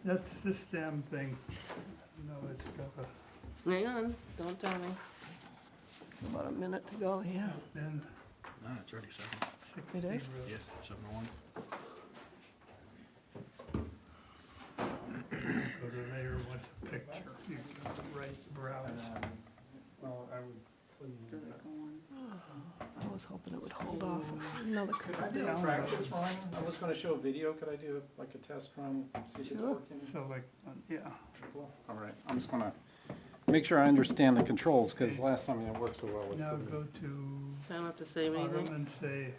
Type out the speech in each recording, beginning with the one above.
That's this damn thing. No, it's got a, Hang on, don't tell me. About a minute to go here. then No, it's already 7. 60 It is? road. Yes, 7:01. Go to there, what's the picture? You can right browse. Well, I would put I was hoping it would hold off another Could couple I do a days. practice run? I was gonna show a video. Could I do like a test run, see if it's Sure. working? So like, yeah, Cool. All right, I'm just gonna make sure I understand the controls, because last time it didn't work so well with now the- go to I don't have to save bottom anything. and say,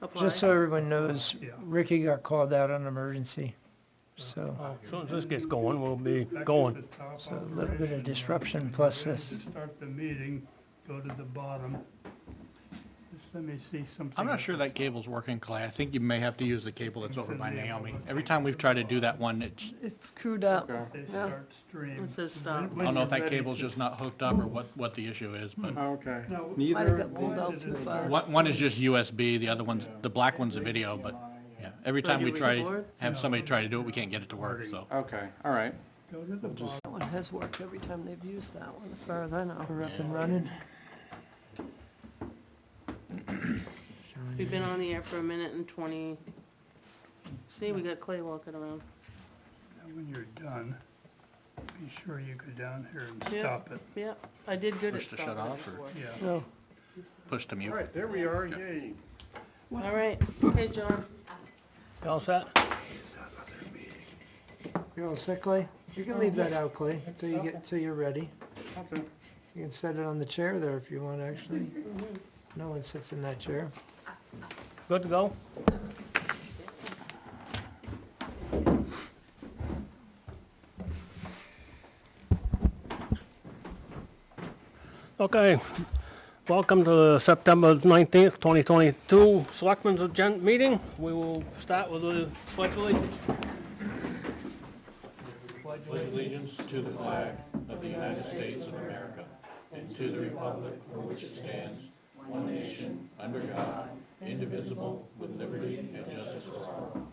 Apply. Just so everyone knows, Yeah. Ricky got called out on emergency, so As soon as this gets going, we'll be back to going. the top. so a little bit of operation. disruption plus Ready this. To start the meeting, go to the bottom. Just let me see something. I'm not at sure the that cable's working, Clay. I think you may have to use the cable that's over by It's in the Naomi. envelope. Every time we've tried to do that one, it's, It's screwed up. Okay. They Yeah. start stream. It says stop. I don't know if that cable's just not hooked up or what the issue is, but Okay. No, Might have Neither. got pulled out too far. one is just USB, the other one's, the black one's a video, but yeah. Every So time do we we try, record? have somebody try to do it, we can't get it to work, so. Okay, all right. Go to the bottom. That one has worked every time they've used that one, as far as I know. We're up and running. We've been on the air for 1:20. See, we got Clay walking around. Now, when you're done, be sure you go down here and Yeah. stop it. Yep, I did good at Push to shut stopping it off, or- before. Yeah. No, Push to mute. All right, there we are, yay. All right, okay, John. You all set? You all set, Clay? You can leave that out, Clay, till you're ready. Okay. You can set it on the chair there if you want, actually. No one sits in that chair. Good to go? Okay, welcome to the September 19th, 2022 Selectmen's Agenda Meeting. We will start with the pledge of allegiance. Pledge allegiance to the flag of the United States of America and to the republic for which it stands, one nation, under God, indivisible, with liberty and justice for all.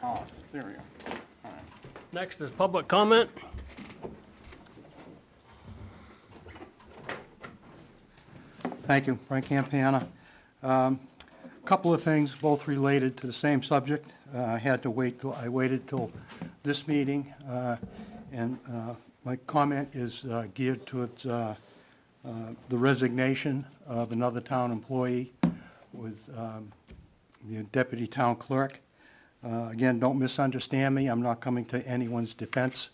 Oh, there we go. All right. Next is public comment. Thank you, Frank Campana. Couple of things, both related to the same subject. I waited till this meeting, and my comment is geared towards the resignation of another town employee with the deputy town clerk. Again, don't misunderstand me, I'm not coming to anyone's defense.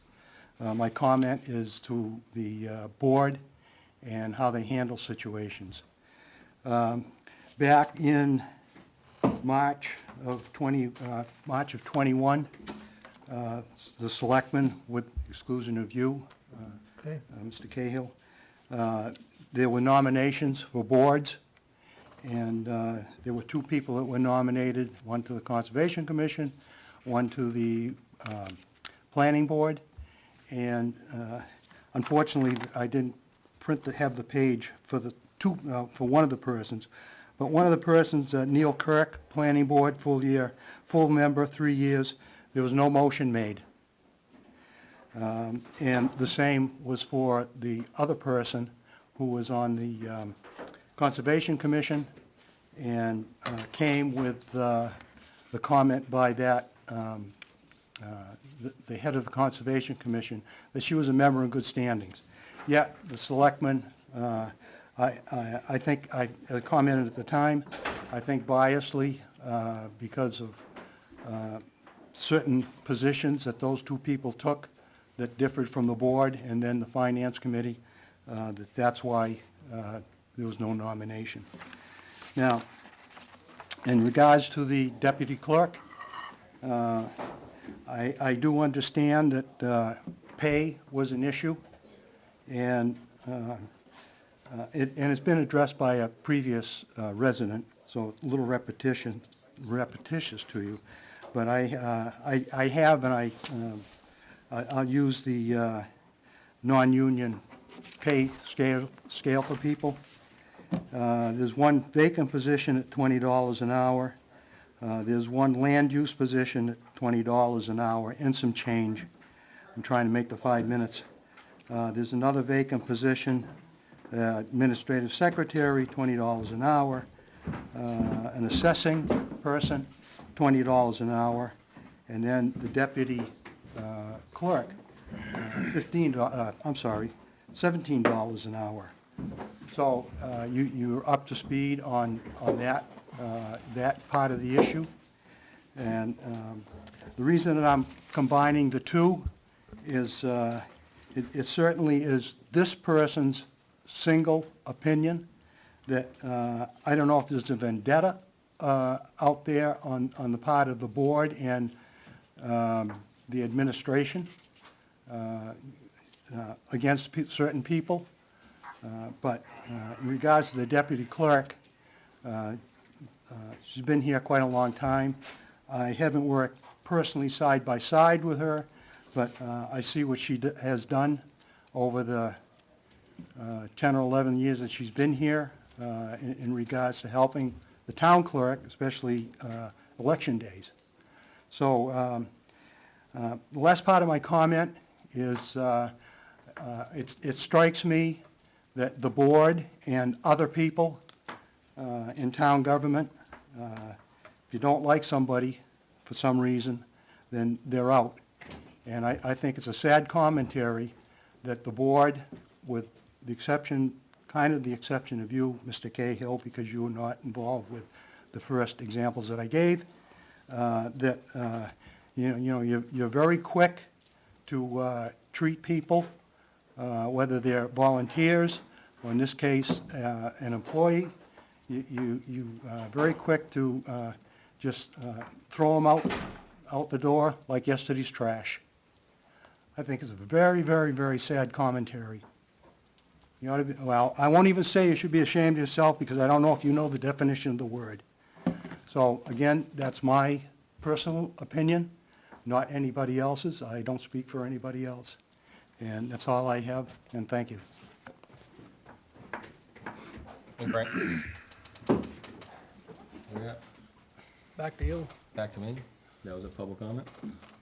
My comment is to the board and how they handle situations. Back in March of 21, the selectmen, with exclusion of you, Okay. Mr. Cahill, there were nominations for boards, and there were two people that were nominated, one to the Conservation Commission, one to the Planning Board, and unfortunately, I didn't have the page for the two, for one of the persons, but one of the persons, Neil Kirk, Planning Board, full member, 3 years, there was no motion made. And the same was for the other person who was on the Conservation Commission and came with the comment by that, the head of the Conservation Commission, that she was a member in good standings. Yet, the selectmen, I think, I commented at the time, I think biasly, because of certain positions that those two people took that differed from the board and then the Finance Committee, that's why there was no nomination. Now, in regards to the deputy clerk, I do understand that pay was an issue, and it's been addressed by a previous resident, so a little repetitious to you. But I have, and I'll use the non-union pay scale for people. There's one vacant position at $20 an hour. There's one land use position at $20 an hour and some change. I'm trying to make the 5 minutes. There's another vacant position, administrative secretary, $20 an hour. An assessing person, $20 an hour. And then the deputy clerk, $17 an hour. So you're up to speed on that part of the issue. And the reason that I'm combining the two is it certainly is this person's single opinion that I don't know if there's a vendetta out there on the part of the board and the administration against certain people. But in regards to the deputy clerk, she's been here quite a long time. I haven't worked personally side by side with her, but I see what she has done over the 10 or 11 years that she's been here in regards to helping the town clerk, especially election days. So the last part of my comment is it strikes me that the board and other people in town government, if you don't like somebody for some reason, then they're out. And I think it's a sad commentary that the board, with the exception, kind of the exception of you, Mr. Cahill, because you were not involved with the first examples that I gave, that you're very quick to treat people, whether they're volunteers or in this case an employee. You very quick to just throw them out the door like yesterday's trash. I think it's a very, very, very sad commentary. You ought to be, well, I won't even say you should be ashamed of yourself because I don't know if you know the definition of the word. So again, that's my personal opinion, not anybody else's. I don't speak for anybody else. And that's all I have, and thank you. Hey, Frank. Back to you. Back to me. That was a public comment.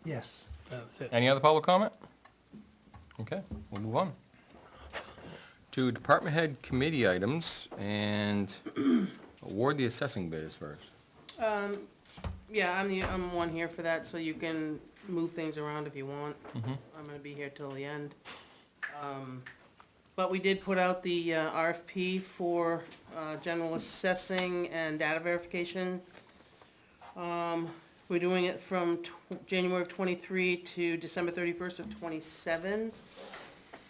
Yes. That's it. Any other public comment? Okay, we'll move on. To department head committee items and award the assessing bids first. Yeah, I'm one here for that, so you can move things around if you want. Mhm. I'm gonna be here till the end. But we did put out the RFP for general assessing and data verification. We're doing it from January of '23 to December 31st of '27.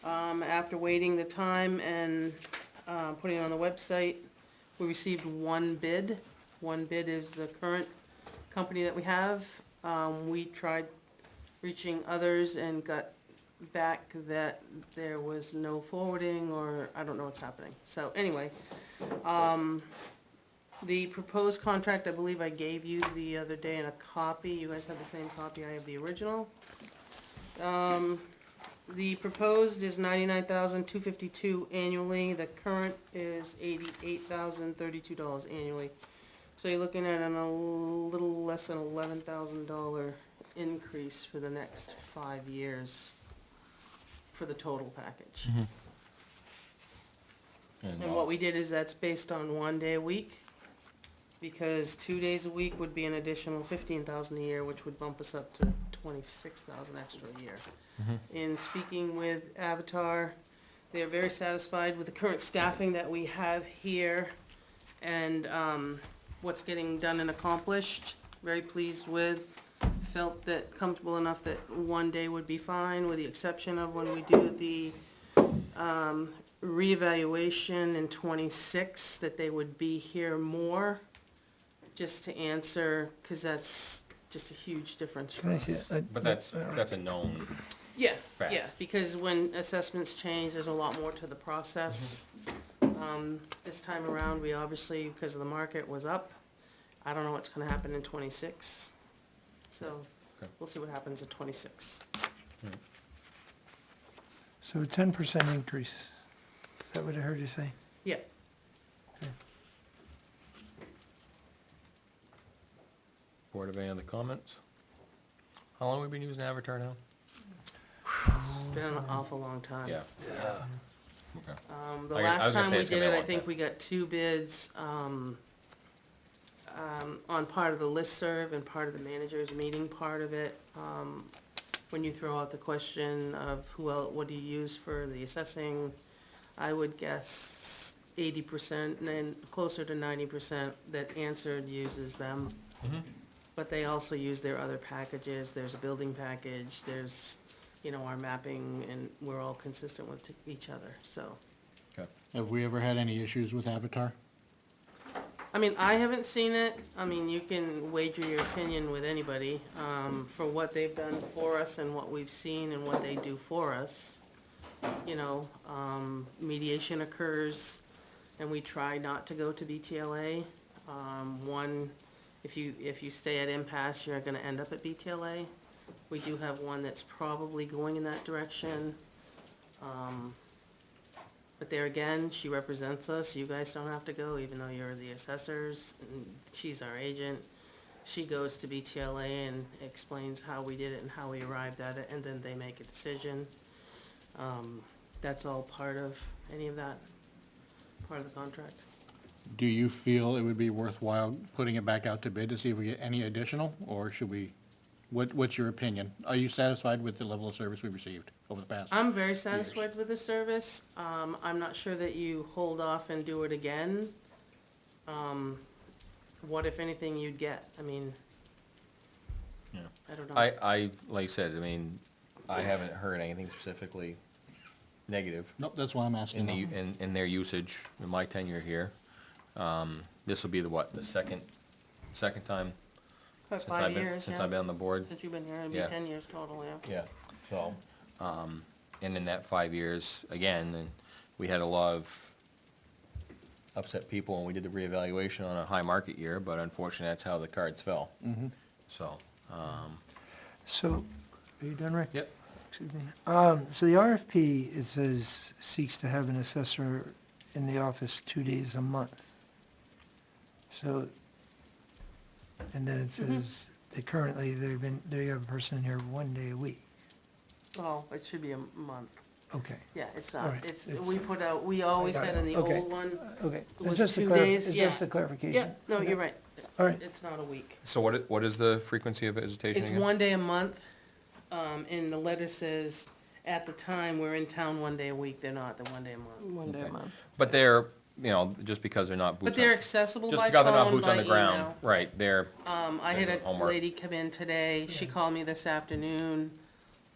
After waiting the time and putting it on the website, we received one bid. One bid is the current company that we have. We tried reaching others and got back that there was no forwarding, or I don't know what's happening. So anyway, the proposed contract, I believe I gave you the other day in a copy. You guys have the same copy. I have the original. The proposed is $99,252 annually. The current is $88,032 annually. So you're looking at a little less than $11,000 increase for the next 5 years for the total package. And what we did is that's based on 1 day a week, because 2 days a week would be an additional $15,000 a year, which would bump us up to $26,000 extra a year. In speaking with Avatar, they are very satisfied with the current staffing that we have here and what's getting done and accomplished. Very pleased with. Felt that comfortable enough that 1 day would be fine, with the exception of when we do the reevaluation in '26, that they would be here more, just to answer, because that's just a huge difference for Can I us. see that? But that's a known Yeah, fact. yeah, because when assessments change, there's a lot more to the process. This time around, we obviously, because of the market, was up. I don't know what's gonna happen in '26, so Okay. we'll see what happens in '26. So a 10% increase. Is that what I heard you say? Yeah, Board have any other comments? How long have we been using Avatar now? It's been an awful long time. Yeah. Okay. The I was last gonna time say we it's gonna did be a it, I long think time. we got 2 bids, on part of the listserv and part of the manager's meeting part of it. When you throw out the question of what do you use for the assessing, I would guess 80% and then closer to 90% that answered uses them. Mhm. But they also use their other packages. There's a building package, there's, our mapping, and we're all consistent with each other, so. Have we ever had any issues with Avatar? I mean, I haven't seen it. I mean, you can wager your opinion with anybody, for what they've done for us and what we've seen and what they do for us. Mediation occurs, and we try not to go to BTLA. If you stay at impasse, you're gonna end up at BTLA. We do have one that's probably going in that direction. But there again, she represents us. You guys don't have to go, even though you're the assessors, and she's our agent. She goes to BTLA and explains how we did it and how we arrived at it, and then they make a decision. That's all part of any of that, part of the contract. Do you feel it would be worthwhile putting it back out to bid to see if we get any additional, or should we, what's your opinion? Are you satisfied with the level of service we received over the past? I'm very satisfied with the service. I'm not sure that you hold off and do it again. What, if anything, you'd get? I mean, Yeah. I don't know. I, like I said, I mean, I haven't heard anything specifically negative Nope, that's why I'm asking. in their usage in my tenure here. This will be the second time About since 5 I've been, years, since yeah. I've been on the board. Since you've been here, it'd be Yeah. 10 years total, yeah. Yeah, so, and in that 5 years, again, and we had a lot of upset people when we did the reevaluation on a high market year, but unfortunately, that's how the cards fell. So, So, are you done, Rick? yep, Excuse me. So the RFP, it says seeks to have an assessor in the office 2 days a month. So, and then it says that currently they have a person in here 1 day a week. Oh, it should be a month. Okay, Yeah, it's All not, right, it's, it's- we always got had it. in the Okay. old one, okay. It It's was just a 2 clarif- days, It's yeah. just a clarification. yeah, no, Okay. you're right. All right, It's not a week. so what is the frequency of visitation It's again? 1 day a month, and the letter says, at the time, we're in town 1 day a week. They're not, they're 1 day a month. 1 day a Okay. month. But they're, just because they're not But boots they're on, accessible by just phone, because they're not boots by on the ground, email. right, they're, I had They're a homework. lady come in today. She called me this afternoon.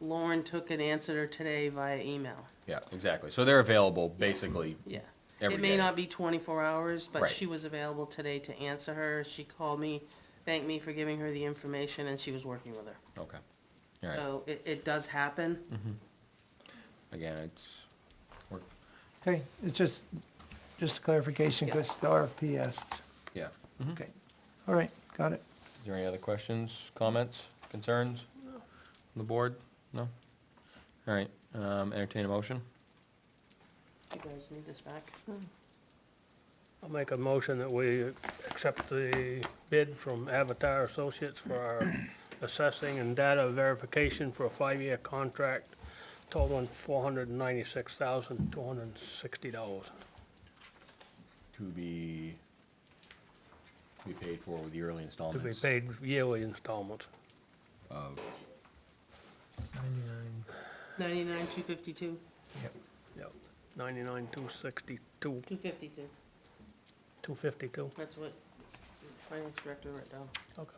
Lauren took and answered her today via email. yeah, exactly, so they're available basically Yeah. every It may day. not be 24 hours, but Right. she was available today to answer her. She called me, thanked me for giving her the information, and she was working with her. Okay, all right, So it does happen. again, it's, okay, it's just a clarification, Yeah. because the RFP asked. yeah. Okay, all right, got it. Is there any other questions, comments, concerns on the board? No? All right, entertain a motion? You guys need this back? I'll make a motion that we accept the bid from Avatar Associates for our assessing and data verification for a 5-year contract totaling $496,260. To be paid for with yearly To installments. be paid yearly installments. Of, 99, 99,252. yep. Yep, 99,262, 252. 252. That's what the finance director wrote down. Okay.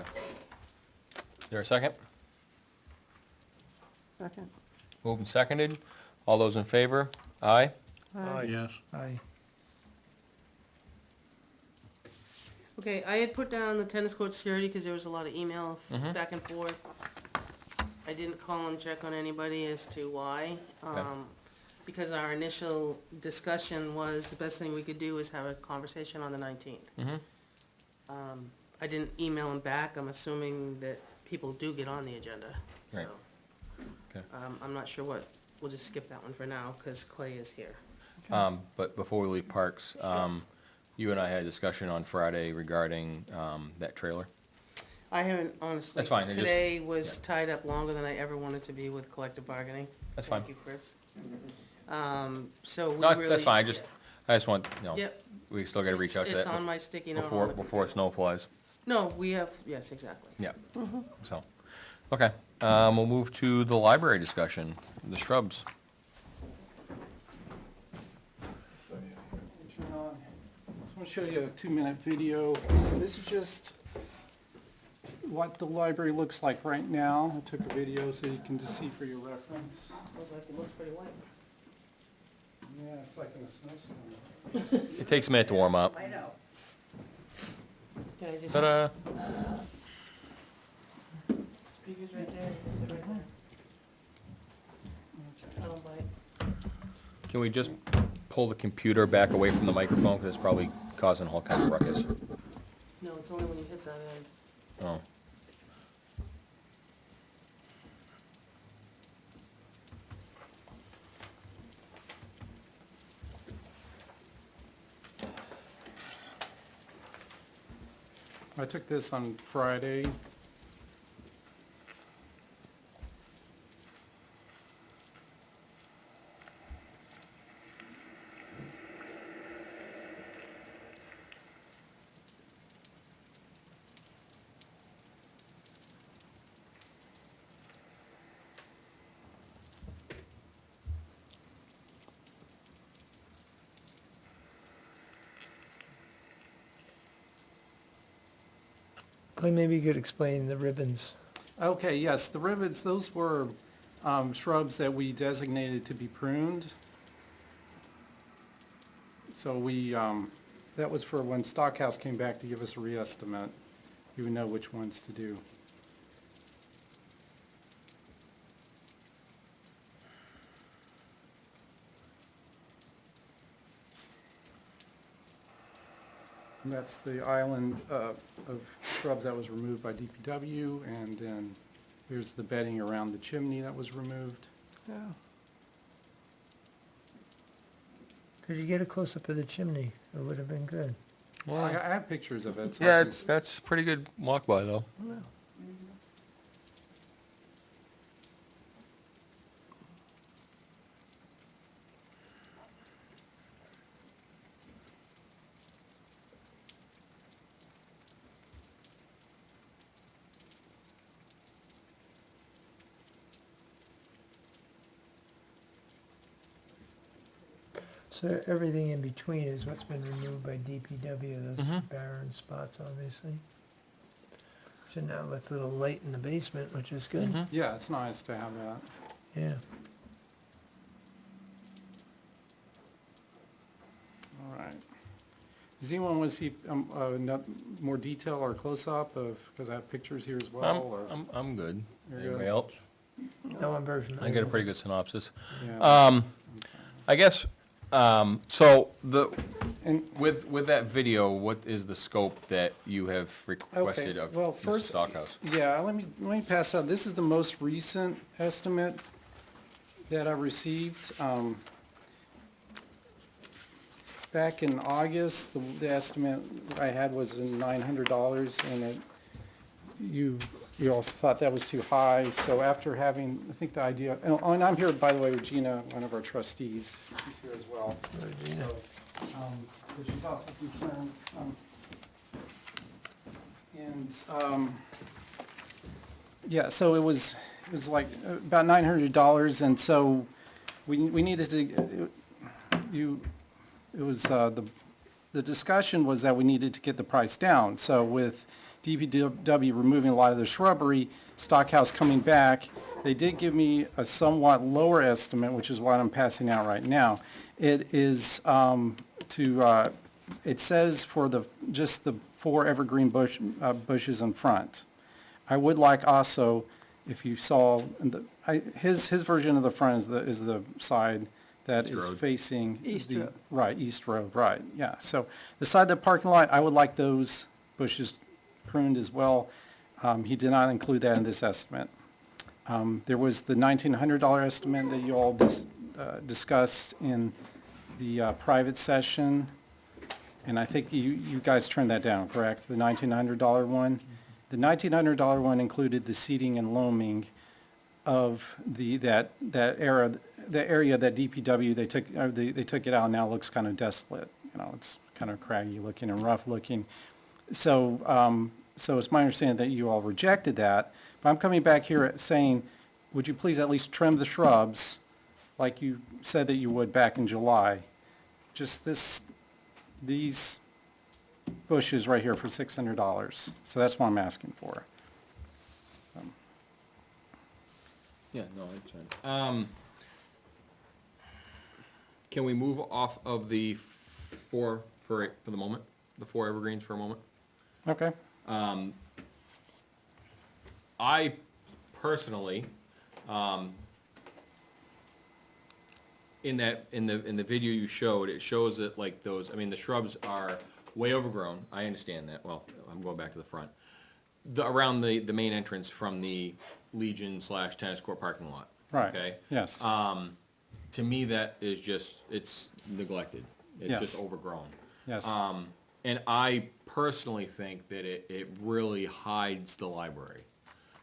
okay. Is there a second? Second. Moved and seconded, all those in favor? Aye? Aye. Yes. Aye. Okay, I had put down the tennis court security because there was a lot of email back and forth. I didn't call and check on anybody as to why. Okay. Because our initial discussion was the best thing we could do is have a conversation on the 19th. I didn't email them back. I'm assuming that people do get on the agenda, so. Right. Okay. I'm not sure we'll just skip that one for now because Clay is here. But before we leave parks, you and I had a discussion on Friday regarding, that trailer. I haven't, honestly. That's fine, I just- Today was tied up longer than I ever wanted to be with collective bargaining. That's fine. Thank you, Chris. So we No, really. that's fine, I just want, Yep. we still gotta reach out to that. It's on my sticky note. on Before, the before computer. snow flies. No, we have, yes, exactly. Yeah, so, okay, we'll move to the library discussion, the shrubs. So, yeah, here, turn on. So I'm gonna show you a 2-minute video. This is just what the library looks like right now. I took a video so you can just see for your reference. Looks like it looks pretty white. Yeah, it's like in a snowstorm. It takes a minute to warm up. Can I just, Ta-da! speakers right there, this is right there. I don't bite. Can we just pull the computer back away from the microphone, because it's probably causing all kinds of ruckus? No, it's only when you hit that end. Oh. I took this on Friday. Clay, maybe you could explain the ribbons. Okay, yes, the ribbons, those were shrubs that we designated to be pruned. So we, that was for when Stockhouse came back to give us a reestimate. You would know which ones to do. And that's the island of shrubs that was removed by DPW, and then here's the bedding around the chimney that was removed. Yeah. Could you get a close-up of the chimney? It would have been good. I have pictures of it. So Yeah, I can- that's a pretty good walk by, though. So everything in between is what's been removed by DPW, those Mhm. barren spots, obviously. So now that's a little light in the basement, which is good. Mhm. Yeah, it's nice to have that. Yeah. All right. Does anyone want to see more detail or close-up of, because I have pictures here as well, or? I'm good. You're Anybody good? else? No one version. I get a pretty good synopsis. Yeah. I guess, so And, with that video, what is the scope that you have requested of well, Mr. first- Stockhouse? yeah, let me pass out, this is the most recent estimate that I received. Back in August, the estimate I had was in $900, and you all thought that was too high, so after having, I think the idea, and I'm here, by the way, with Gina, one of our trustees, she's here as well. So, but she's also concerned, yeah, so it was like about $900, and so we needed to, the discussion was that we needed to get the price down. So with DPW removing a lot of the shrubbery, Stockhouse coming back, they did give me a somewhat lower estimate, which is what I'm passing out right now. It is it says for just the 4 evergreen bushes in front. I would like also, if you saw, his version of the front is the side that East is Road. facing. East the- Road. Right, East Road, right, yeah. So the side of the parking lot, I would like those bushes pruned as well. He did not include that in this estimate. There was the $1,900 estimate that you all discussed in the private session, and I think you guys turned that down, correct? The $1,900 one? The $1,900 one included the seeding and loaming of that area that DPW, they took it out, and now it looks kind of desolate. You know, it's kind of craggy looking and rough looking. So, so it's my understanding that you all rejected that, but I'm coming back here saying, would you please at least trim the shrubs like you said that you would back in July? Just these bushes right here for $600. So that's what I'm asking for. Yeah, no, that's fine. Can we move off of the four for the moment? The 4 evergreens for a moment? Okay. I personally, in the video you showed, it shows that like those, I mean, the shrubs are way overgrown. I understand that. Well, I'm going back to the front. Around the main entrance from the Legion/tennis court parking lot. Right. Okay? Yes. To me, that is just, it's neglected. It's just Yes. overgrown. Yes. And I personally think that it really hides the library.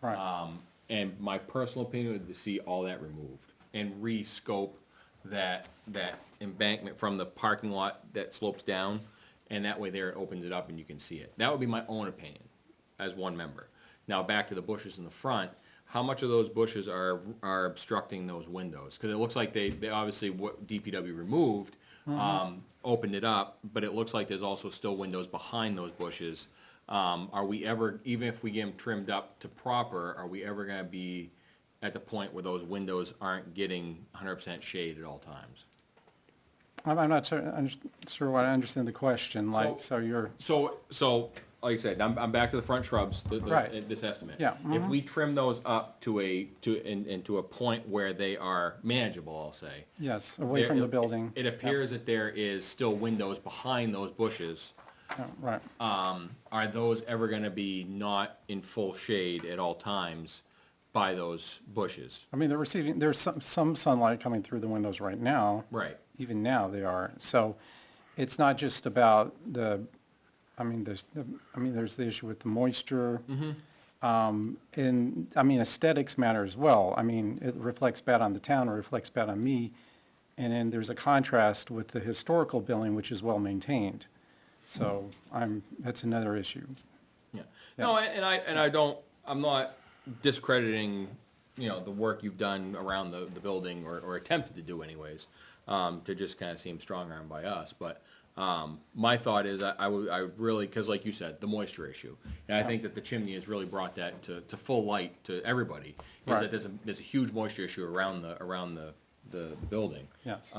Right. And my personal opinion would be to see all that removed and re-scope that embankment from the parking lot that slopes down, and that way there it opens it up and you can see it. That would be my own opinion as one member. Now back to the bushes in the front. How much of those bushes are obstructing those windows? Because it looks like they obviously, what DPW removed, opened it up, but it looks like there's also still windows behind those bushes. Are we ever, even if we get them trimmed up to proper, are we ever gonna be at the point where those windows aren't getting 100% shade at all times? I'm not sure what I understand the question, like, so you're, So, like I said, I'm back to the front shrubs, Right. this estimate. Yeah, If we trim those up to a point where they are manageable, I'll say. yes, away from the building. It appears that there is still windows behind those bushes. Yeah, right. Are those ever gonna be not in full shade at all times by those bushes? I mean, there's some sunlight coming through the windows right now. Right. Even now they are. So it's not just about there's the issue with the moisture. And, I mean, aesthetics matter as well. I mean, it reflects bad on the town, it reflects bad on me. And then there's a contrast with the historical building, which is well-maintained. So that's another issue. Yeah. No, I'm not discrediting, the work you've done around the building or attempted to do anyways, to just kind of seem strong-armed by us. But my thought is I really, because like you said, the moisture issue. And I think that the chimney has really brought that to full light to everybody. Is that Right. there's a huge moisture issue around the building. Yes.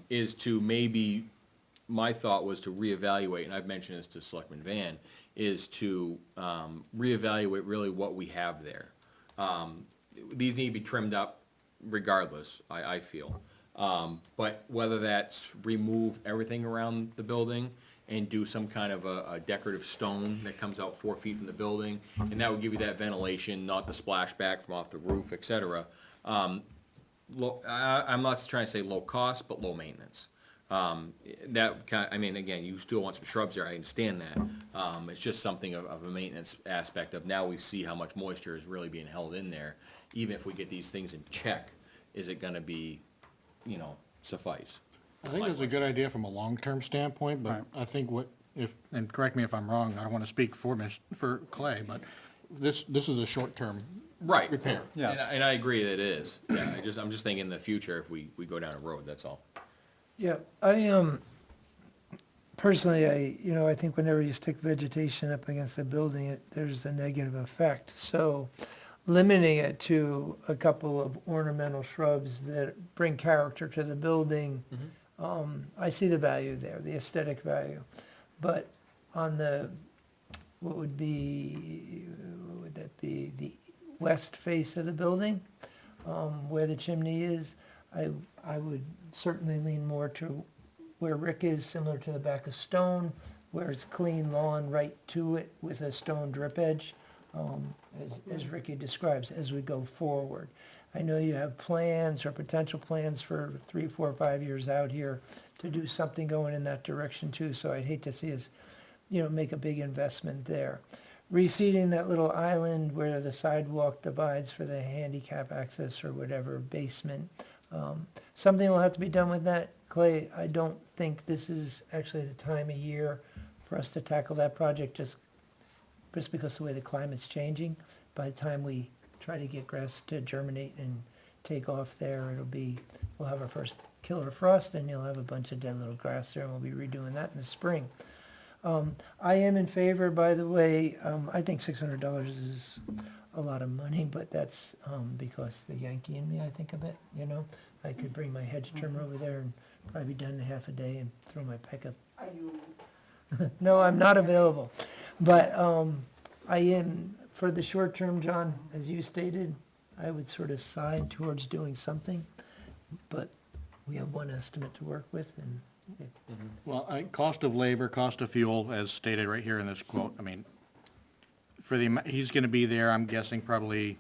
Is to maybe, my thought was to reevaluate, and I've mentioned this to Selectman Van, is to reevaluate really what we have there. These need to be trimmed up regardless, I feel. But whether that's remove everything around the building and do some kind of a decorative stone that comes out 4 feet from the building, and that would give you that ventilation, not the splashback from off the roof, et cetera. I'm not trying to say low cost, but low maintenance. Again, you still want some shrubs there, I understand that. It's just something of a maintenance aspect of now we see how much moisture is really being held in there. Even if we get these things in check, is it gonna be, suffice? I think it's a good idea from a long-term standpoint, but Right. I think and correct me if I'm wrong, I don't want to speak for Clay, but this is a short-term Right. repair. Yes. And I agree that it is. Yeah, I'm just thinking in the future if we go down a road, that's all. Yeah, personally, I think whenever you stick vegetation up against a building, there's a negative effect. So limiting it to a couple of ornamental shrubs that bring character to the building, I see the value there, the aesthetic value. But on what would that be, the west face of the building, where the chimney is, I would certainly lean more to where Rick is, similar to the back of Stone, where it's clean lawn right to it with a stone drip edge, as Ricky describes, as we go forward. I know you have plans or potential plans for 3, 4, 5 years out here to do something going in that direction too, so I'd hate to see us, make a big investment there. reseeding that little island where the sidewalk divides for the handicap access or whatever, basement. Something will have to be done with that. Clay, I don't think this is actually the time of year for us to tackle that project just because of the way the climate's changing. By the time we try to get grass to germinate and take off there, we'll have our first killer frost and you'll have a bunch of dead little grass there and we'll be redoing that in the spring. I am in favor, by the way, I think $600 is a lot of money, but that's because the Yankee in me, I think, a bit, you know? I could bring my hedge trimmer over there and probably be done in half a day and throw my pickup. Are you? No, I'm not available. But I am, for the short term, John, as you stated, I would sort of side towards doing something, but we have one estimate to work with, and Well, cost of labor, cost of fuel, as stated right here in this quote, I mean, he's gonna be there, I'm guessing probably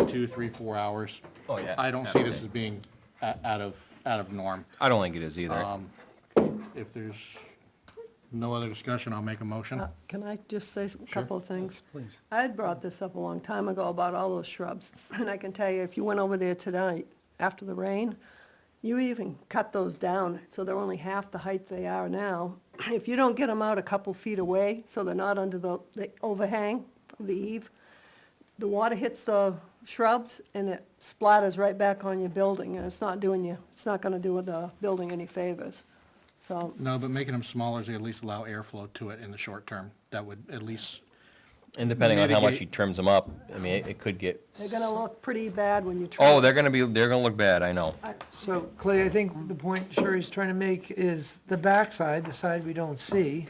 2, 3, 4 hours. Oh, yeah. I don't see this as being out of norm. I don't think it is either. If there's no other discussion, I'll make a motion. Can I just say a couple of things? Please. I had brought this up a long time ago about all those shrubs, and I can tell you, if you went over there tonight, after the rain, you even cut those down, so they're only half the height they are now. If you don't get them out a couple feet away, so they're not under the overhang of the eave, the water hits the shrubs and it splatters right back on your building, and it's not gonna do the building any favors. So, No, but making them smaller, they at least allow airflow to it in the short term. That would at least, And depending on how much mitigate- he trims them up, I mean, it could get, they're gonna look pretty bad when you try. oh, they're gonna look bad, I know. so, Clay, I think the point Sherry's trying to make is the backside, the side we don't see.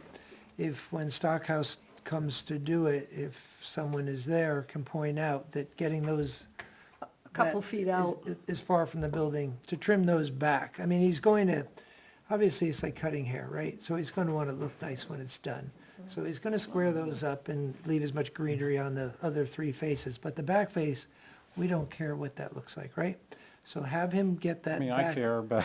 If, when Stockhouse comes to do it, if someone is there, can point out that getting those. A couple that feet out. Is far from the building, to trim those back. I mean, he's going to, obviously, it's like cutting hair, right? So he's gonna want to look nice when it's done. So he's gonna square those up and leave as much greenery on the other three faces. But the back face, we don't care what that looks like, right? So have him get that I mean, back. I care, but,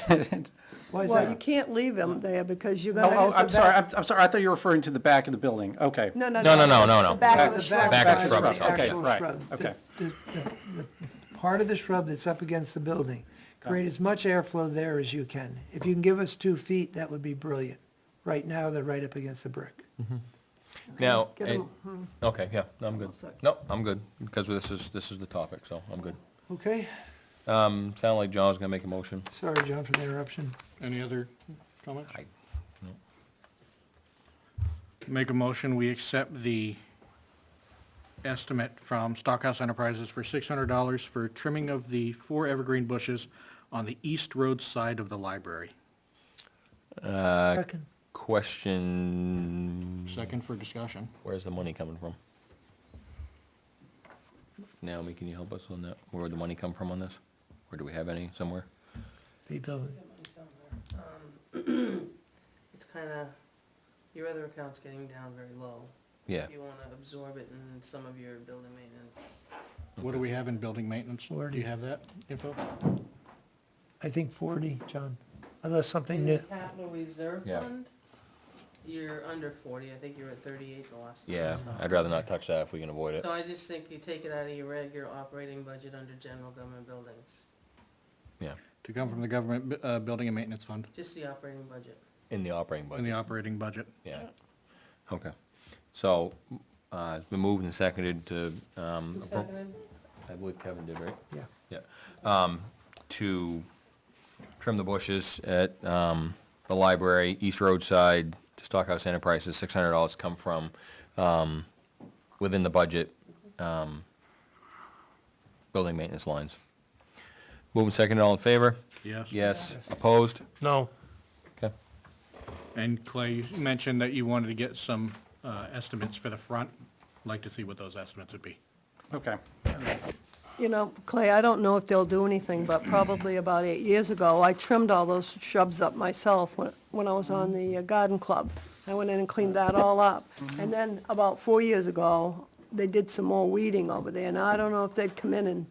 Why is Well, you that? can't leave them there because you're oh, gonna. I'm sorry, I'm sorry, I thought you were referring to the back of the building, okay. No. No. The back of the The shrub. Back of side shrubs, the okay, actual right, shrub. okay. The part of the shrub that's up against the building, create as much airflow there as you can. If you can give us 2 feet, that would be brilliant. Right now, they're right up against the brick. Now, Get 'em, okay, yeah, no, I'm good. All set. No, I'm good, because this is the topic, so I'm good. Okay? Sound like John's gonna make a motion. Sorry, John, for the interruption. any other comments? No. Make a motion, we accept the estimate from Stockhouse Enterprises for $600 for trimming of the 4 evergreen bushes on the east road side of the library. Second. Question, Second for discussion. where's the money coming from? Naomi, can you help us on that? Where would the money come from on this? Or do we have any somewhere? Rebuilding. It's kinda, your other account's getting down very low. Yeah, If you wanna absorb it in some of your building maintenance. What do we have in building maintenance? Do 40. you have that info? I think 40, John, unless something In new. the capital reserve Yeah. fund, you're under 40, I think you were at 38 the last time I yeah, saw. I'd rather not touch that if we can avoid it. So I just think you take it out of your regular operating budget under general government buildings, Yeah, To come from the government building and maintenance fund just the operating budget. in the operating in the budget, operating budget. yeah. Okay, so, it's been moved and seconded to, Who seconded? I believe Kevin did, right? Yeah. Yeah. To trim the bushes at, the library, East Road side, to Stockhouse Enterprises, $600 come from, within the budget, building maintenance lines. Moving second, all in favor? Yes. Yes. Opposed? No, Okay. And Clay, you mentioned that you wanted to get some estimates for the front. I'd like to see what those estimates would be. Okay. You know, Clay, I don't know if they'll do anything, but probably about 8 years ago, I trimmed all those shrubs up myself when I was on the garden club. I went in and cleaned that all up. And then about 4 years ago, they did some more weeding over there. Now, I don't know if they'd come in and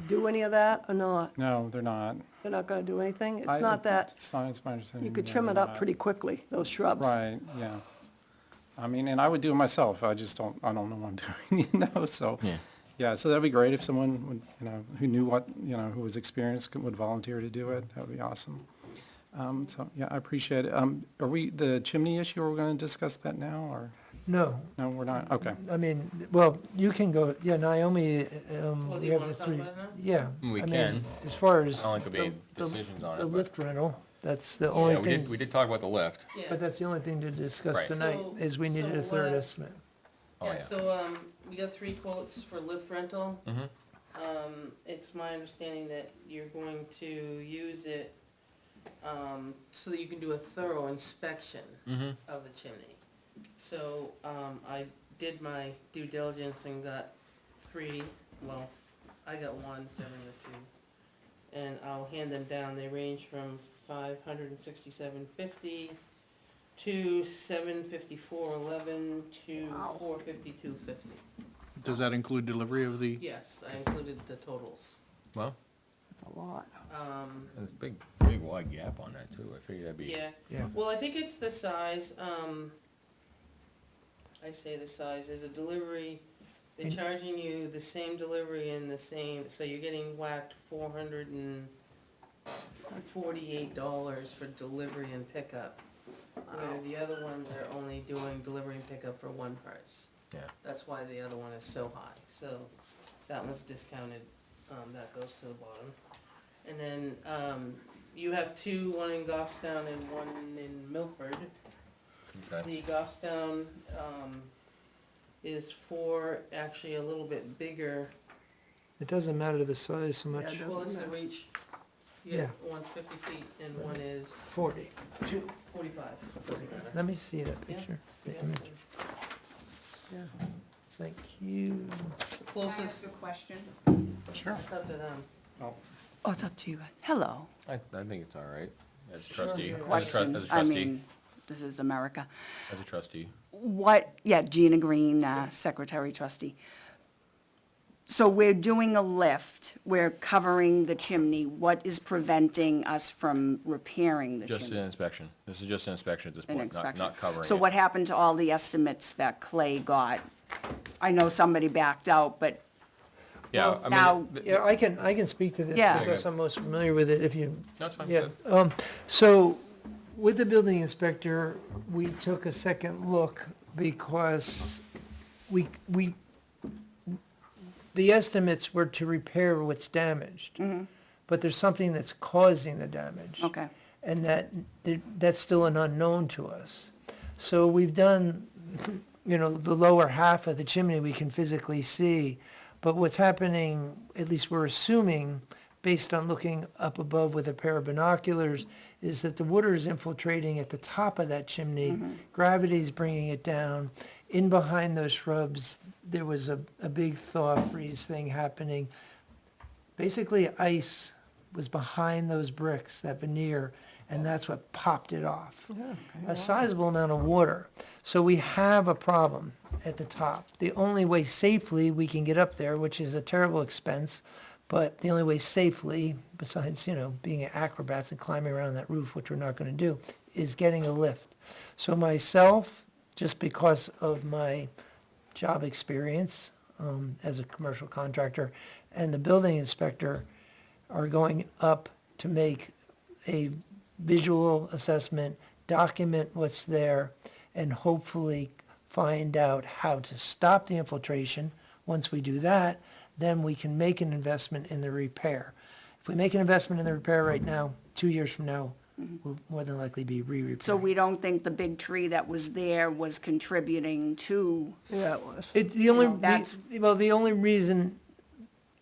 do any of that or not. No, they're not. They're not gonna do anything? It's I- not that, It's not, it's my understanding. you could yeah, trim they're it up not. pretty quickly, those shrubs. Right, yeah. I mean, and I would do it myself, I just don't, I don't know what I'm doing, you know, so. Yeah. Yeah, so that'd be great if someone would, you know, who knew what, you know, who was experienced would volunteer to do it, that would be awesome. So, yeah, I appreciate it. Are we, the chimney issue, are we gonna discuss that now, or, No, no, we're not, okay. I mean, well, you can go, yeah, Naomi, Well, do we you have wanna the talk three. about it now? Yeah. We I mean, can. as far as. I don't think there'll be the- decisions on The it, but, lift rental, that's the only yeah, thing. we did talk about the lift. Yeah. But that's the only thing to discuss Right. tonight, So- is we needed a so, third estimate. Oh, Yeah, yeah. so, we got 3 quotes for lift rental. Mm-hmm. It's my understanding that you're going to use it, so that you can do a thorough inspection Mm-hmm. of the chimney. So, I did my due diligence and got 3, well, I got 1, they're in the 2. And I'll hand them down, they range from $567.50 to $754.11 to $452.50. Does that include delivery of the? Yes, I included the totals. Well, That's a lot. there's a big wide gap on that too. I figured that'd be. Yeah, Yeah. well, I think it's the size, I say the size, there's a delivery, they're And- charging you the same delivery and the same, so you're getting whacked $448 for delivery and pickup. Where the other ones are only doing delivery and pickup for one price. Yeah. That's why the other one is so high, so that one's discounted, that goes to the bottom. And then, you have 2, one in Goffstown and one in Milford. Okay. The Goffstown, is actually a little bit bigger, It doesn't matter the size so much. Yeah, well, it's the matter. reach. Yeah. One's 50 feet and one is 42. 45, doesn't matter. Let me see that Yeah. picture, the Yeah. image. Yeah. Thank you. The closest, question? Sure. it's up to them. Oh, it's up to you. Hello. I think it's all right. As a trustee. Sure. As a Question. as a I trustee. mean, this is America. As a trustee. Gina Green, Secretary Trustee. So we're doing a lift, we're covering the chimney. What is preventing us from repairing the Just an chimney? inspection. This is just an inspection at this An point, not inspection. covering it. So what happened to all the estimates that Clay got? I know somebody backed out, but Yeah, well, I now- mean, Yeah, I can speak to this Yeah. because I'm most familiar with it if you, no, it's fine. yeah. Good. So with the building inspector, we took a second look because we, the estimates were to repair what's damaged. But there's something that's causing the damage. okay. And that's still an unknown to us. So we've done, the lower half of the chimney we can physically see, but what's happening, at least we're assuming, based on looking up above with a pair of binoculars, is that the water is infiltrating at the top of that chimney, gravity's bringing it down. In behind those shrubs, there was a big thaw freeze thing happening. Basically, ice was behind those bricks, that veneer, and that's what popped it off. A sizable amount of water. So we have a problem at the top. The only way safely we can get up there, which is a terrible expense, but the only way safely, besides, being acrobats and climbing around that roof, which we're not gonna do, is getting a lift. So myself, just because of my job experience as a commercial contractor, and the building inspector are going up to make a visual assessment, document what's there, and hopefully find out how to stop the infiltration. Once we do that, then we can make an investment in the repair. If we make an investment in the repair right now, 2 years from now, we'll more than likely be re-repairing. So we don't think the big tree that was there was contributing to, Yeah, it was. The only, that's- the only reason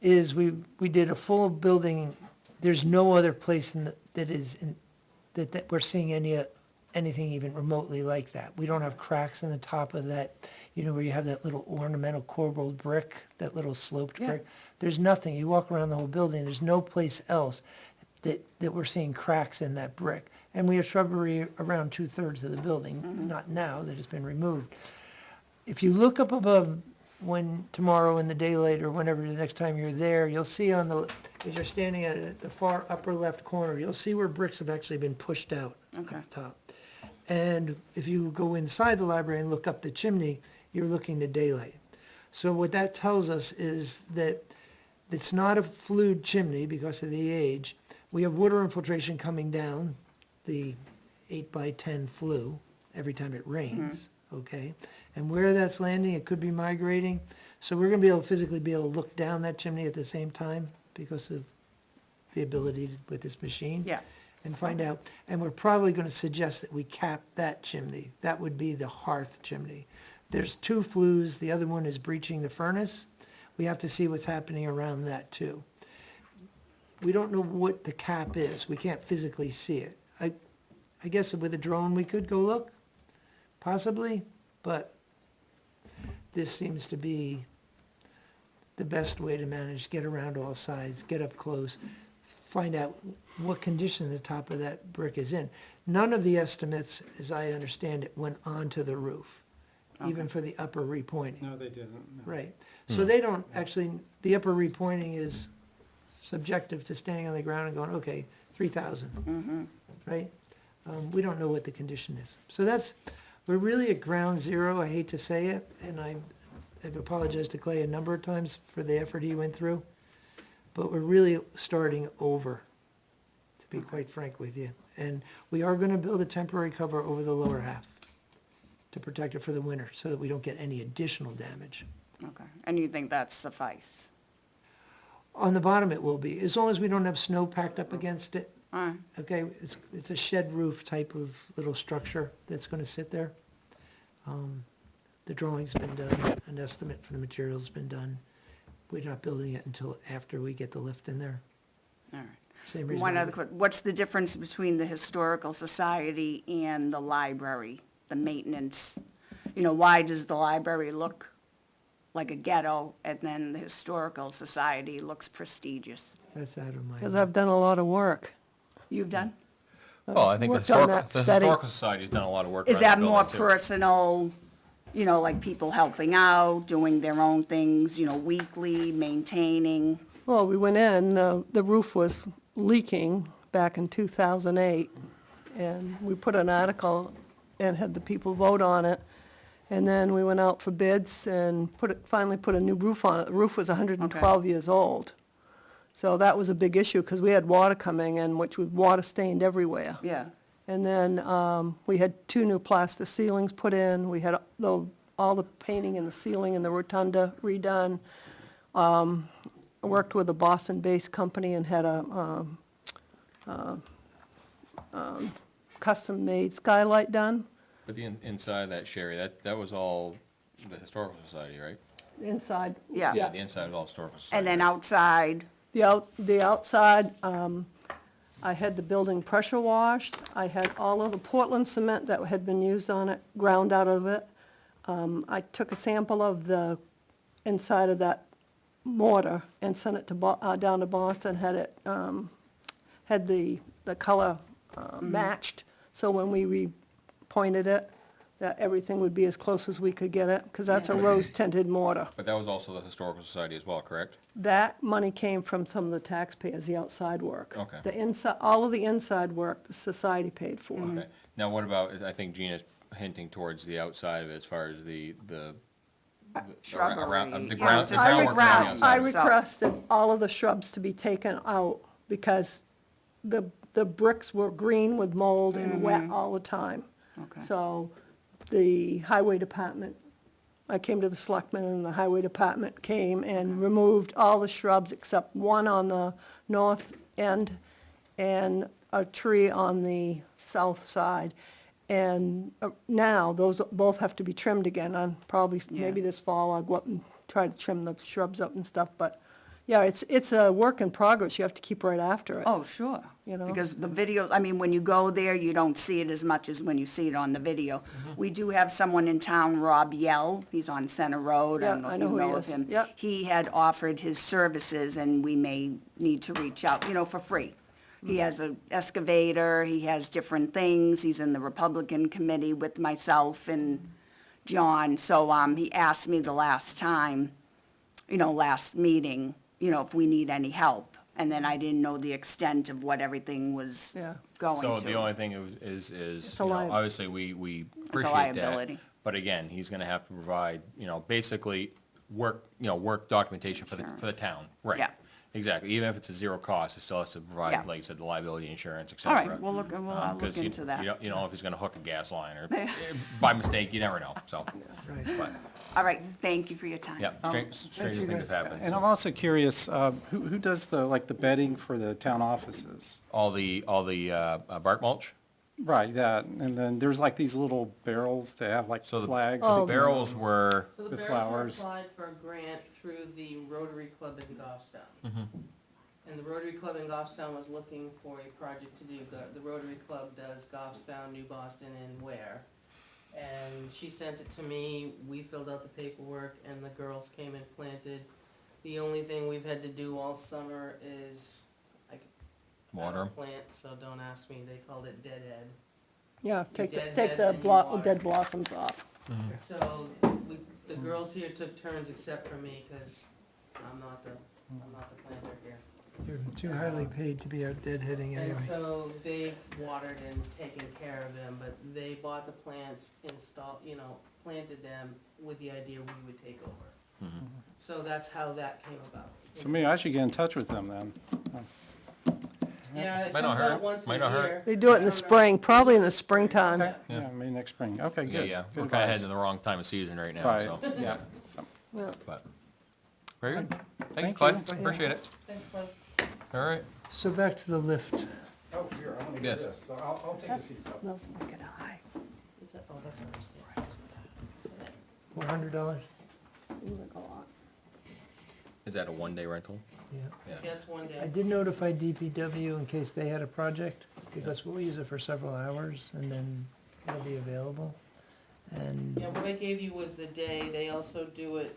is we did a full building, there's no other place that we're seeing anything even remotely like that. We don't have cracks in the top of that, where you have that little ornamental corbelled brick, that little sloped Yeah. brick. There's nothing, you walk around the whole building, there's no place else that we're seeing cracks in that brick. And we have shrubbery around 2/3 of the building, not now, that has been removed. If you look up above tomorrow in the daylight or whenever the next time you're there, you'll see as you're standing at the far upper left corner, you'll see where bricks have actually been pushed out Okay. up top. And if you go inside the library and look up the chimney, you're looking to daylight. So what that tells us is that it's not a flued chimney because of the age. We have water infiltration coming down the 8x10 flue every time it rains, okay? And where that's landing, it could be migrating. So we're gonna be able to physically be able to look down that chimney at the same time because of the ability with this machine. Yeah. And find out, and we're probably gonna suggest that we cap that chimney. That would be the hearth chimney. There's 2 flues, the other one is breaching the furnace. We have to see what's happening around that too. We don't know what the cap is, we can't physically see it. I guess with a drone, we could go look, possibly, but this seems to be the best way to manage, get around all sides, get up close, find out what condition the top of that brick is in. None of the estimates, as I understand it, went onto the roof, even for the upper repointing. No, they didn't. No. Right. So they don't actually, the upper repointing is subjective to standing on the ground and going, okay, 3,000, right? We don't know what the condition is. So we're really at ground zero, I hate to say it, and I've apologized to Clay a number of times for the effort he went through, but we're really starting over, to be quite frank with you. And we are gonna build a temporary cover over the lower half to protect it for the winter, so that we don't get any additional damage. Okay, and you think that's suffice? On the bottom it will be, as long as we don't have snow packed up against it. All right. Okay, it's a shed roof type of little structure that's gonna sit there. The drawing's been done, an estimate for the material's been done. We're not building it until after we get the lift in there. All right. Same reason. One other quick, what's the difference between the Historical Society and the library, the maintenance? You know, why does the library look like a ghetto and then the Historical Society looks prestigious? That's out of my. Because I've done a lot of work. You've done? Well, I think the Worked on historical, that the setting. historical society's done a lot of work Is around the that more building, too. personal, you know, like people helping out, doing their own things, you know, weekly, maintaining? Well, we went in, the roof was leaking back in 2008, and we put an article and had the people vote on it. And then we went out for bids and finally put a new roof on it. The roof was 112 years old. So that was a big issue, because we had water coming in, which was water stained everywhere. Yeah. And then we had 2 new plaster ceilings put in. We had all the painting in the ceiling and the rotunda redone. I worked with a Boston-based company and had a custom-made skylight done But the inside of that, Sherry, that was all the historical society, right? inside. Yeah. The inside was all historical society. And then right? outside, The outside, I had the building pressure washed. I had all of the Portland cement that had been used on it ground out of it. I took a sample of the inside of that mortar and sent it to down to Boston, had it, had the color matched. So when we repointed it, that everything would be as close as we could get it, because that's a rose tinted mortar. But that was also the historical society as well, correct? That money came from some of the taxpayers, the outside work. Okay. The inside, all of the inside work, the society paid for. Okay. Now, what about, I think Gina's hinting towards the outside of it as far as the shrubbery. around, the Yeah, ground, the just groundwork around the ground. outside. I of it. requested all of the shrubs to be taken out, because the bricks were green with mold and wet all the time. Okay. So the highway department, I came to the selectmen, and the highway department came and removed all the shrubs except one on the north end and a tree on the south side. And now, those both have to be trimmed again. Probably, maybe this fall, I'll go up and try to trim the shrubs up and stuff. But, yeah, it's a work in progress. You have to keep right after it. Oh, sure. You know? Because the video, I mean, when you go there, you don't see it as much as when you see it on the video. We do have someone in town, Rob Yell, he's on Center Road, I Yeah, don't know I if know you who he know of is. him. Yep. He had offered his services, and we may need to reach out, you know, for free. He has an excavator, he has different things, he's in the Republican committee with myself and John. So, he asked me the last time, you know, last meeting, you know, if we need any help. And then I didn't know the extent of what everything was Yeah. going So to. the only thing is, It's a you know, liab- obviously, we It's a appreciate that. liability. But again, he's gonna have to provide, you know, basically, work documentation for the Insurance. town, right? Yeah. Exactly, even if it's a zero cost, it still has to Yeah. provide, like you said, the liability insurance, et All cetera. right, I'll look 'Cause into that. You don't know if he's gonna hook a gas line, or by mistake, you never know, so, Right. but, All right, thank you for your time. yeah, strangest thing that's happened. And so. I'm also curious, who does the bedding for the town offices? All the bark mulch, Right, that, and then there's like these little barrels that have like so the flags. the barrels were, So the The Barrels flowers. were applied for a grant through the Rotary Club in Goffstown. Mm-hmm. And the Rotary Club in Goffstown was looking for a project to do, the Rotary Club does Goffstown, New Boston, and Weare. And she sent it to me, we filled out the paperwork, and the girls came and planted. The only thing we've had to do all summer is, I water 'em. plant, so don't ask me, they called it deadhead. Yeah, take deadhead the and you water. dead blossoms off. So, the girls here took turns except for me, cause I'm not the planter here. You're too highly paid to be out deadheading And anyway. so they've watered and taken care of them, but they bought the plants, planted them with the idea we would take over. So that's how that came about. So maybe I should get in touch with them then. Yeah, it Might not comes out hurt. once a Might not hurt. year. They do it in the spring, probably in the springtime. Yeah, maybe next spring. Okay, Yeah, good. yeah, Good we're kinda advice. heading in the wrong time of season right now, Right, so, yeah. So, Yeah. but, very good. Thank you, Thank Clyde, you. appreciate it. Thanks, Clive. All right. So back to the lift. Oh, here, I want to Yes. get this, so I'll take a seat. Those make it high. Is that, oh, that's ours, yeah. $400? Seems like a lot. Is that a one-day rental? Yeah. Yeah, it's one I day. did notify DPW in case they had a project, because we'll use it for several hours and then it'll be available. And Yeah, what I gave you was the day, they also do it,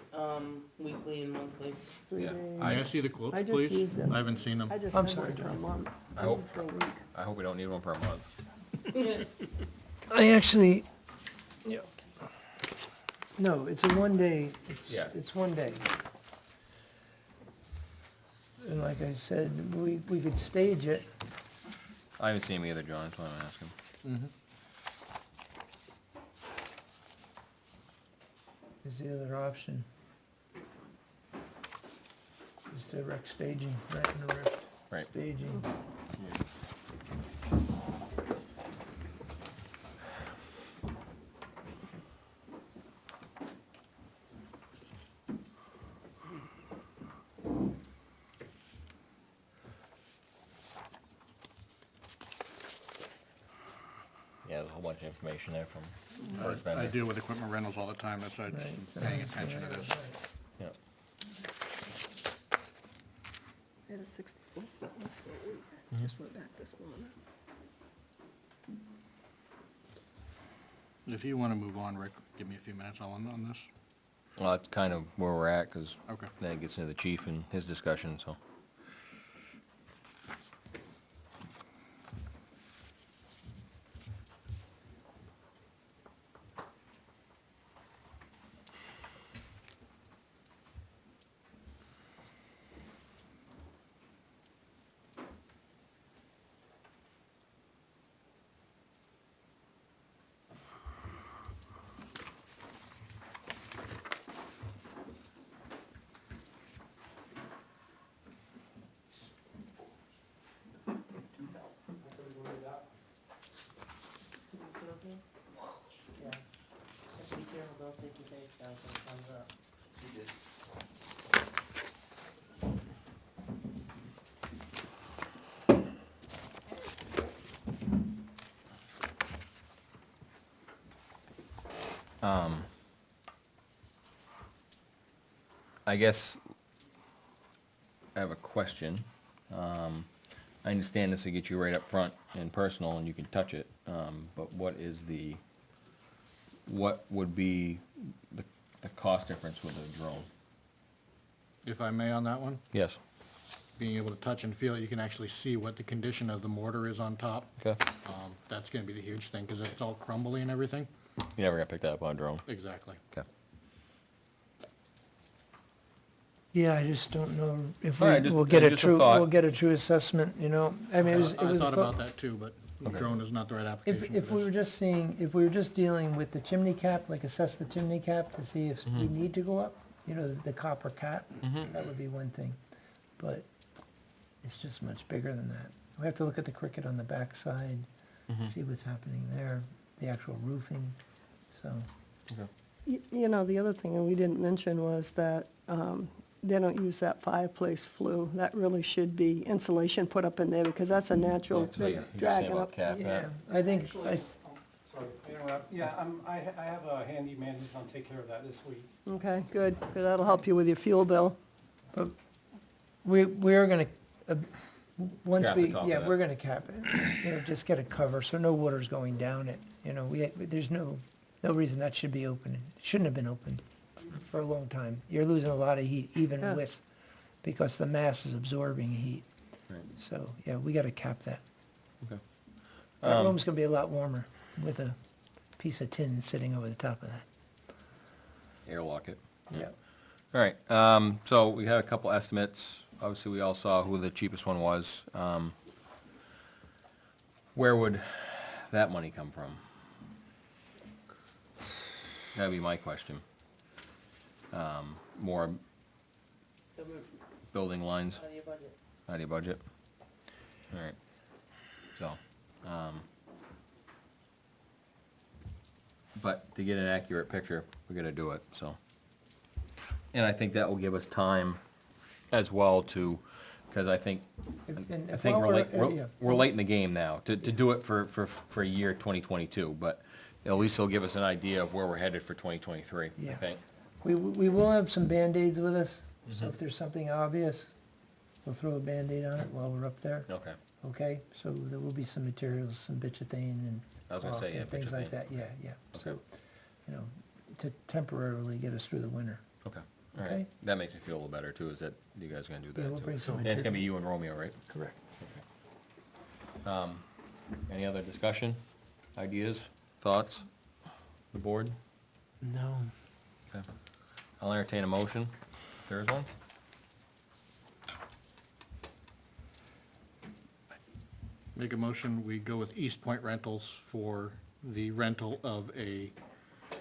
weekly and monthly. 3 Yeah. days. I see the quotes, I just please. used them. I haven't seen them. I just I'm had sorry, one for a John. month. I hope- For a week. I hope we don't need one for a month. I actually, yeah. No, it's a one day, Yeah. it's one day. And like I said, we could stage it. I haven't seen him either, John, that's why I'm asking. Is the other option. Is direct staging, rent and direct Right. staging. Yeah, there's a whole bunch of information there from first I vendor. deal with equipment rentals all the time, that's why I'm Right. just paying attention to this. Yeah. I had a 64 foot one for a week. Just went back this morning. If you wanna move on, Rick, give me a few minutes on this. Well, that's kind of where we're at, cause Okay. that gets into the chief and his discussion, so. Yeah. Just be careful, don't stick your face down when it comes up. I guess I have a question. I understand this will get you right up front and personal and you can touch it, but what would be the cost difference with a drone? If I may on that one, Yes. being able to touch and feel it, you can actually see what the condition of the mortar is on top. Okay. That's gonna be the huge thing, cause if it's all crumbly and everything. You never got picked that up on a drone? Exactly. Okay. Yeah, I just don't know if All right, we'll get a just a true, thought. we'll get a true assessment, you know? I mean, it I was a thought thought. about that too, but Okay. drone is not the right application If for we were this. just seeing, if we were just dealing with the chimney cap, like assess the chimney cap to see if we need to go up, you know, the copper cap, that would be one thing. But it's just much bigger than that. We have to look at the cricket on the backside, see what's happening there, the actual roofing, so. You know, the other thing, and we didn't mention, was that they don't use that fireplace flue. That really should be insulation put up in there, because that's a natural That's what you just drag saying it about up. cap, Yeah, I think, Sorry to interrupt. Yeah, I have a handyman who's gonna take care of that this week. Okay, good, because that'll help you with your fuel bill. we're gonna, once Cap the we, top of yeah, that. we're gonna cap it. You know, just get a cover, so no water's going down it. You know, there's no reason that should be open. It shouldn't have been open for a long time. You're losing a lot of heat even Yeah. with, because the mass is absorbing heat. Right. So, yeah, we gotta cap that. Okay. That room's gonna be a lot warmer with a piece of tin sitting over the top of that. Airlock it. Yeah. All right, so we had a couple estimates. Obviously, we all saw who the cheapest one was. Where would that money come from? That'd be my question. More building lines Out of your budget. out of your budget? All right, so, but to get an accurate picture, we gotta do it, so. And I think that will give us time as well to, because I think, And I if think while we're late, yeah. we're late in the game now, to do it for a year 2022, but at least it'll give us an idea of where we're headed for 2023, I Yeah. think. We will have some Band-Aids with us, so if there's something obvious, we'll throw a Band-Aid on it while we're up there, Okay, okay? So there will be some materials, some bituthane and I was gonna caulk say, yeah, and things like bituthane. that, yeah. Okay. So, you know, to temporarily get us through the winter. okay, all right. Okay. That makes me feel a little better too, is that you guys are gonna do Yeah, that we'll too. bring some And it's gonna be material. you and Romeo, right? Correct. Any other discussion, ideas, thoughts, the board? No. Okay. I'll entertain a motion, if there is one. Make a motion, we go with East Point Rentals for the rental of a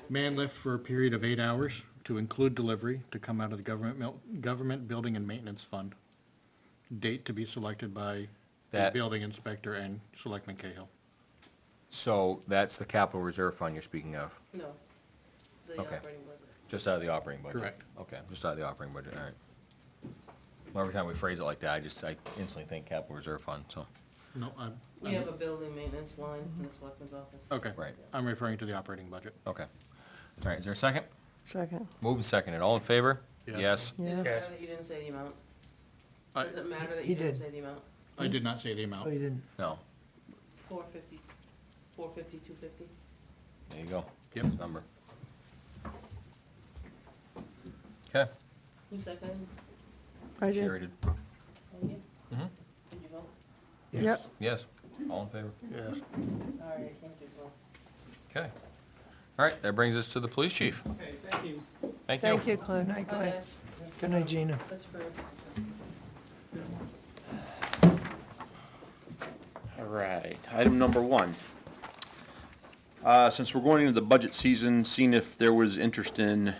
man lift for a period of 8 hours to include delivery to come out of the government building and maintenance fund. Date to be selected by the That- building inspector and Selectman Cahill. So that's the capital reserve fund you're speaking of, No, the Okay. operating budget. just out of the operating budget? Correct. Okay, just out of the operating budget, all right. Well, every time we phrase it like that, I instantly think capital reserve fund, so, No, We have a building maintenance line in the selectman's office. okay. Right. I'm referring to the operating budget. okay. All right, is there a second? Second, Moved and seconded, all in favor? Yes. Yes? Did it yes. matter that you didn't say the amount? I- Does it matter that He you didn't did. say the amount? I did not say the Oh, amount. you didn't? No, 450, 250? there you go. Yep. This number. Okay, Who seconded? I Sherry did, did. Oh, you? Mhm. Did you vote? Yes. yep. Yes, all in favor? Yes. Sorry, I can't do both. Okay. All right, that brings us to the police chief. Okay, thank you. Thank you. Thank you, Good Clive. night, Bye, Clay. guys. Good night, Gina. That's for, All right, item number one. Since we're going into the budget season, seeing if there was interest in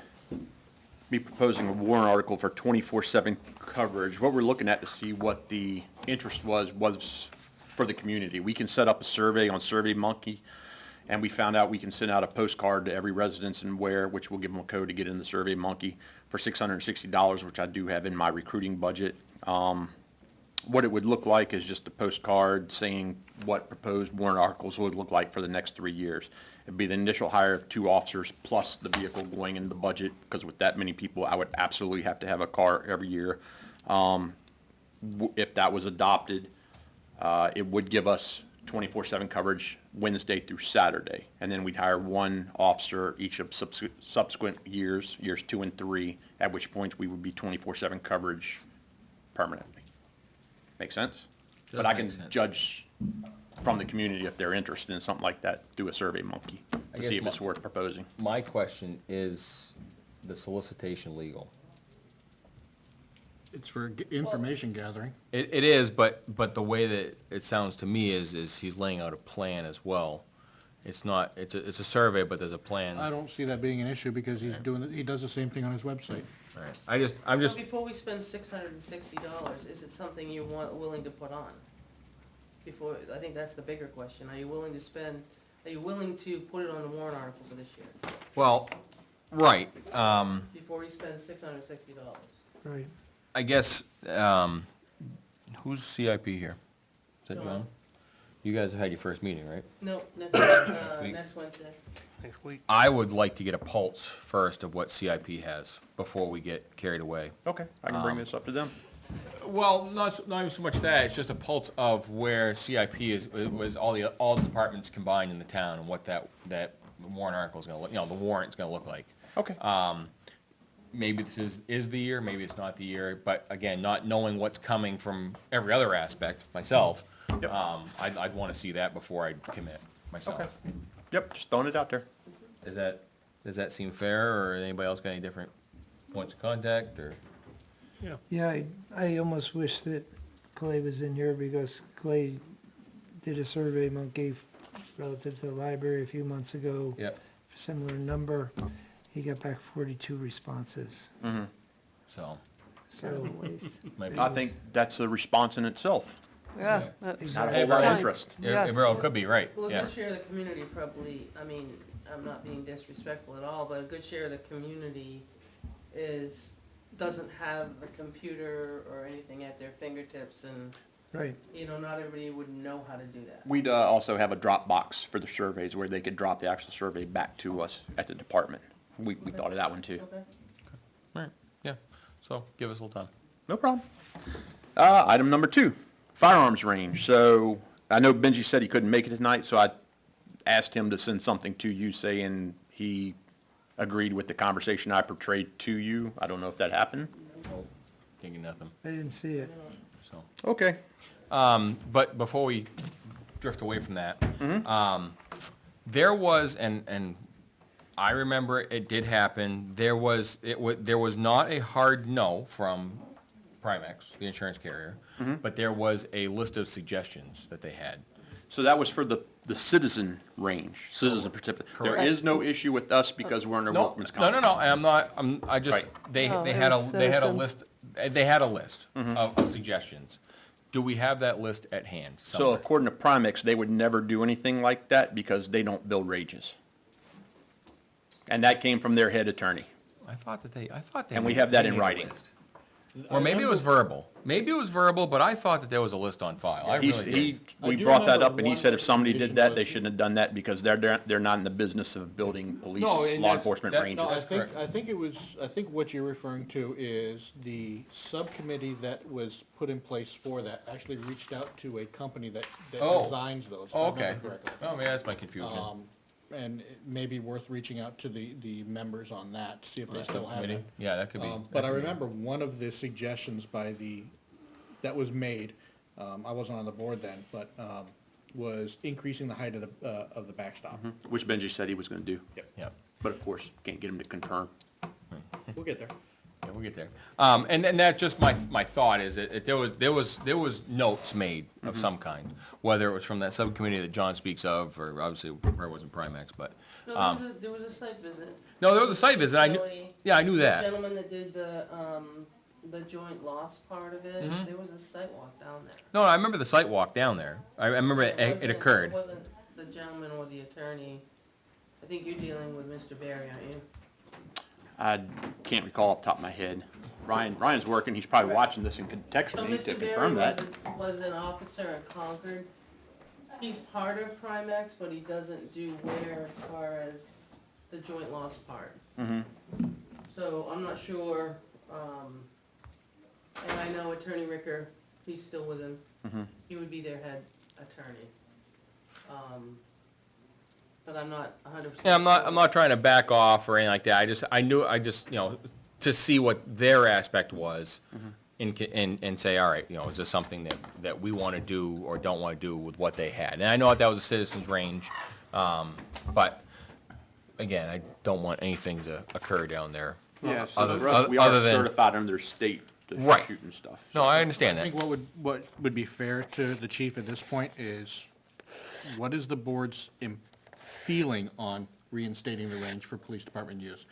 me proposing a warrant article for 24/7 coverage. What we're looking at to see what the interest was for the community. We can set up a survey on SurveyMonkey, and we found out we can send out a postcard to every residence in Weare, which will give them a code to get in the SurveyMonkey for $660, which I do have in my recruiting budget. What it would look like is just a postcard saying what proposed warrant articles would look like for the next 3 years. It'd be the initial hire of 2 officers plus the vehicle going into the budget, because with that many people, I would absolutely have to have a car every year. If that was adopted, it would give us 24/7 coverage Wednesday through Saturday. And then we'd hire 1 officer each of subsequent years 2 and 3, at which point we would be 24/7 coverage permanently. Make sense? Does But I make can sense. judge from the community if they're interested in something like that, do a SurveyMonkey to guess see if my- it's worth proposing. My question is the solicitation legal? It's for information gathering. It is, but the way that it sounds to me is he's laying out a plan as well. It's not, it's a survey, but there's a plan. I don't see that being an issue because he does the same thing on his website. All right. I'm just, So before we spend $660, is it something you want, willing to put on? Before, I think that's the bigger question. Are you willing to put it on the warrant article for this year? well, right, Before we spend $660? Right. I guess, who's CIP here? Is that John. John? You guys have had your first meeting, right? No, next week. next Wednesday. Next week. I would like to get a pulse first of what CIP has before we get carried away. Okay, I can bring this up to them. Well, not even so much that, it's just a pulse of where CIP was all the departments combined in the town and what that warrant article is gonna look, the warrant's gonna look like. Okay. Maybe this is the year, maybe it's not the year, but again, not knowing what's coming from every other aspect myself, Yep. I'd wanna see that before I commit myself. Okay. Yep, just throwing it out there. Does that seem fair, or anybody else got any different points of contact, or? Yeah, I almost wish that Clay was in here because Clay did a survey monkey relative to the library a few months ago. Yep. Similar number. He got back 42 responses. So, So, might be. I think that's a response in itself. Yeah. Not a Exactly. whole lot of Right. interest. Yeah. It very well could be, right, Well, a yeah. good share of the community probably, I mean, I'm not being disrespectful at all, but a good share of the community doesn't have the computer or anything at their fingertips, and, right. not everybody would know how to do that. We'd also have a drop box for the surveys where they could drop the actual survey back to us at the department. We thought of that one too. Okay. All right, yeah, so give us a little time. No problem. Item number 2, firearms range. So I know Benji said he couldn't make it tonight, so I asked him to send something to you saying he agreed with the conversation I portrayed to you. I don't know if that happened. Can't get nothing, I didn't see it. so. Okay. But before we drift away from that, there was, and I remember it did happen, there was not a hard no from Primex, the insurance carrier, but there was a list of suggestions that they had. So that was for the citizen range, citizen participant. There Correct. is no issue with us because we're under No, workman's comp. no, I just, Right. they Oh, had it was they had a citizens. list, they had a list of suggestions. Do we have that list at hand So somewhere? according to Primex, they would never do anything like that because they don't build rages. And that came from their head attorney. I thought they. And we have that they in made a writing. list. Or maybe it was verbal. Maybe it was verbal, but I thought that there was a list on file. I really did. We do brought that remember up and he one said if somebody did condition that, they was- shouldn't have done that because they're not in the business of building police, No, and law that's- enforcement that- ranges. No, I That's think, correct. I think what you're referring to is the subcommittee that was put in place for that actually reached out to a company that Oh. designs those. if I Oh, okay. remember correctly. Oh, maybe that's my confusion. And it may be worth reaching out to the members on that, see if they still have Subcommittee? it. Yeah, that could be. But I remember one of the suggestions that was made, I wasn't on the board then, but, was increasing the height of the backstop. Which Benji said he was gonna do, Yep. but of course, can't get him to confirm. We'll get there. Yeah, we'll get there. And that's just my thought is that there was notes made of some kind, whether it was from that subcommittee that John speaks of, or obviously it probably wasn't Primex, but, No, there was a site visit. no, there was a site visit. Billy, I knew the that. gentleman that did the joint loss part of it, Mm-hmm. there was a site walk down there. No, I remember the site walk down there. I remember it wasn't- occurred. It wasn't the gentleman or the attorney. I think you're dealing with Mr. Barry, aren't you? I can't recall off the top of my head. Ryan's working, he's probably watching this and could text So me to Mr. Barry confirm that. was an officer in Concord. He's part of Primex, but he doesn't do Weare as far as the joint loss part. So I'm not sure, and I know Attorney Ricker, he's still with him. He would be their head attorney. But I'm not 100%. Yeah, I'm not trying to back off or anything like that. I just, to see what their aspect was and say, all right, is this something that we want to do or don't want to do with what they had? And I know that was a citizen's range, but again, I don't want anything to occur down there. Yeah, so Other- for us, we other are than- certified under state to Right. shoot and stuff. No, I understand I that. think what would be fair to the chief at this point is, what is the board's feeling on reinstating the range for police department use?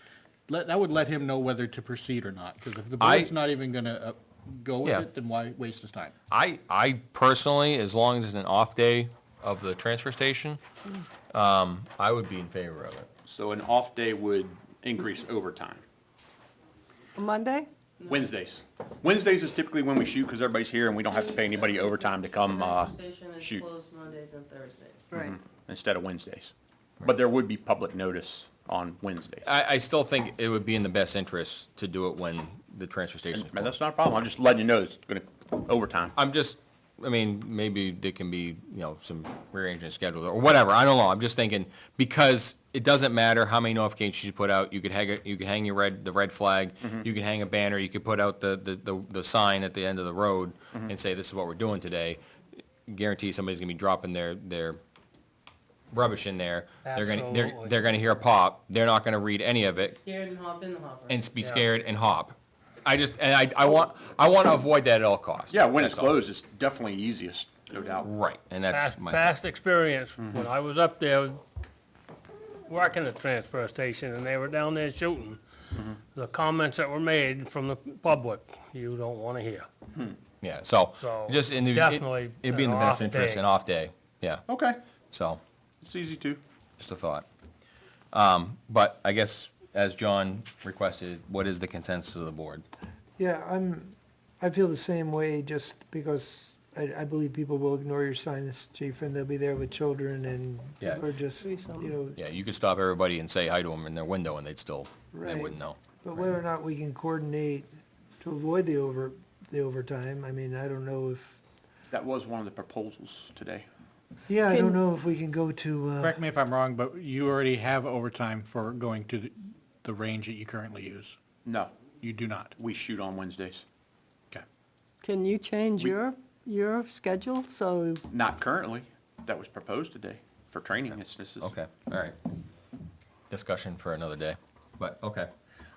That would let him know whether to proceed or not, because if the board's not even gonna go with Yeah. it, then why waste his time? I personally, as long as it's an off day of the transfer station, I would be in favor of it. So an off day would increase overtime. Monday? Wednesdays. Wednesdays is typically when we shoot, because everybody's here and we don't have to pay anybody overtime to come, Transfer station is shoot. closed Mondays and Thursdays. Right. instead of Wednesdays. But there would be public notice on Wednesdays. I still think it would be in the best interest to do it when the transfer station is And closed. that's not a problem. I'm just letting you know it's gonna, overtime. I mean, maybe there can be, some rearranging schedule or whatever, I don't know, I'm just thinking, because it doesn't matter how many notifications you put out, you could hang the red flag, you can hang a banner, you could put out the sign at the end of the road and say, this is what we're doing today. Guarantee somebody's gonna be dropping their rubbish in there, Absolutely. they're gonna hear a pop, they're not gonna read any of it, Scared and hop in the hopper. and be scared and hop. I want to avoid that at all costs. Yeah, when it's That's all. closed, it's definitely easiest, no doubt. Right, and that's Past, my. past experience, when I was up there working at the transfer station and they were down there shooting, the comments that were made from the public, you don't wanna hear. Yeah, so, So, just, definitely it'd be in the an best off interest, day. an off day, yeah, Okay, so, it's easy too. just a thought. But I guess, as John requested, what is the consensus of the board? Yeah, I feel the same way, just because I believe people will ignore your signs, chief, and they'll be there with children and, Yeah. or just, Be some- Yeah, you could stop everybody and say hi to them in their window and they Right. wouldn't know. But whether or not we can coordinate to avoid the overtime, I mean, I don't know if, That was one of the proposals today. yeah, I Can- don't know if we can go to, Correct me if I'm wrong, but you already have overtime for going to the range that you currently use. No, You do not. we shoot on Wednesdays. Okay. Can you change your schedule, so, Not currently. That was proposed today for training. This is. Okay, all right. Discussion for another day, but, okay.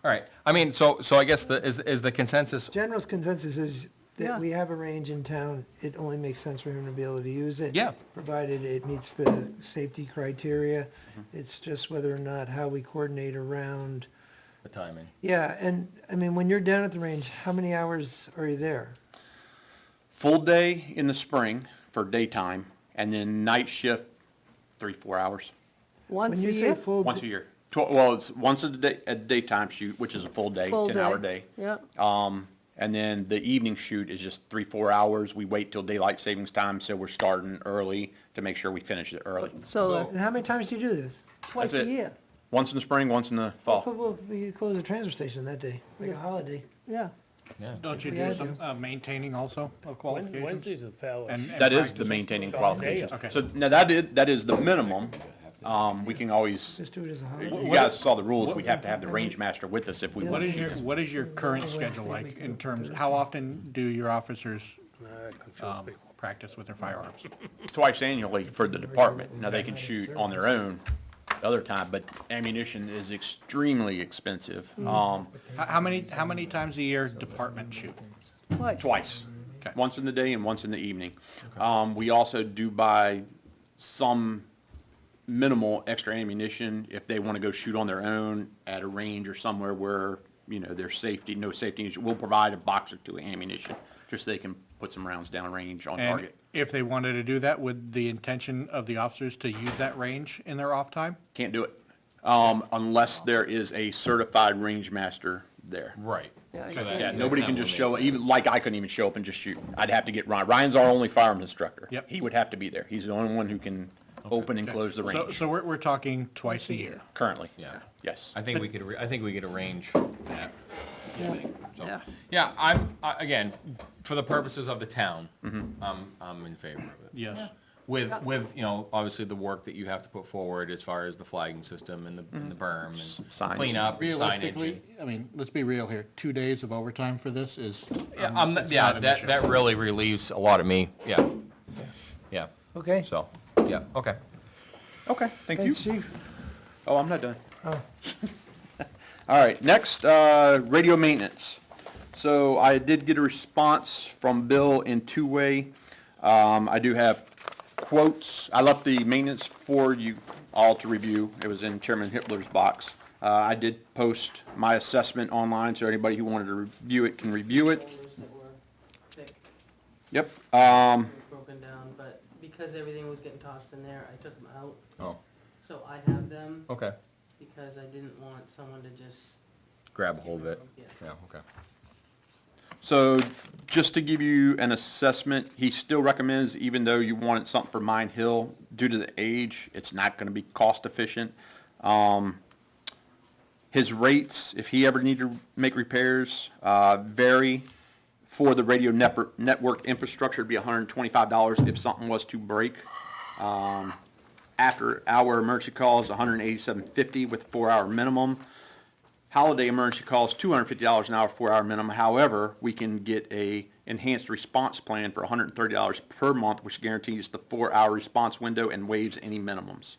All right, I mean, so I guess is the consensus, general consensus is Yeah. that we have a range in town, it only makes sense for him to be able to use it. Yeah. Provided it meets the safety criteria. It's just whether or not how we coordinate around. the timing? Yeah, and, I mean, when you're down at the range, how many hours are you there? Full day in the spring for daytime, and then night shift, 3-4 hours, once When a you say year? full. once a year. Well, it's once a daytime shoot, which is a full day, Full 10-hour day. Yeah, And then the evening shoot is just 3-4 hours. We wait till daylight savings time, so we're starting early to make sure we finish it early. so And how many times do you do this? twice that's a it. year, Once in the spring, once in the fall. Well, we could close the transfer station that day, like a holiday. yeah. Yeah. Don't you We do had some maintaining also of qualifications? Wednesdays are fairly. And That is the practices? maintaining Short qualifications. day. Okay. So now that is the minimum. We can always, Just do it as a holiday. you guys saw the rules. We'd have to have the range master with us if we What wanted. is your current schedule like in terms, how often do your officers practice with their firearms? Twice annually for the department. Now, they can shoot on their own the other time, but ammunition is extremely expensive. How many times a year department shoot? Twice. Okay. Once in the day and once in the evening. We also do buy some minimal extra ammunition if they want to go shoot on their own at a range or somewhere where, there's safety, no safety issue. We'll provide a box or two of ammunition, just so they can put some rounds down range on And target. if they wanted to do that, would the intention of the officers to use that range in their off time? Can't do it, unless there is a certified range master there. Right. So that- Yeah, nobody can that just would show, make sense. even, like, I couldn't even show up and just shoot. I'd have to get Ryan. Ryan's our only firearms instructor. Yep. He would have to be there. He's the only one who can open and close the range, So we're talking twice a year. currently. Yeah. Yes. I think we could arrange that. So, Yeah. yeah, again, for the purposes of the town, I'm in favor of it. Yes. With, obviously the work that you have to put forward as far as the flagging system and the berm and Signage. cleanup, and signage. Realistically, I mean, let's be real here, 2 days of overtime for this is. it's Yeah, not an issue. that really relieves a lot of me, yeah. Yeah, Okay, so, yeah, okay. Okay, thank you. thanks, chief. Oh, I'm not done. Oh. All right, next, radio maintenance. So I did get a response from Bill in two-way. I do have quotes. I left the maintenance for you all to review. It was in Chairman Hitler's box. I did post my assessment online, so anybody who wanted to review it can review it. Folders that were thick, Yep. were broken down, but because everything was getting tossed in there, I took them out. Oh, So I have them okay. because I didn't want someone to just, Grab a hold of it. yeah. Yeah, okay. So just to give you an assessment, he still recommends, even though you wanted something for Mine Hill, due to the age, it's not going to be cost efficient. His rates, if he ever needed to make repairs, vary. For the radio network infrastructure, it'd be $125 if something was to break. After hour emergency calls, $187.50 with 4-hour minimum. Holiday emergency calls, $250 an hour, 4-hour minimum. However, we can get a enhanced response plan for $130 per month, which guarantees the 4-hour response window and waives any minimums.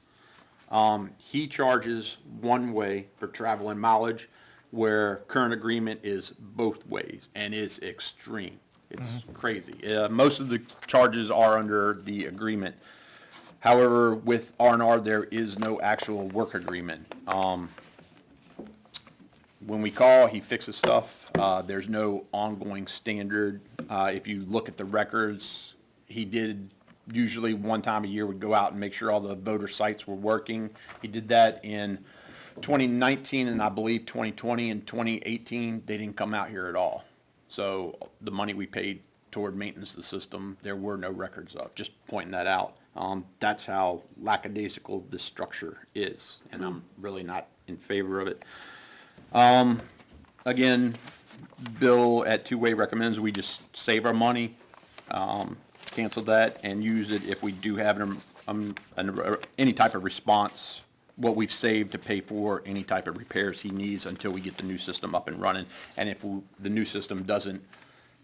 He charges one way for travel and mileage, where current agreement is both ways, and is extreme. It's crazy. Most of the charges are under the agreement. However, with R&R, there is no actual work agreement. When we call, he fixes stuff. There's no ongoing standard. If you look at the records, he did usually one time a year would go out and make sure all the voter sites were working. He did that in 2019 and I believe 2020 and 2018. They didn't come out here at all. So the money we paid toward maintenance of the system, there were no records of. Just pointing that out. That's how lackadaisical this structure is, and I'm really not in favor of it. Again, Bill at Two-Way recommends we just save our money, cancel that, and use it if we do have any type of response, what we've saved to pay for any type of repairs he needs until we get the new system up and running. And if the new system doesn't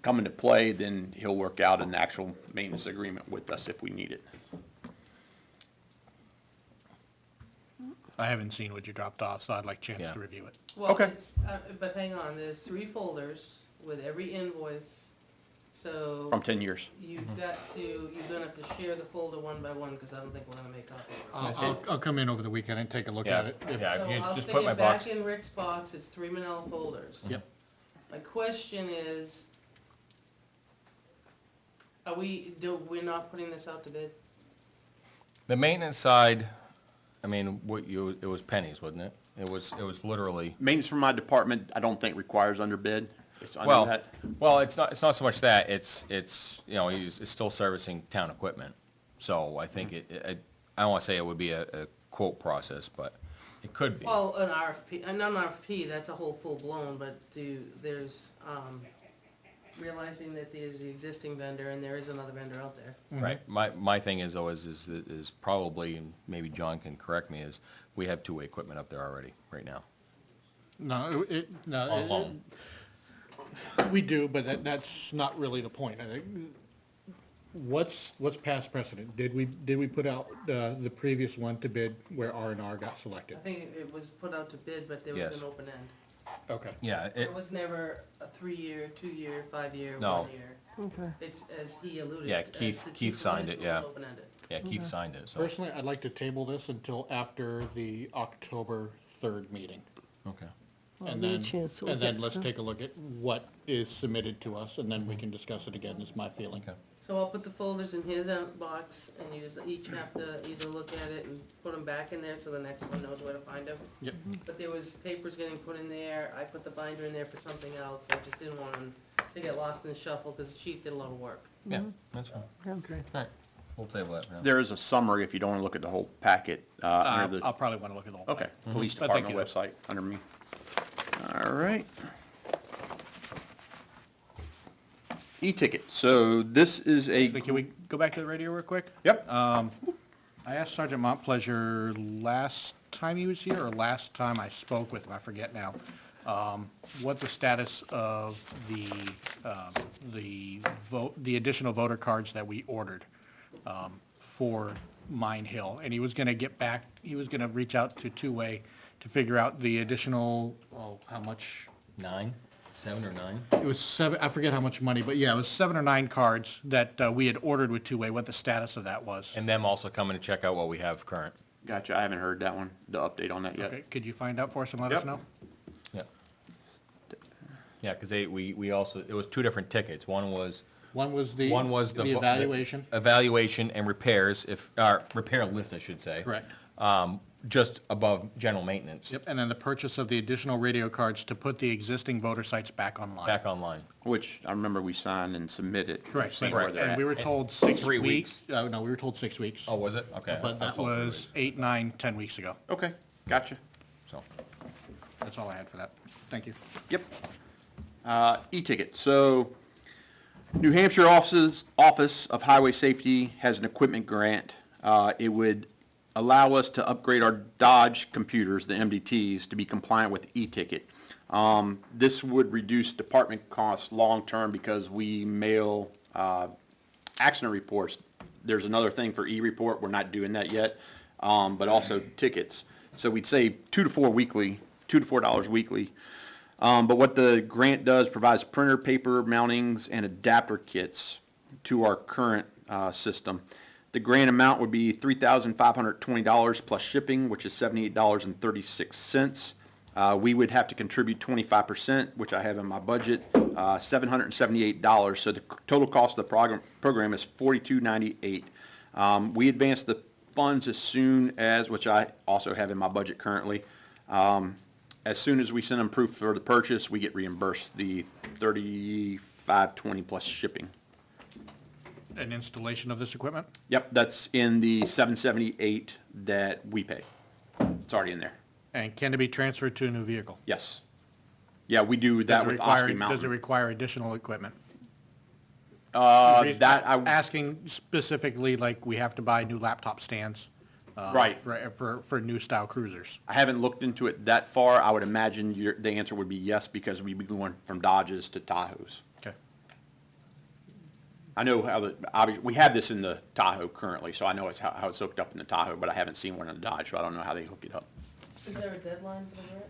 come into play, then he'll work out an actual maintenance agreement with us if we need it. I haven't seen what you dropped off, so I'd like a chance Yeah. to review it. Well, Okay. it's, but hang on, there's 3 folders with every invoice, so From 10 years. you're gonna have to share the folder one by one, because I don't think we're gonna make copies of it. I'll come in over the weekend and take a look Yeah, at it. yeah, So if you I'll just stick put my it back box. in Rick's box, it's 3 Manila folders. Yep. My question is, we're not putting this out to bid? The maintenance side, I mean, it was pennies, wasn't it? It was literally, Maintenance from my department, I don't think requires under bid. It's under well, that. it's not so much that, it's, you know, it's still servicing town equipment. So I think I don't wanna say it would be a quote process, but it could be. Well, an RFP, not an RFP, that's a whole full-blown, but there's, realizing that there's the existing vendor and there is another vendor out there. Right, my thing is though, is probably, and maybe John can correct me, is we have two-way equipment up there already, right now. On loan. We do, but that's not really the point. I think, what's past precedent? Did we put out the previous one to bid where R&R got I selected? think it was put out to bid, but there was Yes. an open end. Okay. Yeah, There was never a 3-year, 2-year, 5-year, No. 1 year. Okay. It's, as he alluded. Yeah, as Keith- the Keith chief signed it, was yeah. open-ended. yeah, Keith signed it, so, Personally, I'd like to table this until after the October 3rd meeting. okay. Well, And give you a then, chance to look and then at let's stuff. take a look at what is submitted to us, and then we can discuss it again, is my feeling. Okay. So I'll put the folders in his box, and you just each have to either look at it and put them back in there so the next one knows where to find them. Yep. But there was papers getting put in there, I put the binder in there for something else, I just didn't want them to get lost in the shuffle, because the chief did a lot of work. Yeah, that's fine. Okay. Alright, we'll table that for now. There is a summary if you don't want to look at the whole packet. Under I'll the, probably want to look at the whole thing. okay, police But thank department you. website under me. All right. E-ticket. So this is a. So can we go back to the radio real quick? Yep. I asked Sergeant Montplaisir last time he was here, or last time I spoke with him, I forget now, what the status of the additional voter cards that we ordered for Mine Hill. And he was gonna get back, he was gonna reach out to Two-Way to figure out the additional, how much? 9? 7 or 9? It was 7, I forget how much money, but yeah, it was 7 or 9 cards that we had ordered with two-way, what the status of that was. And them also coming to check out what we have current. Gotcha, I haven't heard that one, the update on that yet. Okay, could you find out for us and let us Yep. know? Yeah. Yeah, because we also, it was 2 different tickets. One was The evaluation. Evaluation and repairs, repair list, I should say. Correct. Just above general maintenance. Yep, and then the purchase of the additional radio cards to put the existing voter sites back online. Back online. Which I remember we signed and submitted. Correct, Seeing where they're and at. we were told 6 3 weeks. No, we were told 6 weeks. Oh, was it? Okay. But that told 3 was weeks. 8, 9, 10 weeks ago. Okay, gotcha. So, That's all I had for that. Thank you. Yep. E-ticket, so New Hampshire Office of Highway Safety has an equipment grant. It would allow us to upgrade our Dodge computers, the MDTs, to be compliant with e-ticket. This would reduce department costs long-term because we mail accident reports. There's another thing for e-report, we're not doing that yet, but also tickets. So we'd save $2 to $4 weekly. But what the grant does, provides printer, paper, mountings, and adapter kits to our current system. The grant amount would be $3,520 plus shipping, which is $78.36. We would have to contribute 25%, which I have in my budget, $778. So the total cost of the program is $42.98. We advance the funds as soon as, which I also have in my budget currently. As soon as we send them proof for the purchase, we get reimbursed the $35.20 plus shipping. An installation of this equipment? Yep, that's in the $778 that we pay. It's already in there. And can it be transferred to a new vehicle? Yes. Yeah, we do that with Ospey Does it Mountain. require additional equipment? That I, Asking specifically, like, we have to buy new laptop stands. Right. For new style cruisers. I haven't looked into it that far. I would imagine the answer would be yes, because we'd be going from Dodges to Tahoes. Okay. I know how we have this in the Tahoe currently, so I know it's how it's hooked up in the Tahoe, but I haven't seen one in the Dodge, so I don't know how they hook it up. Is there a deadline for the grant?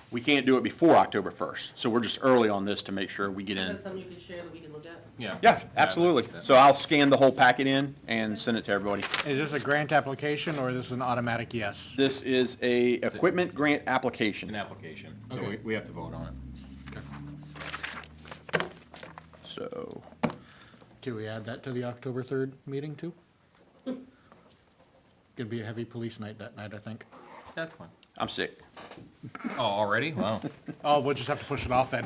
We can't do it before October 1st, so we're just early on this to make sure we get Is in. that something you could share that we can look at? yeah. Yeah, absolutely. So I'll scan the whole packet in and send it to everybody. Is this a grant application or is this an automatic yes? This is a equipment grant application. An application, so we have to vote on it. So, Can we add that to the October 3rd meeting too? Gonna be a heavy police night that night, I think. That's fine. I'm sick. Oh, already? Wow. Oh, we'll just have to push it off then.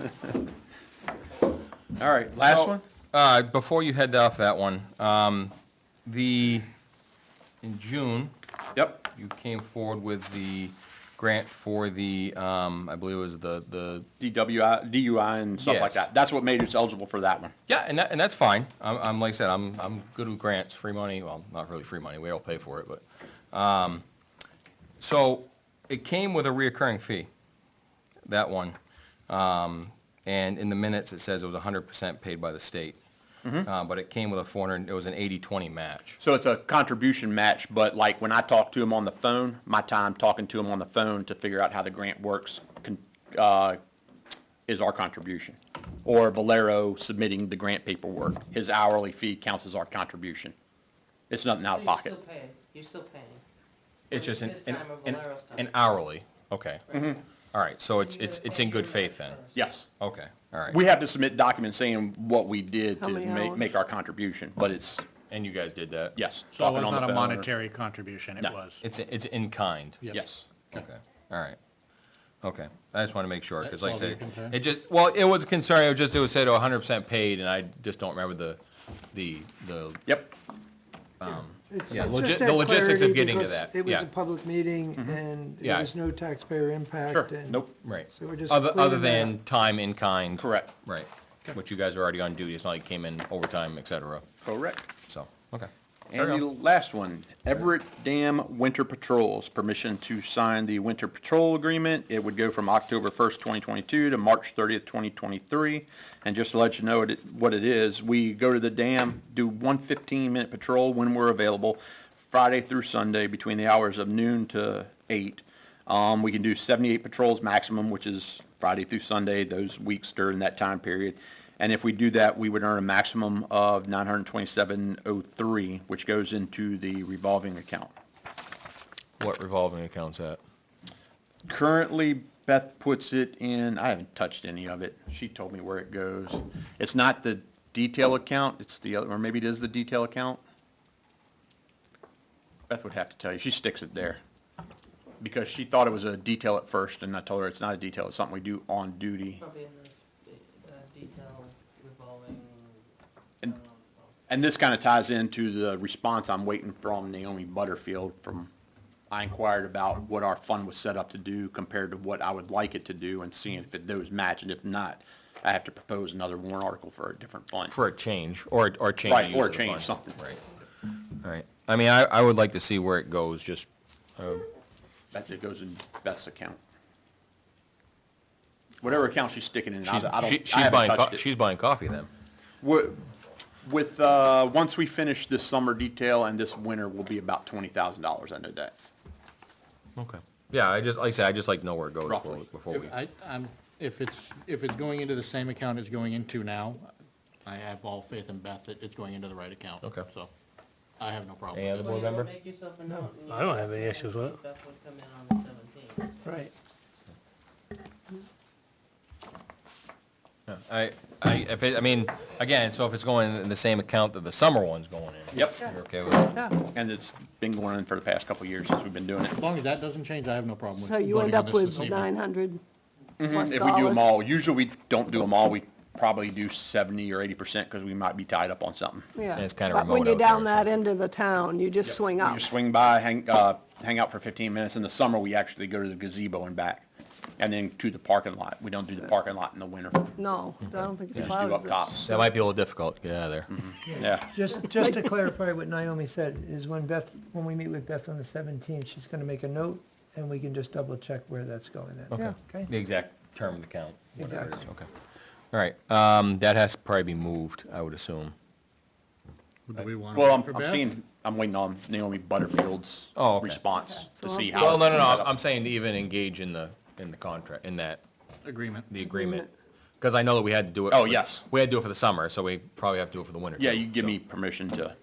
All right, last So, one? Before you head off that one, in June, Yep. you came forward with the grant for the, I believe it was the DUI and stuff like Yes. that. That's what made us eligible for that one. yeah, and that's fine. I'm like I said, I'm good with grants, free money. Well, not really free money. We all pay for it, but so it came with a reoccurring fee. That one, and in the minutes it says it was 100% paid by the state. But it came with a 400. It was an 80-20 match. So it's a contribution match, but like when I talk to him on the phone, my time talking to him on the phone to figure out how the grant works is our contribution. Or Valero submitting the grant paperwork. His hourly fee counts as our contribution. It's nothing out of pocket. You're still paying, you're still paying. It's just His time or Valero's time. an hourly. Okay. Right. All right. So it's You gotta it's pay in good him faith back then. first. Yes. Okay. All right. We have to submit documents saying what we did How to many hours? make our contribution, but it's, And you guys did that. yes. So it talking was on the not a phone or- monetary contribution, it No. was. It's in kind. Yep. Yes. Okay, all right. Okay, I just want to make sure, because like I That's all said, your concern? it just, well, it was a concern, it was said 100% paid, and I just don't remember the, Yep. It's Yeah, it's just the that logistics of clarity getting to because that, It was yeah. a public meeting and Yeah. there was no taxpayer impact. Sure. and- Nope. right. So we're just Other cleaning that than time in kind. Correct. Right, which you guys are already on duty, it's not like you came in overtime, et cetera, Correct. so, okay. And the last one, Everett Dam Winter Patrols, permission to sign the winter patrol agreement. It would go from October 1st, 2022 to March 30th, 2023. And just to let you know what it is, we go to the dam, do one 15-minute patrol when we're available, Friday through Sunday between the hours of noon to 8. We can do 78 patrols maximum, which is Friday through Sunday, those weeks during that time period. And if we do that, we would earn a maximum of $927.03, which goes into the revolving account. What revolving account's that? Currently, Beth puts it in, I haven't touched any of it. She told me where it goes. It's not the detail account, it's the other, or maybe it is the detail account. Beth would have to tell you. She sticks it there. Because she thought it was a detail at first, and I told her it's not a detail, it's something we do on duty. Probably in this, detail revolving, And- I don't know what it's called. And this kind of ties into the response I'm waiting from Naomi Butterfield from, I inquired about what our fund was set up to do compared to what I would like it to do and seeing if those match, and if not, I have to propose another warrant article for a different fund. For a change, or change Right, the use or of the change fund. something. Right. All right. I mean, I would like to see where it goes, just, That goes in Beth's account. Whatever account she's sticking in, I haven't touched it. she's buying coffee then. With, once we finish this summer detail and this winter will be about $20,000, I know that. Okay. Yeah, like I said, I just like to know where it goes Roughly. before we. If it's going into the same account it's going into now, I have all faith in Beth that it's going into the right account. Okay. So, I have no problem Any with other this. board member? Make yourself a note. and I don't you have any ask issues her with if it. Beth would come in on the 17th. Right. Yeah, I mean, again, so if it's going in the same account that the summer one's going in. Yep. You're okay with it? Yeah. And it's been going on for the past couple of years since we've been doing it. As long as that doesn't change, I have no problem with So you voting end on up this with this evening. 900 plus If we do them dollars. all, usually we don't do them all, we probably do 70 or 80% because we might be tied up on something. Yeah. And it's kinda But when remote you're out down there, that end of the town, you just swing We up. just swing by, hang out for 15 minutes. In the summer, we actually go to the gazebo and back, and then to the parking lot. We don't do the parking lot in the winter. No, I don't think it's We just plowed. do is up it? tops. That might be a little difficult to get out of there. Yeah. Just to clarify what Naomi said, is when we meet with Beth on the 17th, she's gonna make a note, and we can just double check where that's going then. Okay. Okay? The exact term of the count, whatever it is, Exactly. okay. All right, that has to probably be moved, I would assume. Do we want to Well, wait for Beth? I'm waiting on Naomi Butterfield's Oh, okay. response to So see I'll- how Well, it's no, set up. I'm saying to even engage in the contract, in that, Agreement. the agreement. Because I know that we had to do it. Oh, yes. We had to do it for the summer, so we probably have to do it for the winter. Yeah, too, you give so. me permission to,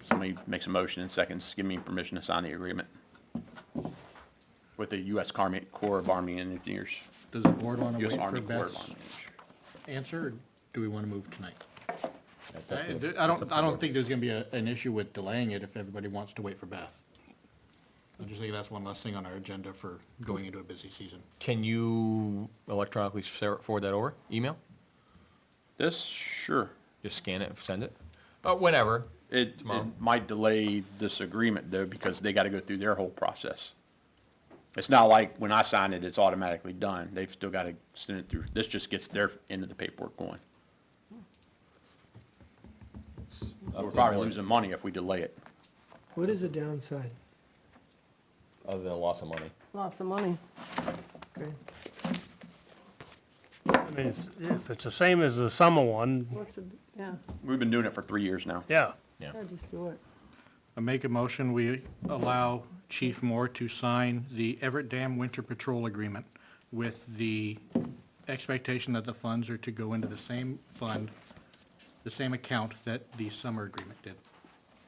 somebody makes a motion in seconds, give me permission to sign the agreement with the U.S. Corps of Army Engineers, Does the board want to U.S. wait for Army Corps of Beth's Army Engineers. answer, or do we want to move tonight? That's up to- I that's up don't, to I the don't board. think there's gonna be an issue with delaying it if everybody wants to wait for Beth. I just think that's one less thing on our agenda for going into a busy season. Can you electronically forward that over? Email? This, sure. Just scan it and send it? Whenever. It Tomorrow. might delay this agreement though, because they gotta go through their whole process. It's not like when I sign it, it's automatically done. They've still gotta send it through. This just gets their end of the paperwork going. So we're probably losing money if we delay it. What is the downside? Other than loss of money. Lots of money. Okay. I mean, if it's the same as the summer one, What's it, yeah, We've been doing it for 3 years now. yeah. Yeah. yeah, just do it. I make a motion, we allow Chief Moore to sign the Everett Dam Winter Patrol Agreement with the expectation that the funds are to go into the same fund, the same account that the summer agreement did.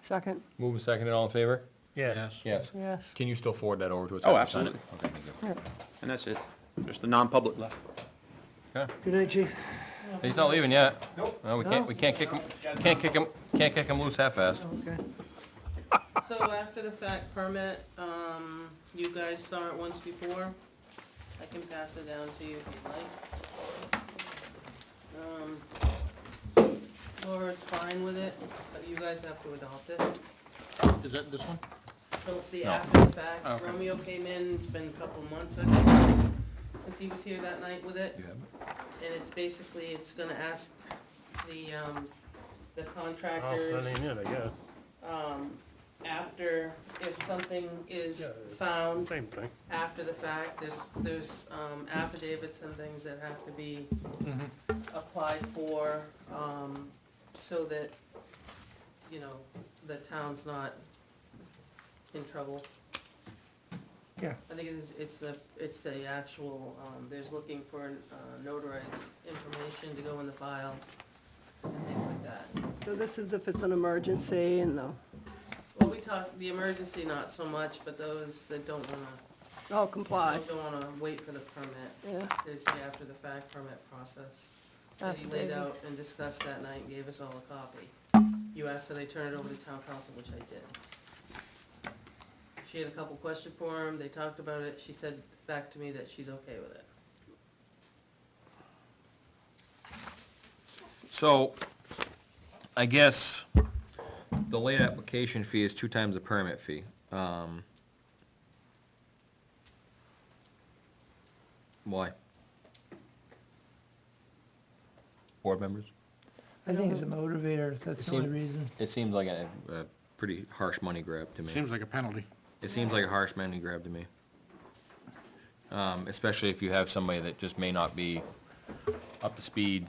Second, Move and second, all in favor? Yes. Yes. yes. Can you still forward that over to us? Oh, after you sign it? absolutely. Okay, thank you. Yeah. And that's it. Just the non-public left. Okay. Good night, chief. He's not leaving yet. Nope. No, we can't kick him loose that fast. Okay. So after the fact permit, you guys saw it once before. I can pass it down to you if you'd like. Laura's fine with it, but you guys have to adopt it. Is that this one? So the No. after the fact, Okay. Romeo came in, it's been a couple months, I think, since he was here that night with it. And it's basically, it's gonna ask the Oh, contractors, that ain't it, I guess. after, if something is Yeah. found Same thing. after the fact, there's affidavits and things that have to be applied for, so that, you know, the town's not in trouble. Yeah, I think it's the actual, there's looking for notarized information to go in the file and things like that. So this is if it's an emergency and the, Well, we talked, the emergency not so much, but those that don't wanna, comply, don't wanna wait for the permit. yeah. There's the after the fact permit process that he laid Affidavit. out and discussed that night and gave us all a copy. You asked that I turn it over to town council, which I did. She had a couple questions for him, they talked about it, she said back to me that she's okay with it. So, I guess the late application fee is 2 times the permit fee. Why? Board members? I think it's a motivator, that's the only Seem- reason. It seems like a pretty harsh money grab to me. Seems like a penalty. It seems like a harsh money grab to me. Especially if you have somebody that just may not be up to speed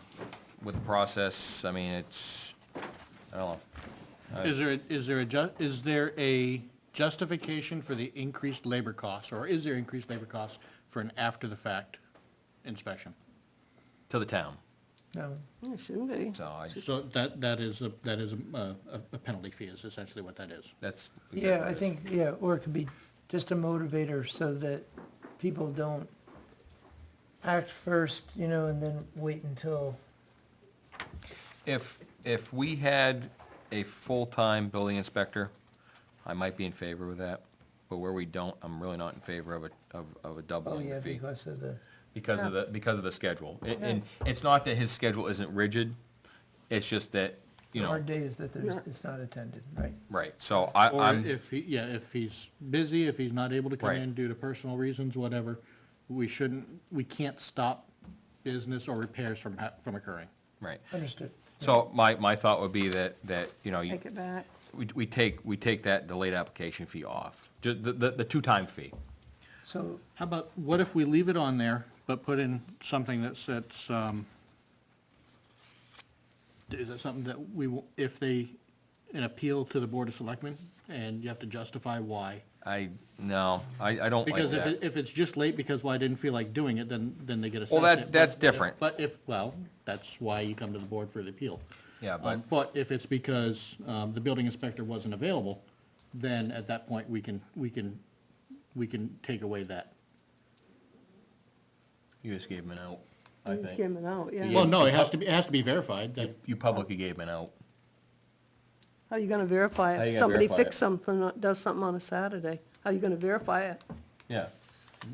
with the process. I mean, it's, I don't know. Is there a justification for the increased labor costs, or is there increased labor costs for an after-the-fact inspection? To the town, No, It shouldn't be. so So that is a penalty fee is essentially what that is. that's. yeah, exactly I what it is. think, yeah, or it could be just a motivator so that people don't act first, and then wait until, If we had a full-time building inspector, I might be in favor of that, but where we don't, I'm really not in favor of a oh doubling yeah, the fee. because of the, Because of the schedule. And it's not that his schedule isn't rigid, it's just that, hard days that it's not attended, right? right, so Or I'm, if if he's busy, if he's not able to come Right. in due to personal reasons, whatever, we can't stop business or repairs from occurring. right. Understood. So my thought would be that, Take it back. we take that, the late application fee off, just the 2-time fee. So, How about, what if we leave it on there, but put in something that says, is that something that if an appeal to the Board of Selectmen, and you have to justify why? I don't like Because that. if it's just late because, well, I didn't feel like doing it, then they get assessed. Well, it. that's But- different. Well, that's why you come to the board for the appeal. Yeah, but, But if it's because, the building inspector wasn't available, then at that point, we can take away that. you just gave him an out, I You just think. give them out, yeah. Yeah. Well, no, it has to be verified that, You publicly gave him an out. How are you gonna verify How you it? gonna Somebody verify fix it? something, does something on a Saturday. How are you gonna verify it? Yeah.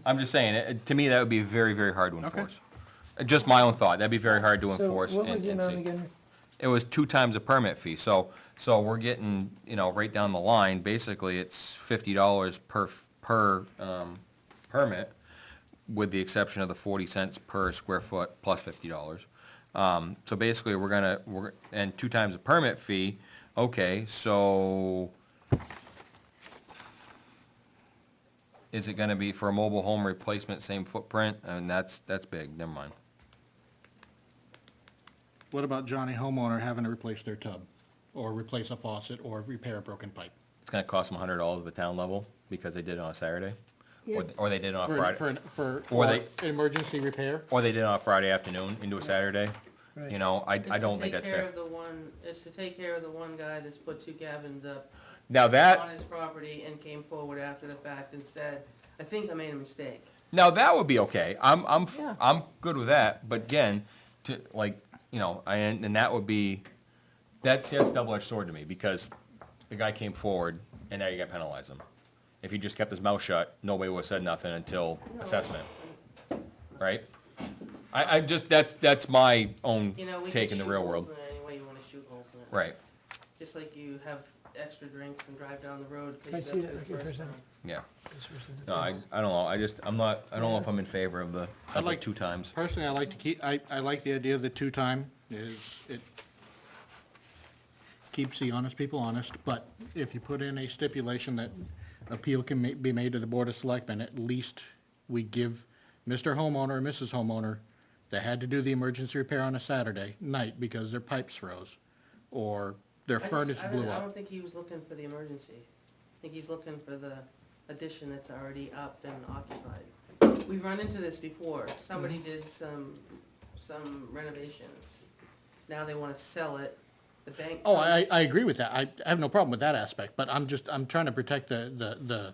I'm just saying, to me, that would be very, very hard to enforce. Just my own thought, that'd be very hard to so enforce what was and the and amount see. again? It was 2 times the permit fee, so we're getting, right down the line, basically, it's $50 per permit, with the exception of the 40 cents per square foot plus $50. So basically, and 2 times the permit fee, okay, so is it gonna be for a mobile home replacement, same footprint? And that's big, never mind. what about Johnny homeowner having to replace their tub, or replace a faucet, or repair a broken pipe? It's gonna cost them $100 at the town level, because they did it on a Saturday, Yeah. or they did it on a For, Friday, for, Or or they- emergency repair? or they did it on a Friday afternoon into a Saturday. Right. I don't think that's fair. It's to take care of the one guy that's put 2 cabins up Now on that, his property and came forward after the fact and said, I think I made a mistake. now that would be okay, Yeah. I'm good with that, but again, and that would be, that's a double-edged sword to me, because the guy came forward, and now you gotta penalize him. If he just kept his mouth shut, nobody would've said nothing until assessment, right? I just, that's my own You know, we take can in the shoot real holes world. in it any way you wanna shoot holes in it. Right, Just like you have extra drinks and drive down the road, Can I cause see you got that to the first represent- time. yeah. This was the No, I don't know, I don't know if I'm in favor of the I'd like- 2 times. Personally, I like to keep, I like the idea of the 2-time, it keeps the honest people honest, but if you put in a stipulation that appeal can be made to the Board of Selectmen, at least we give Mr. Homeowner or Mrs. Homeowner that had to do the emergency repair on a Saturday night because their pipes froze, or their furnace blew I up. don't think he was looking for the emergency. I think he's looking for the addition that's already up and occupied. We've run into this before. Somebody did some renovations. Now they wanna sell it. The bank. Oh, comes- I agree with that. I have no problem with that aspect, but I'm trying to protect the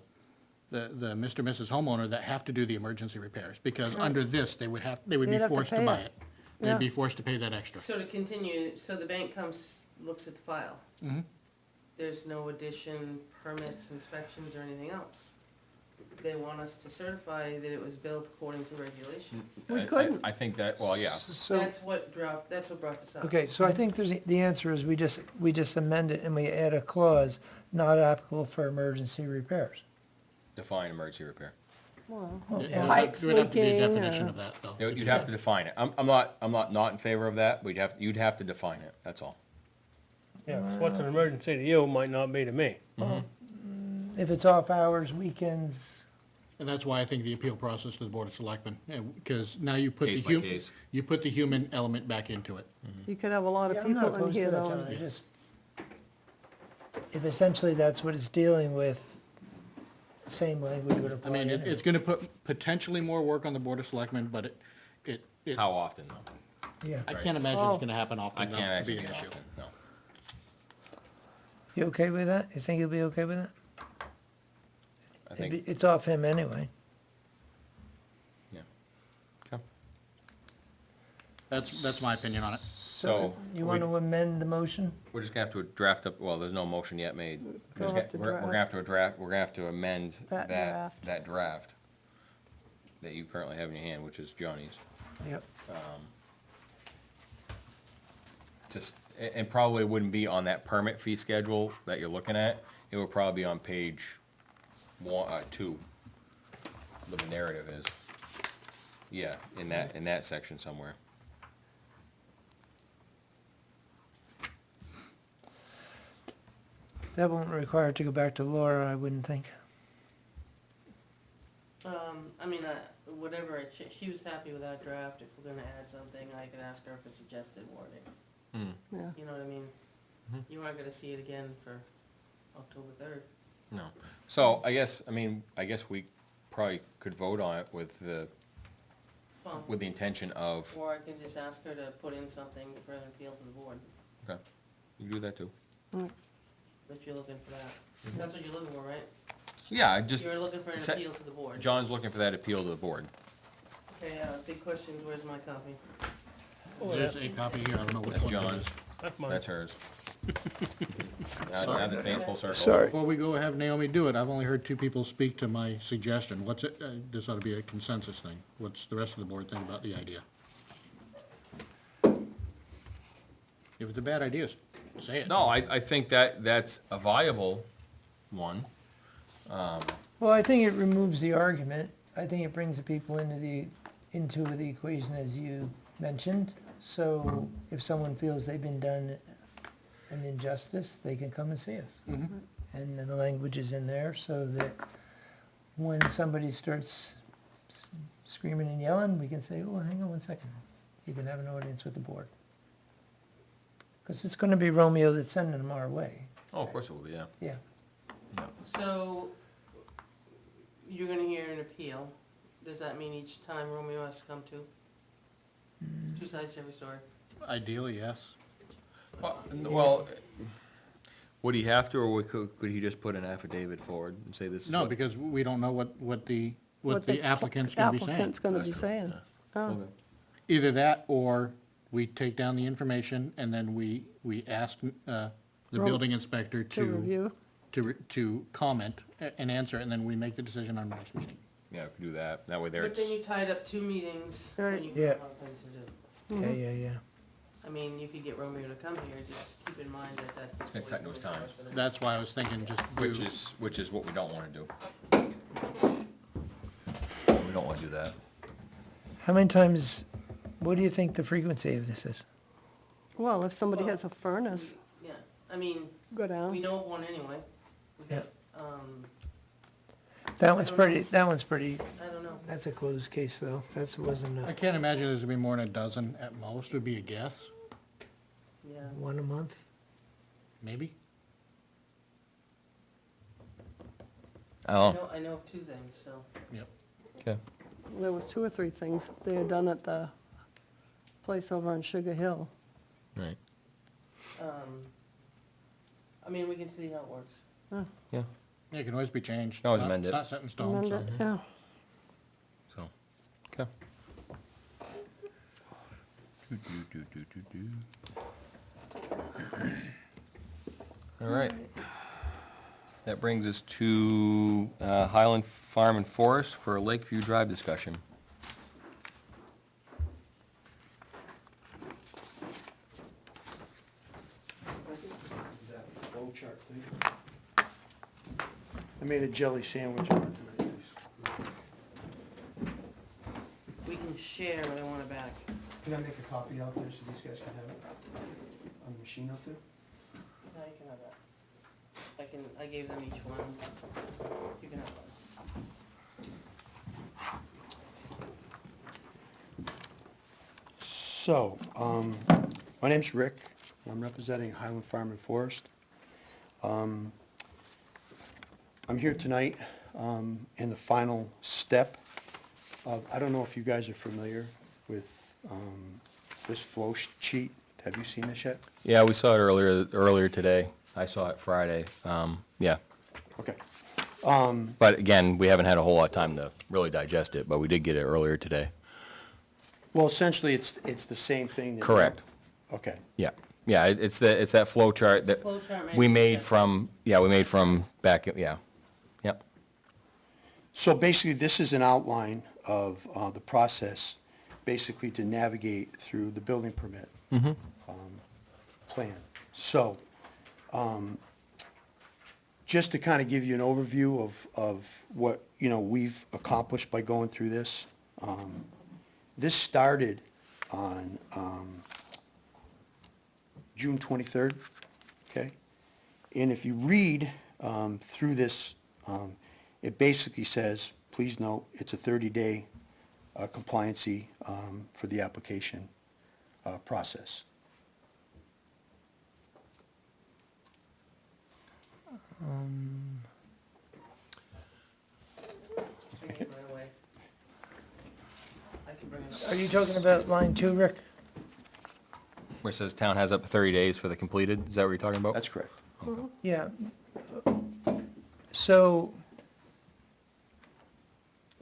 Mr. and Mrs. homeowner that have to do the emergency repairs, because under this, they would be They'd have to forced to pay buy it. it. Yeah. They'd be forced to pay that extra. So to continue, so the bank comes, looks at the file. Mhm. There's no addition, permits, inspections, or anything else. They want us to certify that it was built according to regulations. We couldn't. I think that, well, yeah, So, That's what brought this up. okay, so I think the answer is we just amend it and we add a clause, not applicable for emergency repairs. define emergency repair. Well, There pipes would have to be a leaking, definition or- of that, though. You'd have to define it. I'm not in favor of that, but you'd have to define it, that's all. Yeah, 'cause what's an emergency to you might not be to me. If it's off hours, weekends, And that's why I think the appeal process to the Board of Selectmen, because now you put Case by case. you put the human element back into it. You could have a lot yeah, of I'm not people in opposed to here that, though. John, I just, if essentially that's what it's dealing with, same language would I apply mean, anyway. it's gonna put potentially more work on the Board of Selectmen, but it, How often though? Yeah, I can't imagine Oh. it's gonna happen I often can't enough to be actually an be issue. often, no. you okay with that? You think you'll be okay with that? I think, It's off him anyway. yeah. Okay. That's my opinion on it. So, You want to amend the motion? we're just gonna have to draft up, well, there's no motion yet made. Go have to We're gonna have to amend That draft. that draft that you currently have in your hand, which is Johnny's. Yep. Just, and probably wouldn't be on that permit fee schedule that you're looking at. It would probably be on page 2, what the narrative is. Yeah, in that section somewhere. That won't require it to go back to Laura, I wouldn't think. I mean, whatever, she was happy with that draft. If we're gonna add something, I could ask her for suggested wording. Yeah. You know what I mean? You aren't gonna see it again for October 3rd. No. So, I guess we probably could vote on it with the Well, intention of, or I can just ask her to put in something for an appeal to the board, okay, you do that too. if you're looking for that. That's what you're looking for, right? Yeah, I just, You're looking for an Sa- appeal to the board. John's looking for that appeal to the board. Okay, big questions, where's my copy? There's a copy here, I don't know which That's one it John's, is. That's mine. that's hers. Now the thankful circle. Sorry. Before we go have Naomi do it, I've only heard 2 people speak to my suggestion. What's it, this ought to be a consensus thing. What's the rest of the board think about the idea? If it's a bad idea, say it. No, I think that's a viable one. Well, I think it removes the argument. I think it brings the people into the equation as you mentioned. So if someone feels they've been done an injustice, they can come and see us. And then the language is in there so that when somebody starts screaming and yelling, we can say, oh, hang on one second. You can have an audience with the board. Because it's gonna be Romeo that's sending them our way. Oh, of course it will be, yeah. Yeah. So, you're gonna hear an appeal. Does that mean each time Romeo has to come to? 2 sides to every story. Ideally, yes. Well, would he have to, or could he just put an affidavit forward and say this is No, what? because we don't know what the applicant's gonna be saying. Applicant's gonna That's be true, saying. yeah. Oh, Okay. Either that, or we take down the information and then we ask, the building inspector to review. to comment and answer, and then we make the decision on the next meeting. Yeah, we could do that. That way there But it's, then you tied up 2 meetings, Right. and you Yeah. have a lot of things to do. Yeah. I mean, you could get Romeo to come here, just keep in mind that's. Yeah, cut no time. That's why I was thinking just do. which is what we don't wanna do. We don't wanna do that. How many times, what do you think the frequency of this is? Well, if somebody Well- has a furnace, Yeah, I mean, go down. we know of one anyway. We got, That one's pretty, I don't know. that's a closed case though. That wasn't I can't imagine there's gonna be more than a dozen at most, would be a guess, Yeah. one a month. maybe? don't, I know of two things, so. okay. There was 2 or 3 things they had done at the place over on Sugar Hill. Right. I mean, we can see how it works. Yeah, Yeah, it can always be changed. Always Not- amend it. It's not set in stone, Amend so. it, yeah. so, okay. All right. That brings us to Highland Farm and Forest for a Lakeview Drive discussion. That flow chart thing. I made a jelly sandwich on it tonight. We can share, but I want it back. Can I make a copy out there so these guys can have it on the machine out there? No, you can have that. I gave them each one. You can have one. So, my name's Rick. I'm representing Highland Farm and Forest. I'm here tonight in the final step of, I don't know if you guys are familiar with this flow sheet. Have you seen this yet? Yeah, we saw it earlier today. I saw it Friday. Yeah. Okay. But again, we haven't had a whole lot of time to really digest it, but we did get it earlier today. Well, essentially, it's the same thing. that- Correct. Okay. Yeah. Yeah, it's that flow chart that Flow chart we made manufactured. from back, yeah. Yep. So basically, this is an outline of the process, basically to navigate through the building permit plan. So, just to kind of give you an overview of what, we've accomplished by going through this. This started on June 23rd, okay? And if you read through this, it basically says, please note, it's a 30-day compliancy for the application process. I can run away. I can bring it up. Are you talking about line 2, Rick? Where it says town has up to 30 days for the completed, is that what you're talking about? That's correct. Yeah. So,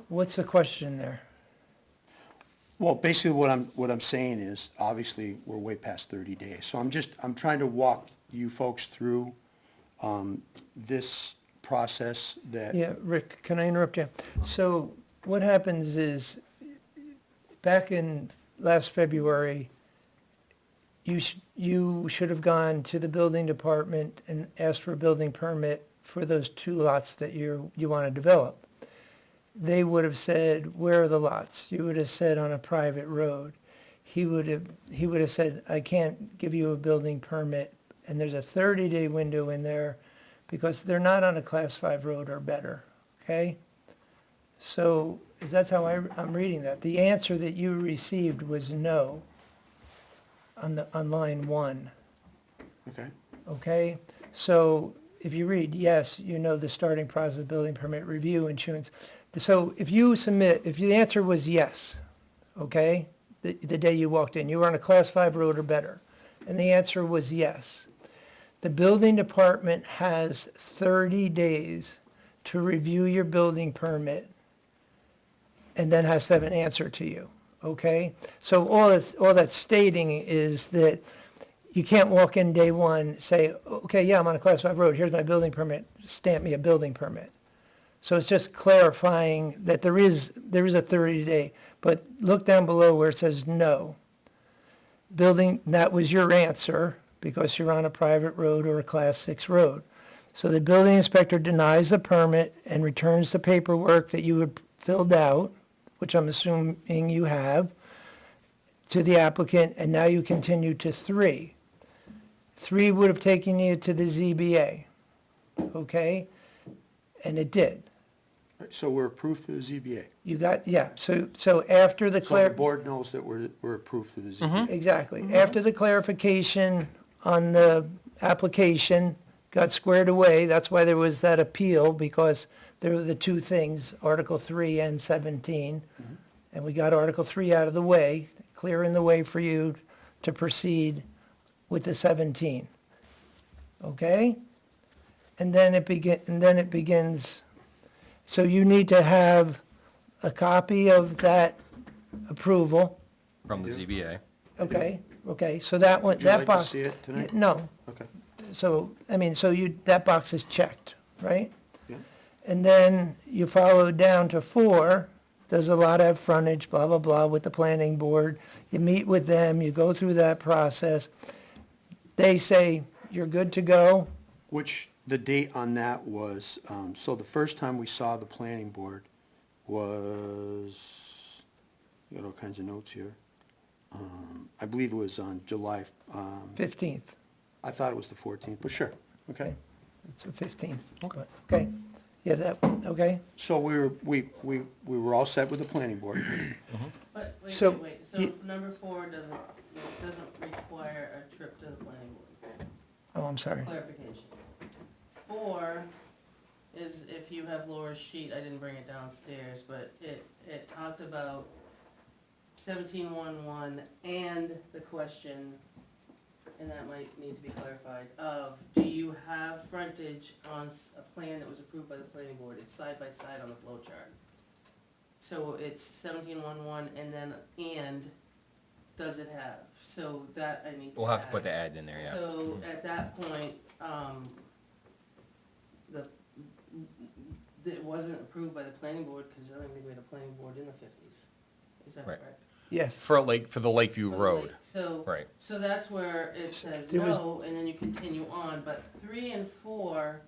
what's the question there? Well, basically what I'm saying is, obviously, we're way past 30 days. So I'm trying to walk you folks through this process that. Yeah, Rick, can I interrupt you? So, what happens is, back in last February, you should have gone to the building department and asked for a building permit for those 2 lots that you want to develop. They would have said, where are the lots? You would have said on a private road. He would have said, I can't give you a building permit, and there's a 30-day window in there because they're not on a class 5 road or better, okay? So, that's how I'm reading that. The answer that you received was no on line 1. Okay. Okay, so if you read, yes, the starting process, building permit review, insurance. So if the answer was yes, okay, the day you walked in, you were on a class 5 road or better, and the answer was yes. The building department has 30 days to review your building permit and then has to have an answer to you, okay? So all that's stating is that you can't walk in day 1, say, okay, yeah, I'm on a class 5 road, here's my building permit, stamp me a building permit. So it's just clarifying that there is a 30-day, but look down below where it says no. Building, that was your answer because you're on a private road or a class 6 road. So the building inspector denies the permit and returns the paperwork that you had filled out, which I'm assuming you have, to the applicant, and now you continue to 3. 3 would have taken you to the ZBA, okay? And it did. So we're approved through the ZBA. You got, yeah, so after the So the board knows that we're approved through the ZBA. Exactly. After the clarification on the application, got squared away. That's why there was that appeal, because there were the two things, Article 3 and 17. And we got Article 3 out of the way, clearing the way for you to proceed with the 17. Okay? And then it begins, so you need to have a copy of that approval. From the ZBA. Okay, so that one, Would you that like to box. see it tonight? No, Okay. so, I mean, so you, that box is checked, right? Yeah. And then you follow down to 4, does a lot have frontage, blah, blah, blah, with the planning board. You meet with them, you go through that process. They say, you're good to go. Which, the date on that was, so the first time we saw the planning board was, I got all kinds of notes here. I believe it was on July, 15th, I thought it was the 14th, but sure, okay. it's the 15th. Okay, yeah, that, okay. So we were all set with the planning board. But, So, so you- number 4 doesn't require a trip to the planning board. Oh, I'm sorry. Clarification. 4 is, if you have Laura's sheet, I didn't bring it downstairs, but it talked about 1711 and the question, and that might need to be clarified, of, do you have frontage on a plan that was approved by the planning board? It's side by side on the flow chart. So it's 1711 and then, and does it have? So that I need to We'll have to add. put the ad in there, yeah. So at that point, it wasn't approved by the planning board, because I don't think we had a planning board in the 50s. Is that Right. correct? Yes, For the Lakeview For the Road, lake. So, right. so that's where it says There was- no, and then you continue on, but 3 and 4,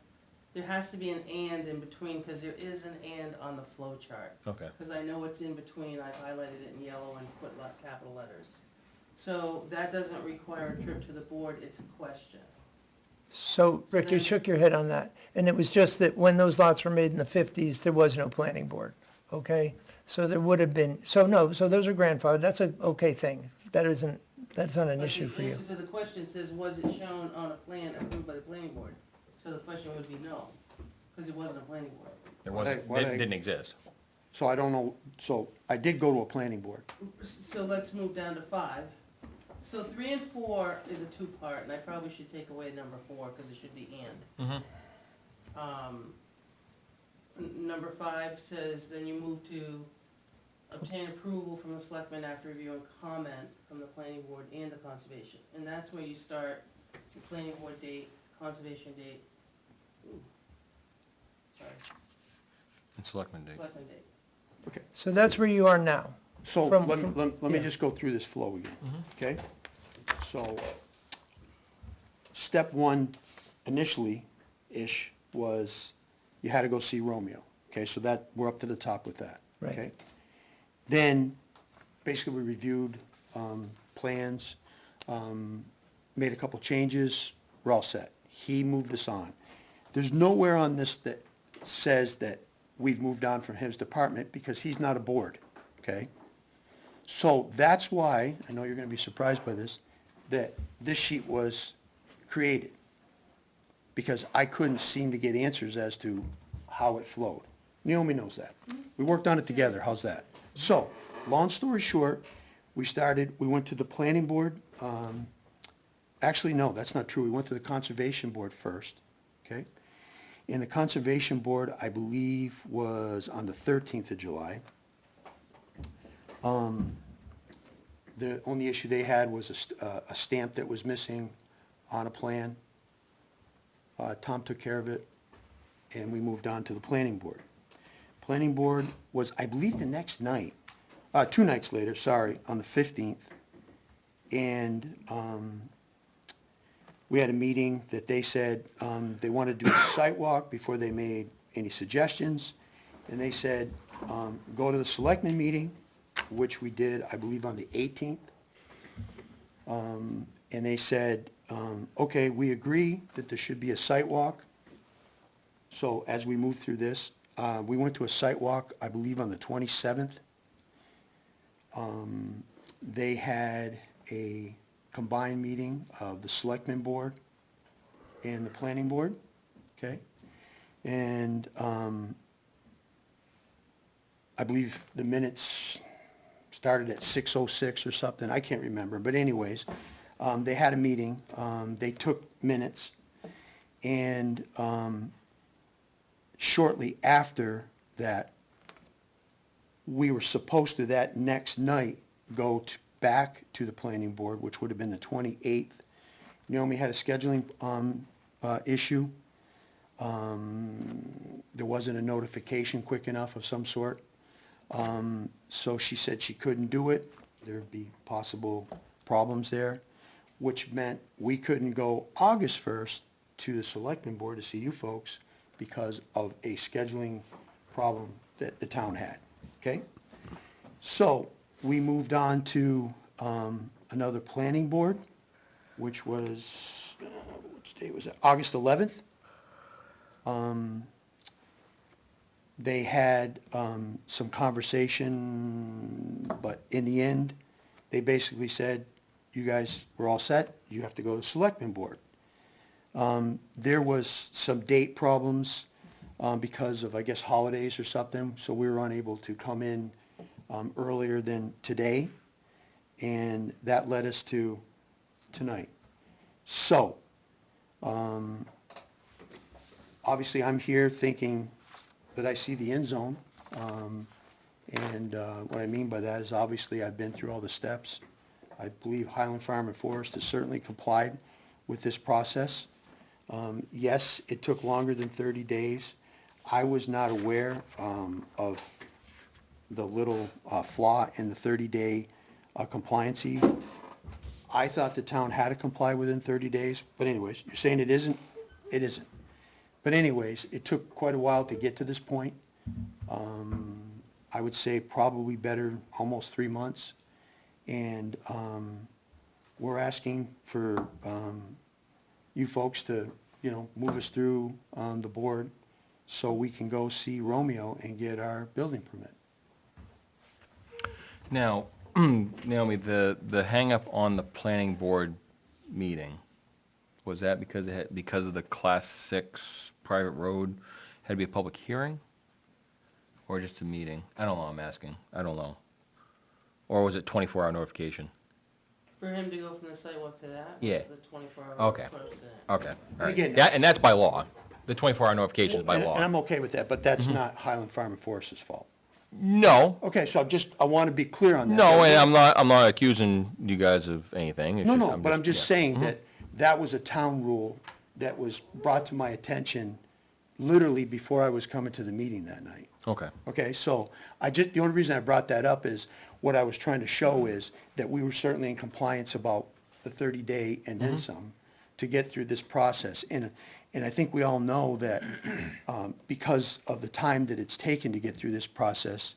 there has to be an and in between, because there is an and on the flow chart. Okay. Because I know it's in between, I highlighted it in yellow and put capital letters. So that doesn't require a trip to the board, it's a question. so Rick, you then- shook your head on that. And it was just that when those lots were made in the 50s, there was no planning board, okay? So there would have been, so no, so those are grandfathered, that's a okay thing. That's not an But issue for the you. answer to the question says, was it shown on a plan approved by the planning board? So the question would be no, because it wasn't a planning board. There wasn't, What I- didn't exist. So I don't know, so I did go to a planning board. So let's move down to 5. So 3 and 4 is a 2-part, and I probably should take away number 4, because it should be and. Number 5 says, then you move to obtain approval from the selectmen after review and comment from the planning board and the conservation. And that's where you start the planning board date, conservation date. Sorry, And Selectmen date. selectmen date. Okay. So that's where you are now. So From- let me yeah. just go through this flow again, okay? So, step 1 initially-ish was you had to go see Romeo, okay? So that, we're up to the top with that, Right. okay? Then, basically, we reviewed plans, made a couple changes, we're all set. He moved us on. There's nowhere on this that says that we've moved on from his department, because he's not a board, okay? So that's why, I know you're gonna be surprised by this, that this sheet was created. Because I couldn't seem to get answers as to how it flowed. Naomi knows that. We worked on it together, how's that? So, long story short, we went to the planning board. Actually, no, that's not true. We went to the conservation board first, okay? And the conservation board, I believe, was on the 13th of July. The only issue they had was a stamp that was missing on a plan. Tom took care of it, and we moved on to the planning board. Planning board was, I believe, the next night, 2 nights later, sorry, on the 15th. And we had a meeting that they said they wanted to do a site walk before they made any suggestions. And they said, go to the selectmen meeting, which we did, I believe, on the 18th. And they said, okay, we agree that there should be a site walk. So as we move through this, we went to a site walk, I believe, on the 27th. They had a combined meeting of the selectmen board and the planning board, okay? And I believe the minutes started at 6:06 or something, I can't remember, but anyways, they had a meeting, they took minutes, and shortly after that, we were supposed to that next night go back to the planning board, which would have been the 28th. Naomi had a scheduling issue. There wasn't a notification quick enough of some sort. So she said she couldn't do it. There'd be possible problems there, which meant we couldn't go August 1st to the Selectmen Board to see you folks because of a scheduling problem that the town had, okay? So we moved on to another planning board, which was, which day was it? August 11th. They had some conversation, but in the end, they basically said, you guys were all set, you have to go to the Selectmen Board. There was some date problems because of, I guess, holidays or something, so we were unable to come in earlier than today, and that led us to tonight. So, obviously, I'm here thinking that I see the end zone, and what I mean by that is, obviously, I've been through all the steps. I believe Highland Farm and Forest has certainly complied with this process. Yes, it took longer than 30 days. I was not aware of the little flaw in the 30-day compliancy. I thought the town had to comply within 30 days, but anyways, you're saying it isn't? It isn't. But anyways, it took quite a while to get to this point. I would say probably better, almost 3 months. And we're asking for you folks to, move us through the board so we can go see Romeo and get our building permit. Now, Naomi, the hang-up on the planning board meeting, was that because because of the Class 6 private road had to be a public hearing? Or just a meeting? I don't know, I'm asking. I don't know. Or was it 24-hour notification? For him to go from the sidewalk to that, Yeah. was the 24-hour. Okay. process. Okay, all right. Again- And that's by law. The 24-hour notification is by And law. I'm okay with that, but that's not Highland Farm and Forest's fault. No, Okay, so I want to be clear on that. no, and I'm not accusing you guys of anything. It's No, just- no, but I'm just yeah. saying that that was a town rule that was brought to my attention literally before I was coming to the meeting that night. Okay. Okay, so the only reason I brought that up is what I was trying to show is that we were certainly in compliance about the 30-day and then some to get through this process. And I think we all know that because of the time that it's taken to get through this process,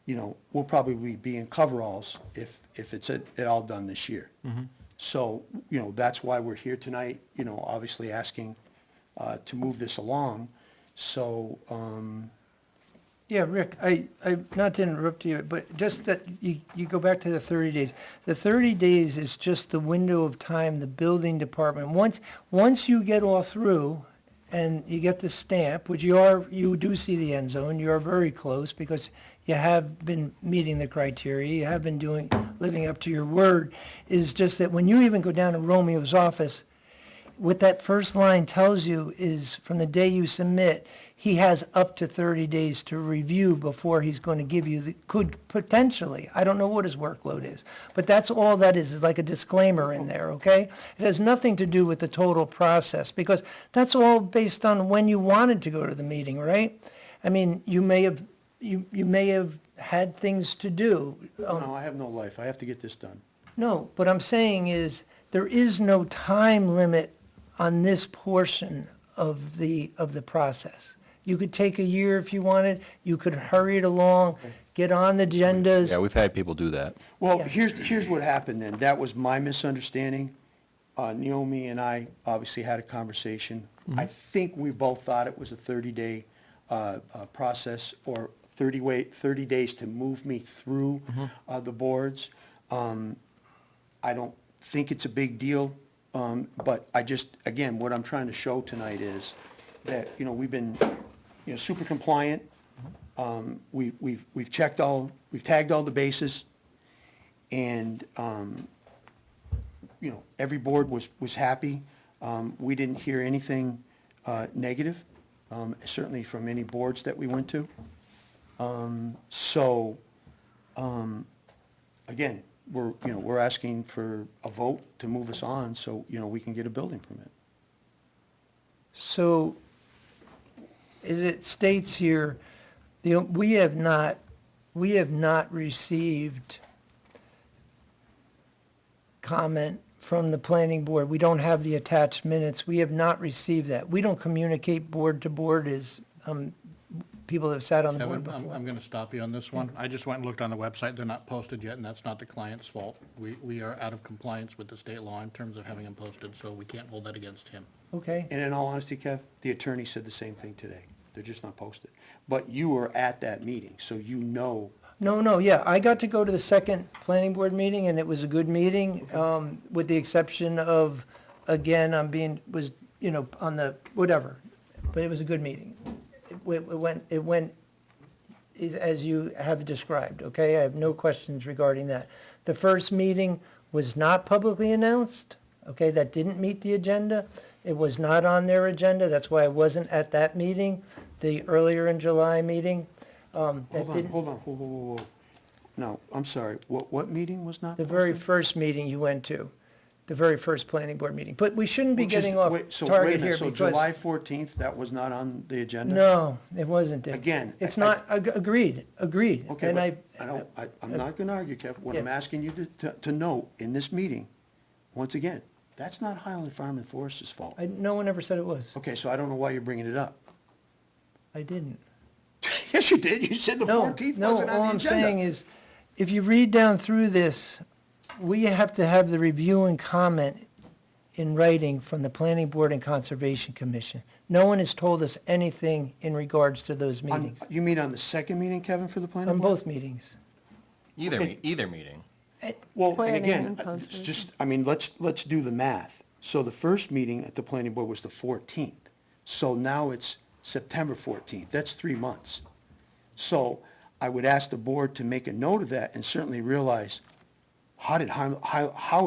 we'll probably be in coveralls if it's at all done this year. So, that's why we're here tonight, obviously asking to move this along. So, Yeah, Rick, I, not to interrupt you, but just that you go back to the 30 days. The 30 days is just the window of time the building department, once you get all through and you get the stamp, which you do see the end zone, you are very close because you have been meeting the criteria, you have been living up to your word, is just that when you even go down to Romeo's office, what that first line tells you is from the day you submit, he has up to 30 days to review before he's going to give you could potentially, I don't know what his workload is, but that's all that is like a disclaimer in there, okay? It has nothing to do with the total process, because that's all based on when you wanted to go to the meeting, right? I mean, you may have had things to do. no, I have no life. I have to get this done. No, what I'm saying is, there is no time limit on this portion of the process. You could take a year if you wanted, you could hurry it along, get on the agendas. Yeah, we've had people do that. Well, Yeah. here's what happened then. That was my misunderstanding. Naomi and I obviously had a conversation. I think we both thought it was a 30-day process or 30 days to move me through the boards. I don't think it's a big deal But I just, again, what I'm trying to show tonight is that, you know, we've been, you know, super compliant. We've checked we've tagged all the bases, and, you know, every board was happy. We didn't hear anything negative, certainly from any boards that we went to. So, again, we're asking for a vote to move us on, so, you know, we can get a building permit. So, as it states here, we have not received comment from the planning board. We don't have the attached minutes. We have not received that. We don't communicate board to board as, people that have sat on the board Kevin, before. I'm gonna stop you on this one. I just went and looked on the website. They're not posted yet, and that's not the client's fault. We are out of compliance with the state law in terms of having them posted, so we can't hold that against him. Okay, And in all honesty, Kev, the attorney said the same thing today. They're just not posted. But you were at that meeting, so you know. no, yeah, I got to go to the second planning board meeting, and it was a good meeting, with the exception of, again, was, you know, on the, whatever, but it was a good meeting. It went as you have described, okay? I have no questions regarding that. The first meeting was not publicly announced, okay? That didn't meet the agenda. It was not on their agenda, that's why I wasn't at that meeting, the earlier in July meeting. Hold on, whoa. No, I'm sorry, what meeting was not The posted? very first meeting you went to, the very first planning board meeting. But we shouldn't be Which is- getting off wait, so wait a target minute, here So because. July 14th, that was not on the agenda? No, it wasn't, Dick. Again, It's I- not, agreed. Okay, And but I'm not gonna argue, Kev. What I'm Yeah. asking you to note in this meeting, once again, that's not Highland Farm and Forest's fault. no one ever said it was. Okay, so I don't know why you're bringing it up. I didn't. Yes, you did. You said the 14th wasn't on the No, all I'm saying agenda. is, if you read down through this, we have to have the review and comment in writing from the Planning Board and Conservation Commission. No one has told us anything in regards to those meetings, You mean on the second meeting, Kevin, for the planning on board? both meetings. Either, Okay. either meeting. Well, and Planning again, and it's conservation. just, I mean, let's do the math. So the first meeting at the planning board was the 14th. So now it's September 14th. That's 3 months. So I would ask the board to make a note of that and certainly realize, how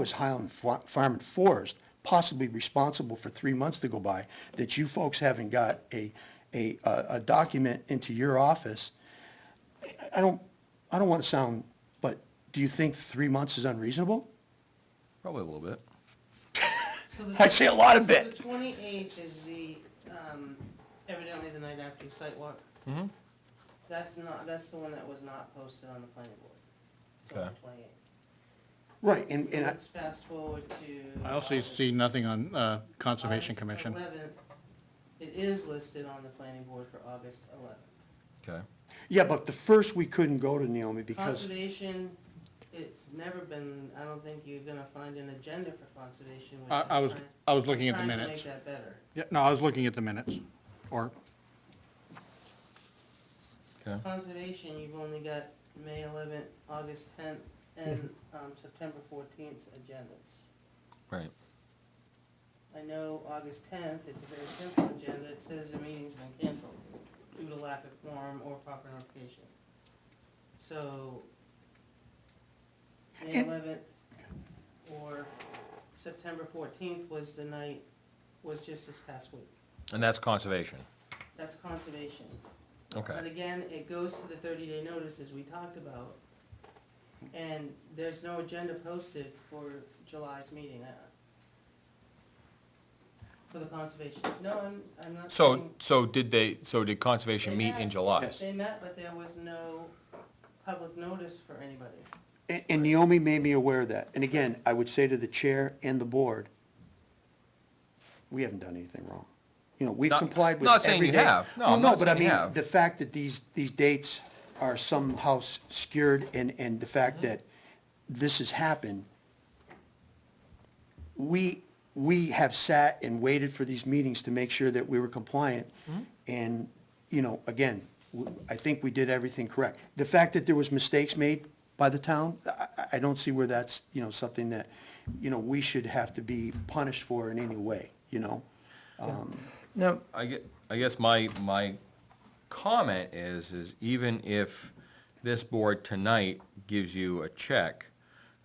is Highland Farm and Forest possibly responsible for 3 months to go by that you folks haven't got a document into your office? I don't want to sound, but do you think 3 months is unreasonable? Probably a little bit. I'd say a lot of So bit. the 28th is the, evidently the night after your site walk. Mhm. That's the one that was not posted on the planning board. It's on Okay. the 28th. Right, So and let's fast forward to. I also August- see nothing on Conservation August Commission. 11th. It is listed on the planning board for August 11th. Okay. yeah, but the first we couldn't go to Naomi because, Conservation, it's never been, I don't think you're gonna find an agenda for conservation. which I I'm was, trying- I was looking at the trying to minutes. make that better. Yeah, no, I was looking at the minutes, or, Okay. Conservation, you've only got May 11th, August 10th, and September 14th's agendas. Right. I know August 10th, it's a very simple agenda. It says the meeting's been canceled due to lack of quorum or proper notification. So, May And- 11th or September 14th was just this past week. And that's conservation. That's conservation. But Okay. again, it goes to the 30-day notice as we talked about, and there's no agenda posted for July's meeting, for the conservation. No, I'm not saying. So did conservation They meet met. in July? Yes. They met, but there was no public notice for anybody. and Naomi made me aware of that. And again, I would say to the chair and the board, we haven't done anything wrong. You know, we've Not- complied with not saying every you day. have. No, I'm not but I saying you mean, have. the fact that these dates are somehow skewed and the fact that this has happened, we have sat and waited for these meetings to make sure that we were compliant. And, you know, again, I think we did everything correct. The fact that there was mistakes made by the town, I don't see where that's, you know, something that we should have to be punished for in any way, Now, I guess my comment is even if this board tonight gives you a check,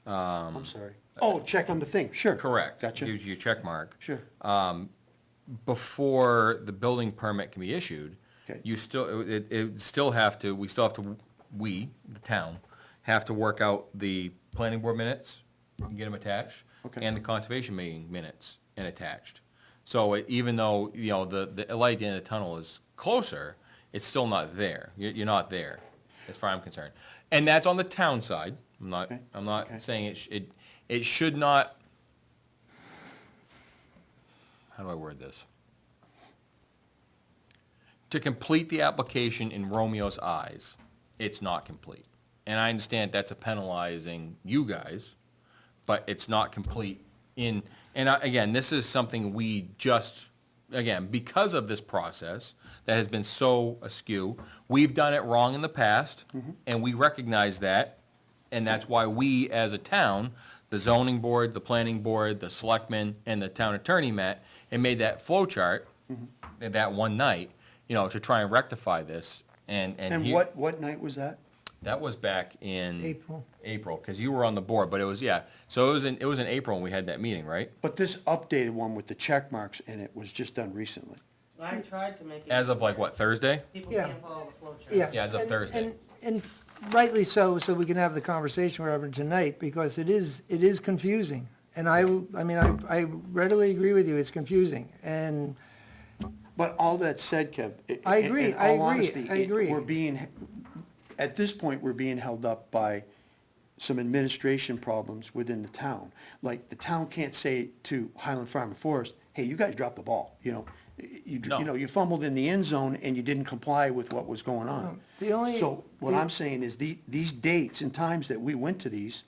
I'm sorry. Oh, check on the thing, sure. correct, Gotcha. gives you a check mark, Sure. before the building permit can be issued, Okay. you still, it still have to, we, the town, have to work out the planning board minutes and get them attached, Okay. and the conservation meeting minutes and attached. So even though, the light at the end of the tunnel is closer, it's still not there. You're not there, as far as I'm concerned. And that's on the town side. I'm Okay. not Okay. saying it should not, how do I word this? To complete the application in Romeo's eyes, it's not complete. And I understand that's a penalizing you guys, but it's not complete again, this is something we just, again, because of this process that has been so askew, we've done it wrong in the past, and we recognize that, and that's why we, as a town, the zoning board, the planning board, the selectmen, and the town attorney met and made that flow chart that one night, to try and rectify this, and And he- what night was that? that was back in April. April, because you were on the board, but it was, yeah, so it was in April when we had that meeting, right? But this updated one with the check marks in it was just done recently. I tried to make it. As of like, what, Thursday? People Yeah. can't follow the flow chart. Yeah. Yeah, as of and- Thursday. And rightly so we can have the conversation we're having tonight, because it is confusing. And I readily agree with you, it's confusing. And But all that said, Kev. I agree, in I all agree, honesty, I agree. At this point, we're being held up by some administration problems within the town. Like, the town can't say to Highland Farm and Forest, hey, you guys dropped the ball, No. you fumbled in the end zone and you didn't comply with what was going on. The only- So what the- I'm saying is these dates and times that we went to these,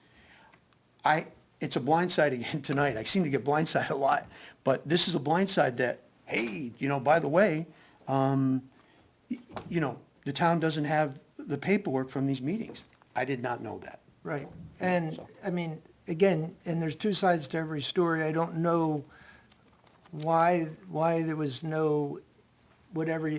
it's a blindside again tonight. I seem to get blindsided a lot, but this is a blindside that, hey, by the way, the town doesn't have the paperwork from these meetings. I did not know that. right, and, So- again, and there's two sides to every story. I don't know why there was no, whatever,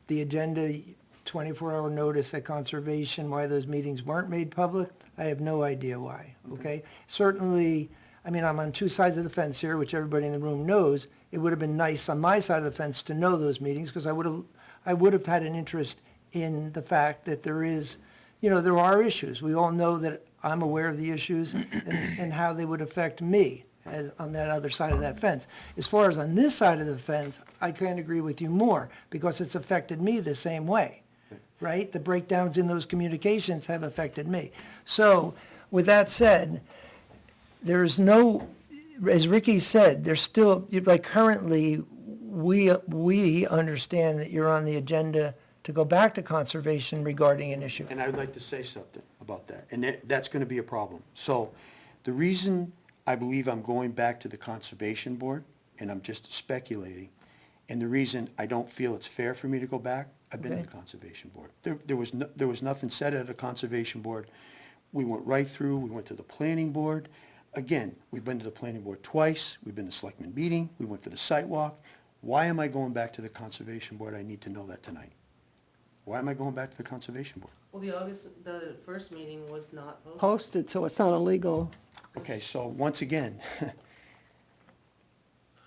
the agenda, 24-hour notice at conservation, why those meetings weren't made public. I have no idea why, okay? Certainly, I'm on two sides of the fence here, which everybody in the room knows. It would have been nice on my side of the fence to know those meetings, because I would have had an interest in the fact that there are issues. We all know that I'm aware of the issues and how they would affect me as on that other side of that fence. As far as on this side of the fence, I can't agree with you more, because it's affected me the same way, right? The breakdowns in those communications have affected me. So, with that said, there's no, as Ricky said, there's still, like currently, we understand that you're on the agenda to go back to conservation regarding an issue. And I would like to say something about that, and that's gonna be a problem. So, the reason I believe I'm going back to the Conservation Board, and I'm just speculating, and the reason I don't feel it's fair for me to go back, I've been to the Okay. Conservation Board. There was nothing said at the Conservation Board. We went right through, we went to the Planning Board. Again, we've been to the Planning Board twice, we've been to Selectmen meeting, we went for the site walk. Why am I going back to the Conservation Board? I need to know that tonight. Why am I going back to the Conservation Board? Well, the first meeting was not posted. Posted, so it's not illegal. Okay, so once again,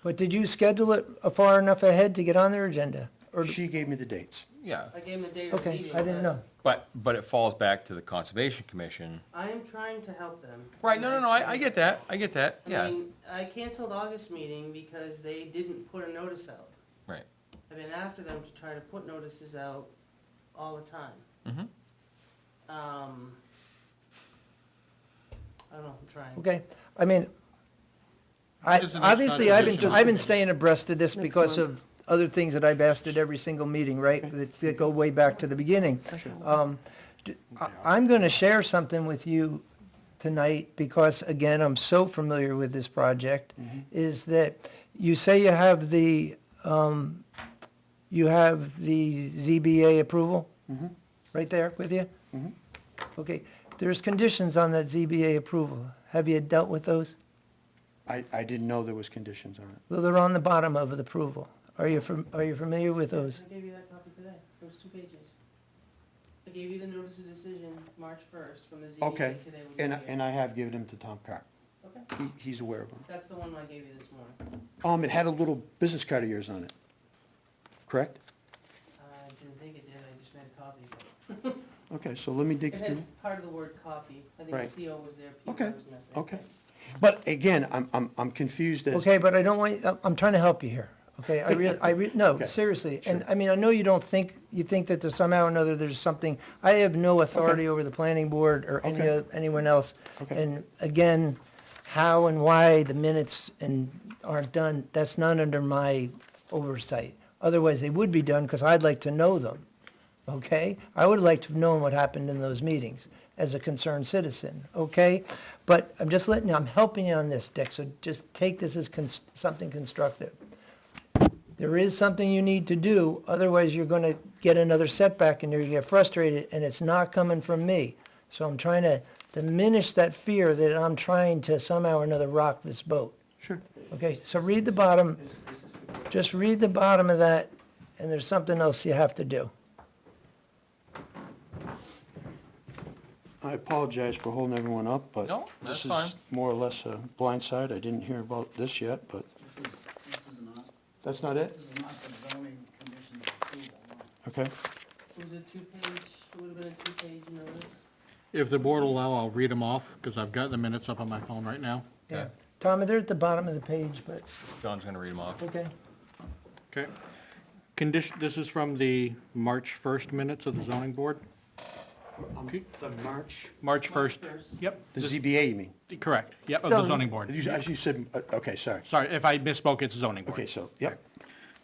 But did you schedule it far enough ahead to get on their agenda? Or, she gave me the dates. Yeah, I gave him the date of the okay, meeting. I didn't know. but it falls back to the Conservation Commission. I am trying to help them. Right, no, I get that, yeah, I canceled August meeting because they didn't put a notice out. right. I've been after them to try to put notices out all the time. Mhm. I don't know, I'm trying. Okay, What is the next obviously, I've conservation- been staying abreast of this because of other things that I've asked at every single meeting, right? That go way back to the beginning. I'm gonna share something with you tonight, because again, I'm so familiar with this project, is that you say you have the ZBA approval? Right there with you? Okay, there's conditions on that ZBA approval. Have you dealt with those? I didn't know there was conditions on it. Well, they're on the bottom of the approval. Are you familiar with those? I gave you that copy today, it was 2 pages. I gave you the notice of decision March 1st from the ZBA Okay, today when you were here. and I have given them to Tom Carr. Okay, He's aware of them. that's the one I gave you this morning. It had a little business card of yours on it, correct? I didn't think it did, I just made a copy of it. Okay, so let me dig It through. had part of the word copy, I think Right. the CO was there, Okay, P was missing. okay. But again, I'm confused as. Okay, but I don't want, I'm trying to help you here, okay? No, Okay, seriously. And, I mean, I know you don't think, you think that there's somehow or another there's something, I have no authority over the planning board or Okay. anyone else. Okay. And again, how and why the minutes aren't done, that's not under my oversight. Otherwise, they would be done, because I'd like to know them, okay? I would like to have known what happened in those meetings as a concerned citizen, okay? But I'm just letting you, I'm helping you on this, Dick, so just take this as something constructive. There is something you need to do, otherwise you're gonna get another setback and you're gonna get frustrated, and it's not coming from me. So I'm trying to diminish that fear that I'm trying to somehow or another rock this boat. Sure. Okay, so read the bottom, just read the bottom of that, and there's something else you have to do. I apologize for holding everyone up, but No, that's this fine. is more or less a blind side. I didn't hear about this yet, but This is not, that's not it? this is not the zoning conditions approval, no. Okay. It was a 2-page, it would have been a 2-page notice. If the board will allow, I'll read them off, because I've got the minutes up on my phone right now. Yeah. Tom, they're at the bottom of the page, but, John's gonna read them off. okay. Okay. This is from the March 1st minutes of the zoning board. Okay. The March, March 1st. First. Yep. the ZBA, you mean? Correct, yep, of the zoning board. As you said, okay, sorry. Sorry, if I misspoke, it's zoning board. Okay, so, yep.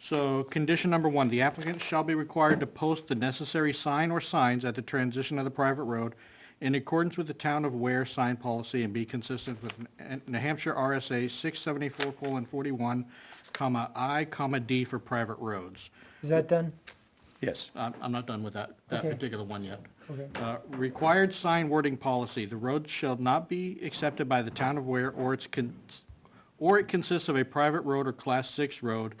So, condition number 1, the applicant shall be required to post the necessary sign or signs at the transition of the private road in accordance with the town of Weare sign policy and be consistent with New Hampshire RSA 674:41, I, D for private roads. Is that done? Yes. I'm not done with that Okay. particular one yet. Okay. Required sign wording policy, the road shall not be accepted by the town of Weare or it consists of a private road or class 6 road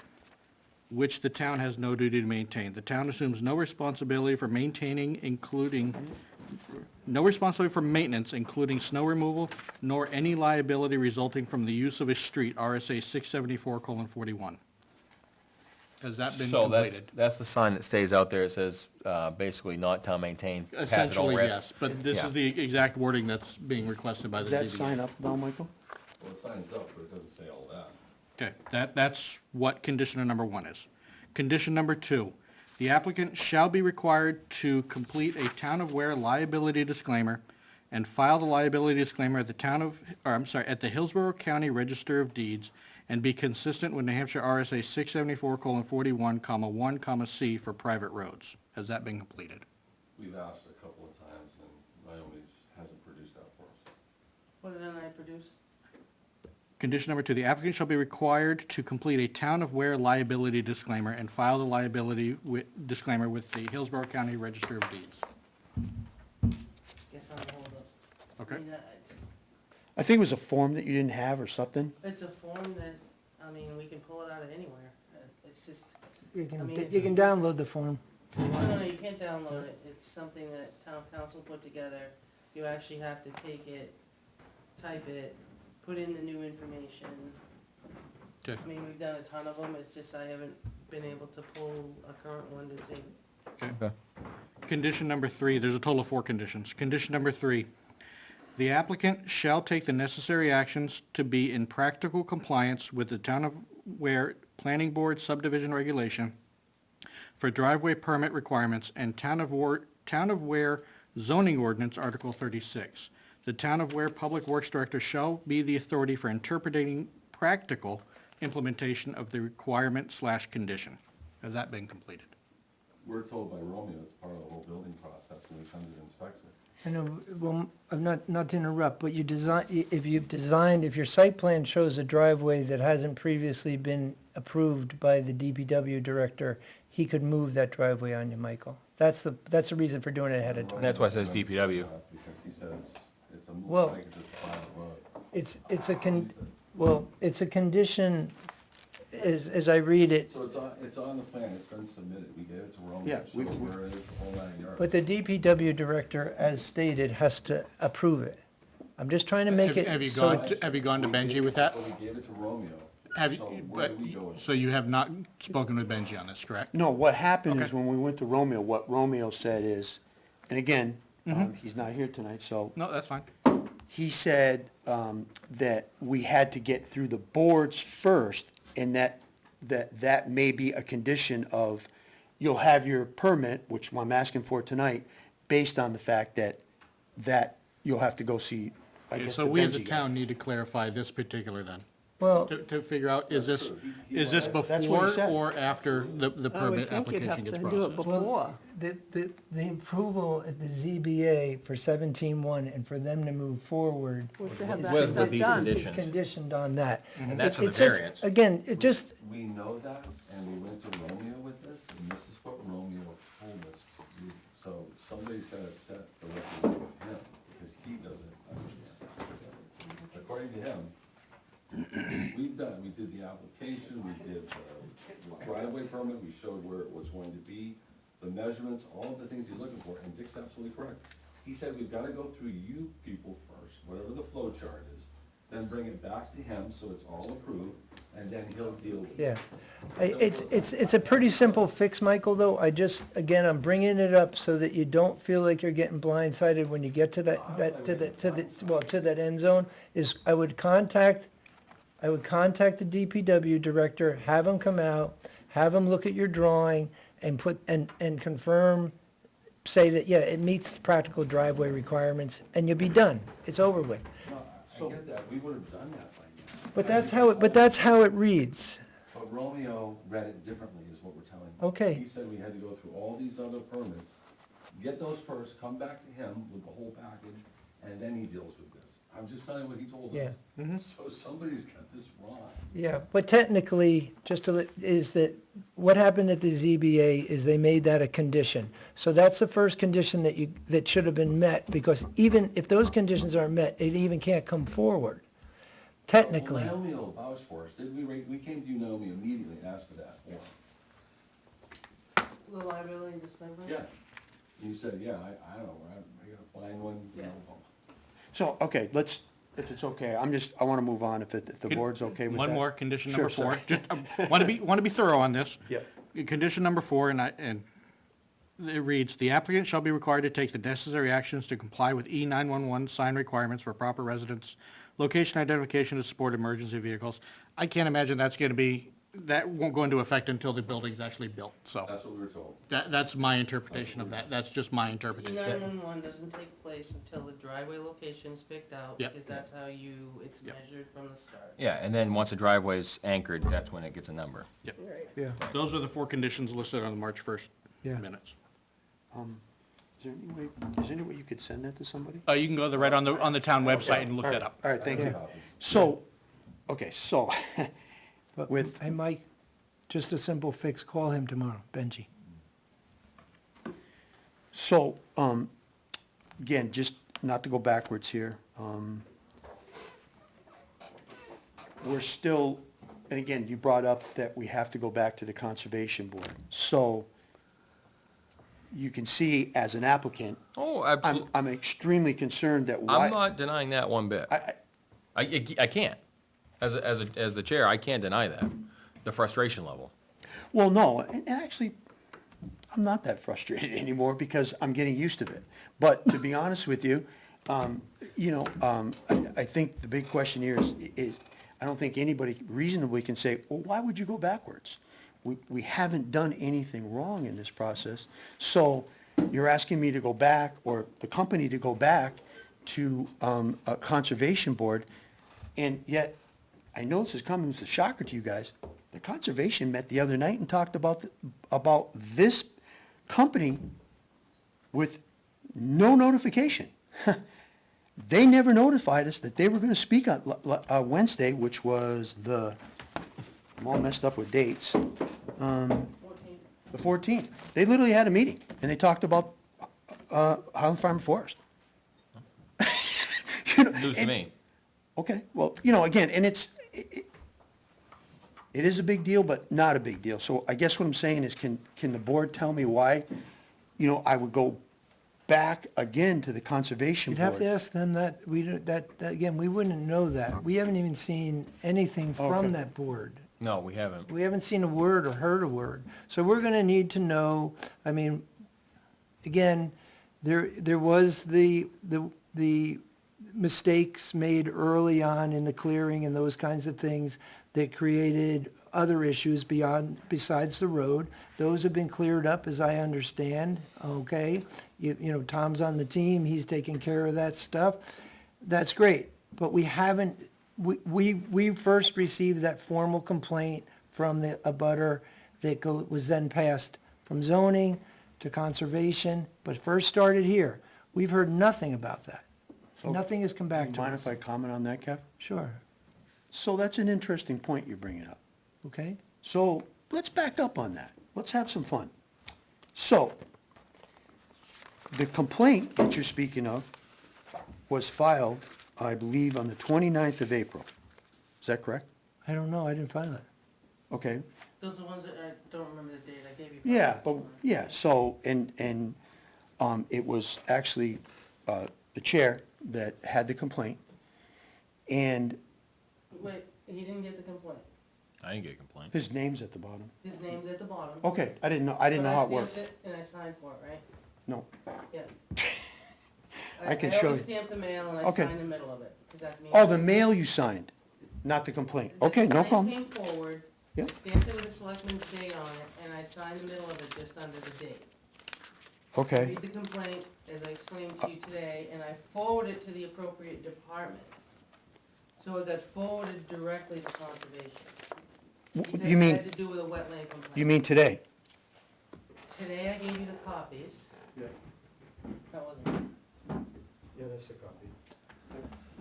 which the town has no duty to maintain. The town assumes no responsibility for maintaining, no responsibility for maintenance, including snow removal, nor any liability resulting from the use of a street, RSA 674:41. Has that been So completed? that's the sign that stays out there. It says, basically not town maintained, pass it on Essentially, risk. yes, but this Yeah. is the exact wording that's being requested by the Is ZBA. that sign up now, Michael? Well, the sign's up, but it doesn't say all that. Okay, that's what condition number 1 is. Condition number 2, the applicant shall be required to complete a town of Ware liability disclaimer and file the liability disclaimer at at the Hillsborough County Register of Deeds and be consistent with New Hampshire RSA 674:41, 1, C for private roads. Has that been completed? We've asked a couple of times, and Naomi hasn't produced that for us. What did I produce? Condition number 2, the applicant shall be required to complete a town of Ware liability disclaimer and file the liability disclaimer with the Hillsborough County Register of Deeds. Guess I'll hold up. Okay. I mean, I think it was a form that you didn't have or something. it's a form that, I mean, we can pull it out of anywhere. It's just, You I mean, can, you can download the form. no, you can't download it. It's something that town council put together. You actually have to take it, type it, put in the new information. Okay. I mean, we've done a ton of them. It's just I haven't been able to pull a current one to see. Okay. Condition number 3, there's a total of 4 conditions. Condition number 3, the applicant shall take the necessary actions to be in practical compliance with the town of Ware Planning Board subdivision regulation for driveway permit requirements and town of Ware zoning ordinance, Article 36. The town of Ware Public Works Director shall be the authority for interpreting practical implementation of the requirement/condition. Has that been completed? We're told by Romeo it's part of the whole building process when we send it to inspector. I know, well, I'm not to interrupt, but if your site plan shows a driveway that hasn't previously been approved by the DPW director, he could move that driveway on you, Michael. That's the reason for doing it ahead of time. That's why it says DPW. Because he says it's a move, Well, like it's a private road. It's a Well, it's a condition, as I read it, So it's on the plan, it's been submitted, we gave it to Romeo, Yeah, so where it is, the whole 9 yards. but the DPW director, as stated, has to approve it. I'm just trying to make it. Have you so gone, it- have you gone to Benji with that? So we gave it to Romeo, Have you, so where but, do we go with it? so you have not spoken with Benji on this, correct? No, what happened is Okay. when we went to Romeo, what Romeo said is, and again, he's not here tonight, so No, that's fine. he said that we had to get through the boards first, and that may be a condition of, you'll have your permit, which I'm asking for tonight, based on the fact that you'll have to go see, I Okay, guess, so the we as a Benji guy. town need to clarify this particular then, Well, to figure out, is this That's what he before said. or after the I would permit think you'd have application to gets do it processed? before. the approval at the ZBA for 17-1 and for them to move forward Was to have is that With stuff these done. conditions. is conditioned on that. And that's for the It's just- variance. Again, it just, We know that, and we went to Romeo with this, and this is what Romeo told us to do. So somebody's gotta set the record with him, because he doesn't understand. According to him, we did the application, we did the driveway permit, we showed where it was going to be, the measurements, all of the things he's looking for, and Dick's absolutely correct. He said, we've gotta go through you people first, whatever the flow chart is, then bring it back to him, so it's all approved, and then he'll deal with it. yeah. It's a pretty simple fix, Michael, though. Again, I'm bringing it up so that you don't feel like you're getting blindsided when you get to to that end zone, is I would contact the DPW director, have him come out, have him look at your drawing and and confirm, say that, yeah, it meets the practical driveway requirements, and you'll be done. It's over with. No, I get that, we would've done that by now. But that's how it reads. But Romeo read it differently, is what we're telling you. Okay. He said we had to go through all these other permits, get those first, come back to him with the whole package, and then he deals with this. I'm just telling you what he told us. Yeah. So somebody's got this wrong. Yeah, but technically, is that, what happened at the ZBA is they made that a condition. So that's the first condition that should have been met, because even if those conditions aren't met, it even can't come forward, technically. Well, Naomi will vouch for us, did we came to you, Naomi, immediately, asked for that form. The liability and dismemberment? Yeah. You said, yeah, I don't know, I gotta find one, you know. So, okay, if it's okay, I wanna move on, if the board's okay with that. One more, condition Sure, number 4. sorry. Just, wanna be thorough on this. Yep. Condition number 4, and it reads, "The applicant shall be required to take the necessary actions to comply with E911 sign requirements for proper residence, location identification to support emergency vehicles." I can't imagine that won't go into effect until the building's actually built, so That's what we were told. that's my interpretation of that. That's just my interpretation. 911 doesn't take place until the driveway location is picked out, Yep. because that's how it's Yep. measured from the start. Yeah, and then once a driveway's anchored, that's when it gets a number. Yep. Yeah. Those are the 4 conditions listed on the March 1st Yeah. minutes. Is there any way you could send that to somebody? You can go right on the town website and look that up. All right, thank you. So, okay, so, But, With- hey, Mike, just a simple fix, call him tomorrow, Benji. so, again, just not to go backwards here, we're still, and again, you brought up that we have to go back to the Conservation Board. So, you can see as an applicant, Oh, absolutely. I'm extremely concerned that why. I'm not denying that one bit. I can't. As the chair, I can't deny that, the frustration level. Well, no, and actually, I'm not that frustrated anymore because I'm getting used to it. But to be honest with you, I think the big question here is, I don't think anybody reasonably can say, well, why would you go backwards? We haven't done anything wrong in this process. So you're asking me to go back, or the company to go back to a conservation board, and yet, I know this is coming as a shocker to you guys, the conservation met the other night and talked about this company with no notification. They never notified us that they were gonna speak on Wednesday, which was I'm all messed up with dates, 14. the 14th. They literally had a meeting, and they talked about Highland Farm Forest. News to me. Okay, well, again, and it is a big deal, but not a big deal. So I guess what I'm saying is, can the board tell me why, I would go back again to the conservation You'd have to board? ask them that, we don't, again, we wouldn't know that. We haven't even seen anything Okay. from that board. No, we haven't. We haven't seen a word or heard a word. So we're gonna need to know, I mean, again, there was the mistakes made early on in the clearing and those kinds of things that created other issues besides the road. Those have been cleared up, as I understand, okay? Tom's on the team, he's taking care of that stuff. That's great, but we haven't, we first received that formal complaint from the abutter that was then passed from zoning to conservation, but first started here. We've heard nothing about that. Nothing has come back to Mind us. if I comment on that, Kev? Sure, So that's an interesting point you're bringing up. okay? So let's back up on that. Let's have some fun. So, the complaint that you're speaking of was filed, I believe, on the 29th of April. Is that correct? I don't know, I didn't file it. Okay. Those are the ones that I don't remember the date, I gave you. Yeah, but, yeah, so, and it was actually the chair that had the complaint, and Wait, he didn't get the complaint. I didn't get a complaint. his name's at the bottom. His name's at the bottom. Okay, I didn't know how it worked. But I stamped it and I signed for it, right? No. Yeah. I can show always you. stamp the mail and I Okay. sign the middle of it, 'cause that means. Oh, the mail you signed, not the complaint. Okay, no problem. The complaint came forward, I Yep. stamped it with the selectman's date on it, and I signed the middle of it just under the date. Okay, Read the complaint, as I explained to you today, and I forwarded it to the appropriate department. So it got forwarded directly to conservation. Because you it mean, had to do with a wetland complaint. you mean today? Today I gave you the copies. Yeah. That wasn't, Yeah, that's the copy.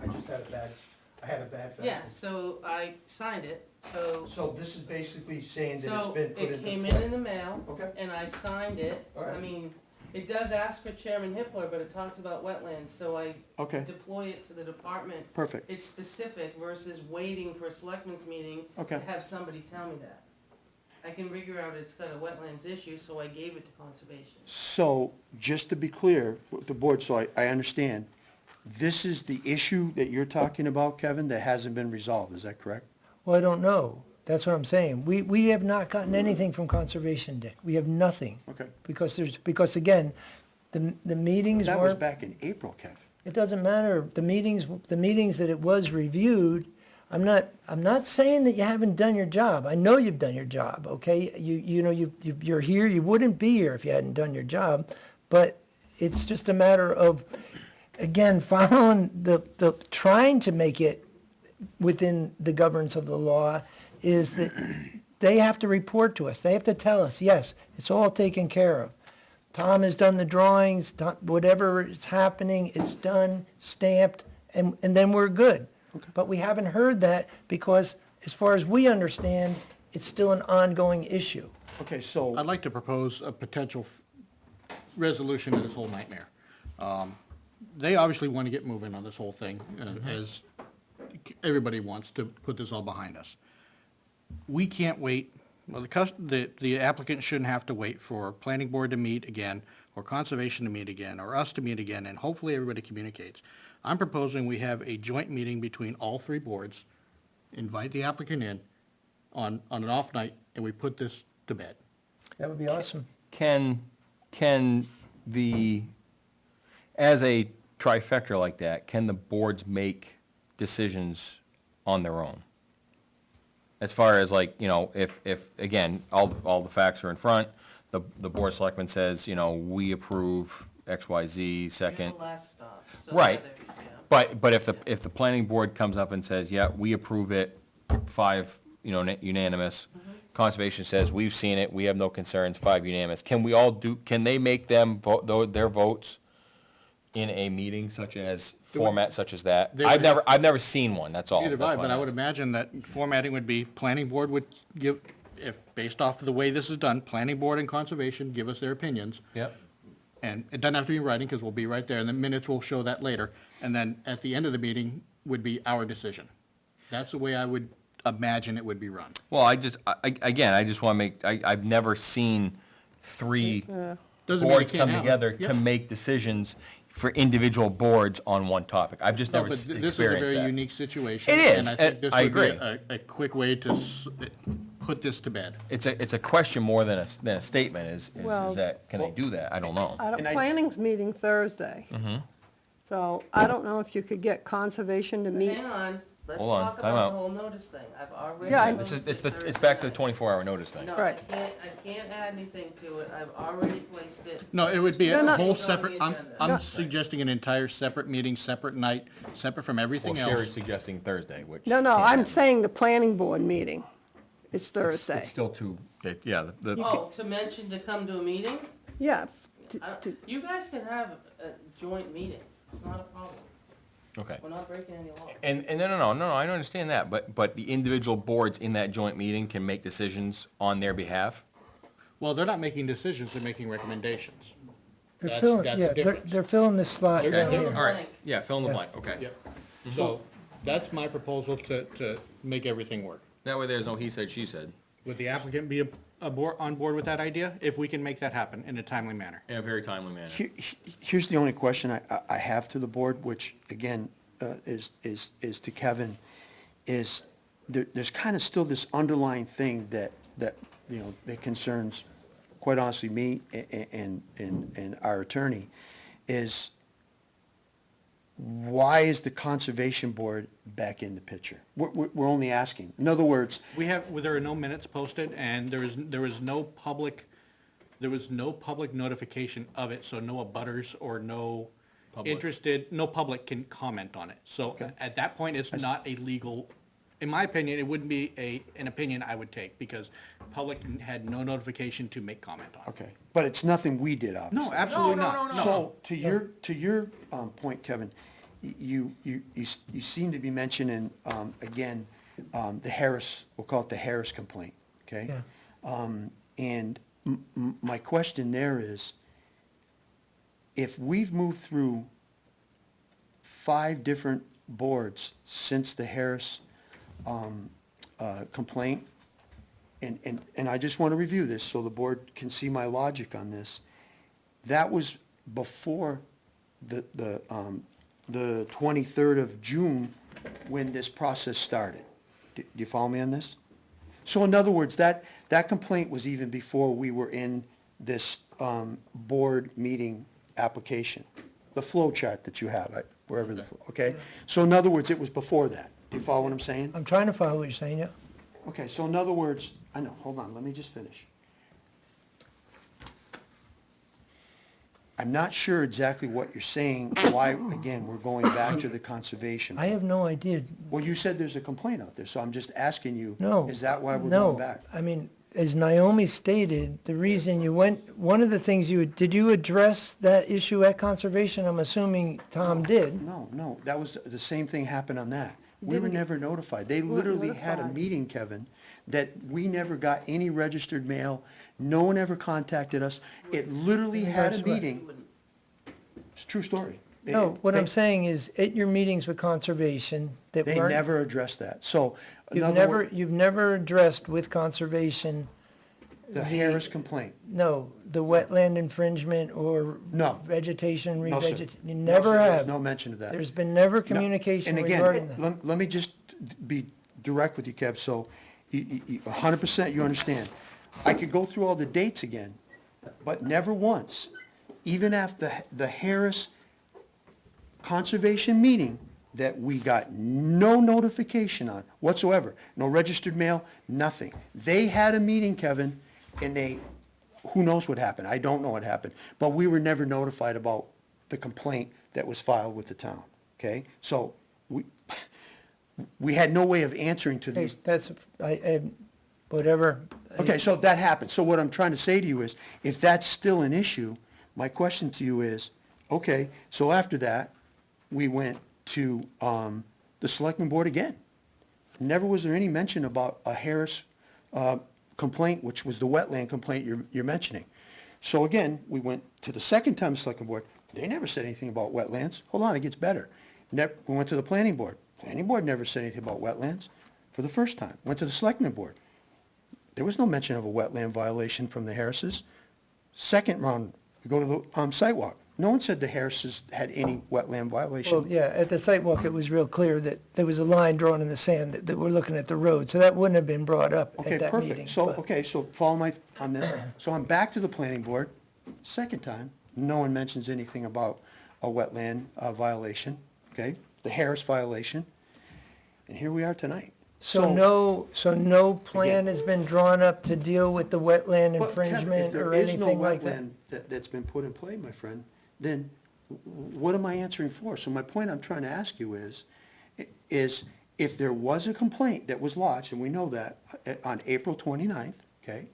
I just had a bad, yeah, so I signed it, so. So this is basically saying that it's So been put it into came play. in the mail, Okay. and I signed it. All right. I mean, it does ask for Chairman Hippler, but it talks about wetlands, so I Okay, deploy it to the department. perfect. It's specific versus waiting for a selectmen's meeting Okay. to have somebody tell me that. I can figure out it's got a wetlands issue, so I gave it to conservation. So, just to be clear with the board, so I understand, this is the issue that you're talking about, Kevin, that hasn't been resolved, is that correct? Well, I don't know. That's what I'm saying. We have not gotten anything from conservation, Dick. We have nothing. Okay. Because again, the meetings That was weren't, back in April, Kev. it doesn't matter. The meetings that it was reviewed, I'm not saying that you haven't done your job. I know you've done your job, okay? You're here, you wouldn't be here if you hadn't done your job. But it's just a matter of, again, following trying to make it within the governance of the law is that they have to report to us. They have to tell us, yes, it's all taken care of. Tom has done the drawings, whatever is happening, it's done, stamped, and then we're good. But we haven't heard that because, as far as we understand, it's still an ongoing issue. Okay, so, I'd like to propose a potential resolution to this whole nightmare. They obviously want to get moving on this whole thing, as everybody wants to put this all behind us. We can't wait, well, the applicant shouldn't have to wait for planning board to meet again, or conservation to meet again, or us to meet again, and hopefully everybody communicates. I'm proposing we have a joint meeting between all three boards, invite the applicant in on an off night, and we put this to bed. That would be awesome. Can as a trifecta like that, can the boards make decisions on their own? As far as like, if again, all the facts are in front, the board of selectmen says, we approve X, Y, Z, second. You're the last stop, so Right. whether- yeah. But if the planning board comes up and says, yeah, we approve it, 5, unanimous. Conservation says, we've seen it, we have no concerns, 5 unanimous. Can they make them vote, their votes in a meeting format such as that? They would I've never seen one, that's all. Neither have That's I, why but I'm I would asking. imagine that formatting would be, planning board would give, if, based off of the way this is done, planning board and conservation give us their opinions. Yep. And it doesn't have to be in writing, because we'll be right there, and the minutes will show that later. And then at the end of the meeting would be our decision. That's the way I would imagine it would be run. Well, again, I just wanna make, I've never seen three Doesn't mean it boards can't come happen. together to Yep. make decisions for individual boards on one topic. I've just No, never but this is a experienced very that. unique situation. It is, And I think this I would be agree. a quick way to put this to bed. It's a question more than a statement, Well, is that, can they do that? I don't know. Planning's meeting Thursday. So I don't know if you could get conservation to meet. Hang on, let's Hold on, talk time about out. the whole notice thing. I've already. Yeah, I- It's posted just, it's Thursday back to the night. 24-hour notice thing. No, Right. I can't add anything to it. I've already placed it. No, it would be No, a no. whole It's on the separate, I'm agenda. suggesting an entire separate meeting, separate night, separate from Well, everything Sherry's else. suggesting Thursday, which. No, can't I'm happen. saying the planning board meeting is It's Thursday. still too, yeah, the, Oh, to mention to come to a meeting? Yeah, You guys can have a joint meeting. It's not a problem. okay. We're not breaking any law. And no, I understand that, but the individual boards in that joint meeting can make decisions on their behalf? Well, they're not making decisions, they're making recommendations. They're That's- filling, that's the yeah, difference. they're filling this slot They're down gonna here. fill All right, blank. yeah, fill in the Yeah. blank, okay. Yep. So that's my proposal to make everything work. That way there's no he said, she said, Would the applicant be on board with that idea, if we can make that happen in a timely manner? in a very timely manner. Here's the only question I have to the board, which again, is to Kevin, is there's kind of still this underlying thing that, you know, that concerns, quite honestly, me and our attorney, is why is the conservation board back in the picture? We're only asking. In other words, There are no minutes posted, and there was no public notification of it, so no abutters or no no public can comment on it. So at that point, it's not a legal, in my opinion, it wouldn't be an opinion I would take, because public had no notification to make comment on it. okay, but it's nothing we did, obviously. No, absolutely not. So, to your point, Kevin, you seem to be mentioning, again, the Harris, we'll call it the Harris complaint, okay? Yeah. And my question there is, if we've moved through 5 different boards since the Harris complaint, and I just want to review this so the board can see my logic on this, that was before the 23rd of June when this process started. Do you follow me on this? So in other words, that complaint was even before we were in this board meeting application, the flow chart that you have, wherever, okay? So in other words, it was before that. Do you follow what I'm saying? I'm trying to follow what you're saying, yeah. Okay, so in other words, I know, hold on, let me just finish. I'm not sure exactly what you're saying, why, again, we're going back to the conservation. I have no idea. Well, you said there's a complaint out there, so I'm just asking you, No. is that why we're No. going back? I mean, as Naomi stated, the reason you went, one of the things did you address that issue at conservation? I'm assuming Tom did. No, that was, the same thing happened on that. We were Didn't- never notified. They weren't literally had a notified. meeting, Kevin, that we never got any registered mail. No one ever contacted us. It literally had a regards to what? meeting. It's a true story. No, what I'm They- saying is, at your meetings with conservation, that They weren't. never addressed that. So, in You've other never, words, you've never addressed with conservation, the Harris complaint. no, the wetland infringement or No. vegetation, No, sir. revegetation. You No, never sir, there was have. no mention of that. There's been never No, communication and again, regarding that. Let me just be direct with you, Kev, so 100% you understand. I could go through all the dates again, but never once, even after the Harris conservation meeting, that we got no notification on whatsoever, no registered mail, nothing. They had a meeting, Kevin, and who knows what happened? I don't know what happened, but we were never notified about the complaint that was filed with the town, okay? So, we had no way of answering to Hey, these. that's, whatever. Okay, so that happened. So what I'm trying to say to you is, if that's still an issue, my question to you is, okay, so after that, we went to the Selectmen Board again. Never was there any mention about a Harris complaint, which was the wetland complaint you're mentioning. So again, we went to the second time Selectmen Board. They never said anything about wetlands. Hold on, it gets better. We went to the Planning Board. Planning Board never said anything about wetlands. for the first time, went to the Selectmen Board. There was no mention of a wetland violation from the Harrises. Second round, we go to the sidewalk. No one said the Harrises had any wetland violation. Well, yeah, at the site walk, it was real clear that there was a line drawn in the sand that we're looking at the road, so that wouldn't have been brought up Okay, at that meeting. perfect. So, but- okay, so follow my, on this. So I'm back to the planning board, second time. No one mentions anything about a wetland violation, okay? The Harris violation. And here we are tonight. So no plan has been drawn up to deal with the wetland But Kevin, infringement or if there anything like is no that? wetland that's been put in play, my friend, then what am I answering for? So my point I'm trying to ask you is if there was a complaint that was lodged, and we know that, on April 29th, okay?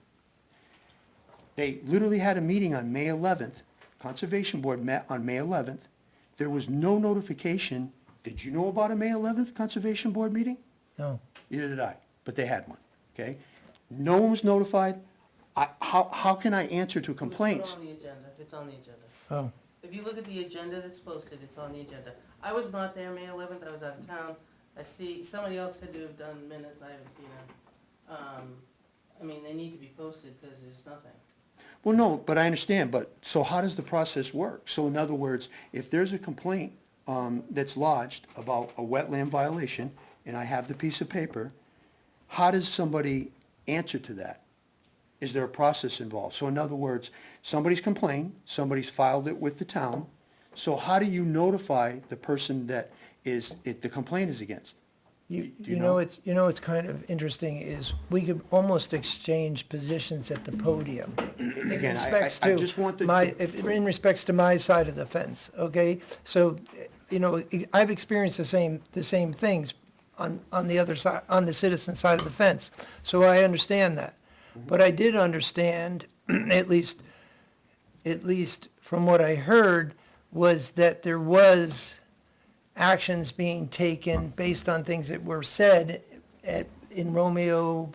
They literally had a meeting on May 11th. Conservation Board met on May 11th. There was no notification. Did you know about a May 11th Conservation Board meeting? No. Neither did I, but they had one, okay? No one was notified. How can I answer to complaints? It's on the agenda, it's on the agenda. Oh, If you look at the agenda that's posted, it's on the agenda. I was not there May 11th, I was out of town. I see, somebody else had to have done minutes, I haven't seen them. I mean, they need to be posted because there's nothing. Well, no, but I understand, but, so how does the process work? So in other words, if there's a complaint that's lodged about a wetland violation, and I have the piece of paper, how does somebody answer to that? Is there a process involved? So in other words, somebody's complained, somebody's filed it with the town, so how do you notify the person that the complaint is against? Do you know? it's kind of interesting is we could almost exchange positions at the podium. In Again, respects I to just want the- in respects to my side of the fence, okay? So, I've experienced the same things on the other side, on the citizen side of the fence. So I understand that. But I did understand, at least from what I heard, was that there was actions being taken based on things that were said in Romeo,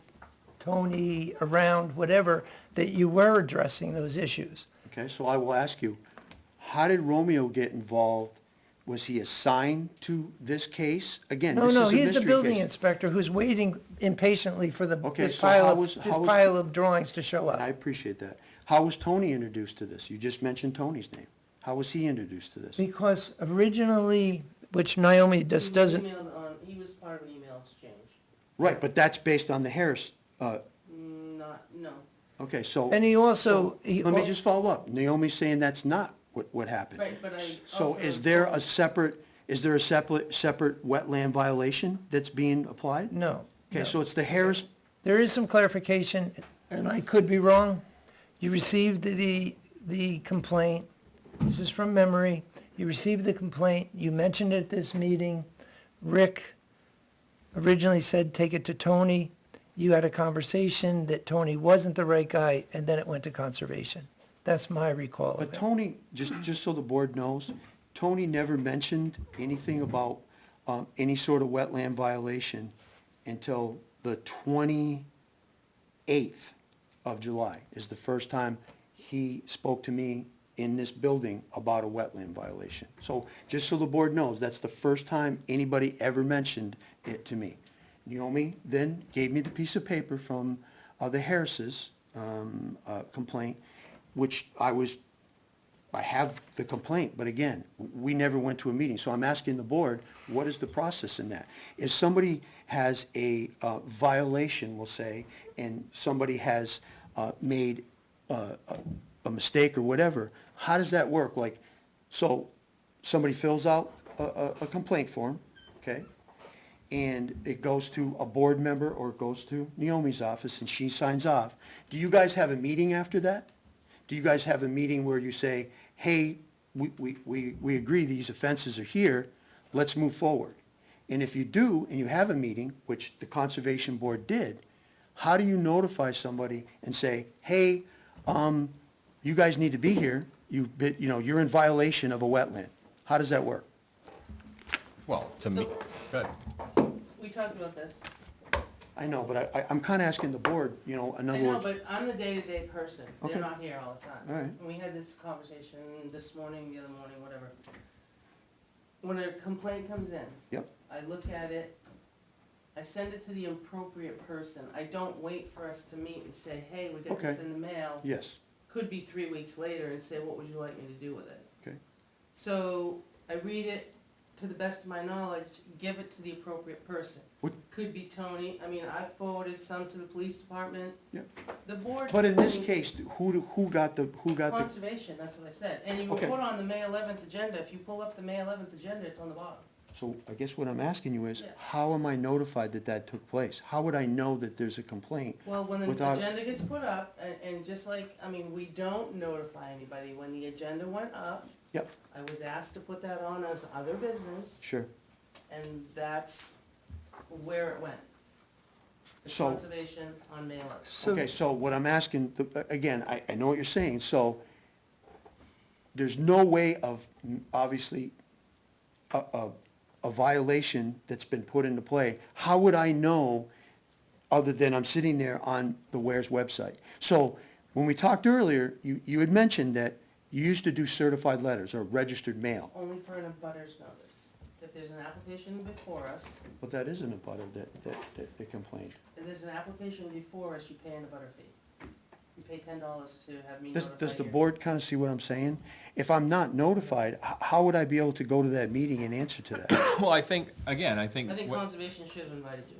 Tony, around, whatever, that you were addressing those issues. Okay, so I will ask you, how did Romeo get involved? Was he assigned to this case? Again, this is a No, mystery he's the building case. inspector who's waiting impatiently for Okay, this so how was- pile of drawings to show I up. appreciate that. How was Tony introduced to this? You just mentioned Tony's name. How was he introduced to this? Because originally, which Naomi just doesn't, He was part of an email exchange. Right, but that's based on the Harris, No. okay, so. and he also. Let me just follow up. Naomi's saying that's not what happened. Right, but I So also- is there a separate wetland violation that's being applied? No. Okay, no. so it's the Harris, There is some clarification, and I could be wrong. You received the complaint, this is from memory, you received the complaint, you mentioned it at this meeting. Rick originally said, take it to Tony. You had a conversation that Tony wasn't the right guy, and then it went to conservation. That's my recall but of it. Tony, just so the board knows, Tony never mentioned anything about any sort of wetland violation until the 28th of July is the first time he spoke to me in this building about a wetland violation. So just so the board knows, that's the first time anybody ever mentioned it to me. Naomi then gave me the piece of paper from the Harris's complaint, which I have the complaint, but again, we never went to a meeting. So I'm asking the board, what is the process in that? If somebody has a violation, we'll say, and somebody has made a mistake or whatever, how does that work? Like, so somebody fills out a complaint form, okay? And it goes to a board member or it goes to Naomi's office and she signs off. Do you guys have a meeting after that? Do you guys have a meeting where you say, hey, we agree these offenses are here, let's move forward? And if you do, and you have a meeting, which the Conservation Board did, how do you notify somebody and say, hey, you guys need to be here, you're in violation of a wetland? How does that work? Well, to me, good. We talked about this. I know, but I'm kind of asking the board, in I other know, words. but I'm the day-to-day person. Okay. They're not here all the time. All right. And we had this conversation this morning, the other morning, whatever. When a complaint comes in. Yep. I look at it, I send it to the appropriate person. I don't wait for us to meet and say, hey, we got this Okay. in the mail. Yes, Could be 3 weeks later and say, what would you like me to do with it? okay. So I read it to the best of my knowledge, give it to the appropriate person. What- Could be Tony, I mean, I forwarded some to the police department. Yep. The board. But in this I mean, case, who got the, Conservation, that's what I said. And you were Okay. put on the May 11th agenda. If you pull up the May 11th agenda, it's on the bottom. so I guess what I'm asking you is, Yeah. how am I notified that that took place? How would I know that there's a complaint? Well, when the Without- agenda gets put up, and just like, I mean, we don't notify anybody. When the agenda went up, Yep, I was asked to put that on as other business, sure. and that's where it went. The So- conservation on May 11th. So- Okay, so what I'm asking, again, I know what you're saying, so there's no way of, obviously, a violation that's been put into play. How would I know, other than I'm sitting there on the Ware's website? So, when we talked earlier, you had mentioned that you used to do certified letters or registered mail, Only for an abutters notice. If there's an application before us, but that isn't a butter that complained. if there's an application before us, you pay an abutter fee. You pay $10 to have me Does notify the you. board kind of see what I'm saying? If I'm not notified, how would I be able to go to that meeting and answer to that? Well, I think, again, I I think, think what- conservation should have invited you.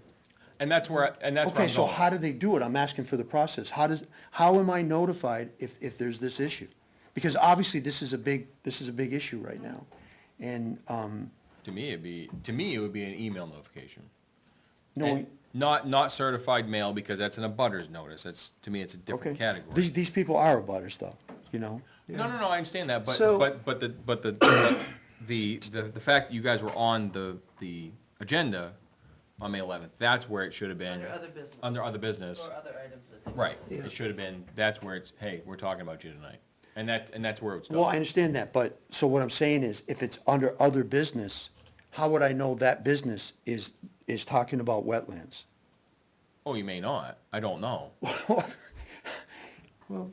and that's where Okay, I'm so going. how do they do it? I'm asking for the process. How am I notified if there's this issue? Because obviously, this is a big issue right now. And, To me, it would be an email notification. no, And not certified mail, because that's an abutters notice. To me, it's a okay. different category. These people are abutters though, you know? No, I understand that, but, So- the fact that you guys were on the agenda on May 11th, that's where it should have been. Under other business. Under other business, Or other items that they. right. Yeah. It should have been, that's where it's, hey, we're talking about you tonight. And that's where it's Well, I going. understand that, but, so what I'm saying is, if it's under other business, how would I know that business is talking about wetlands? Oh, you may not, I don't know. Well,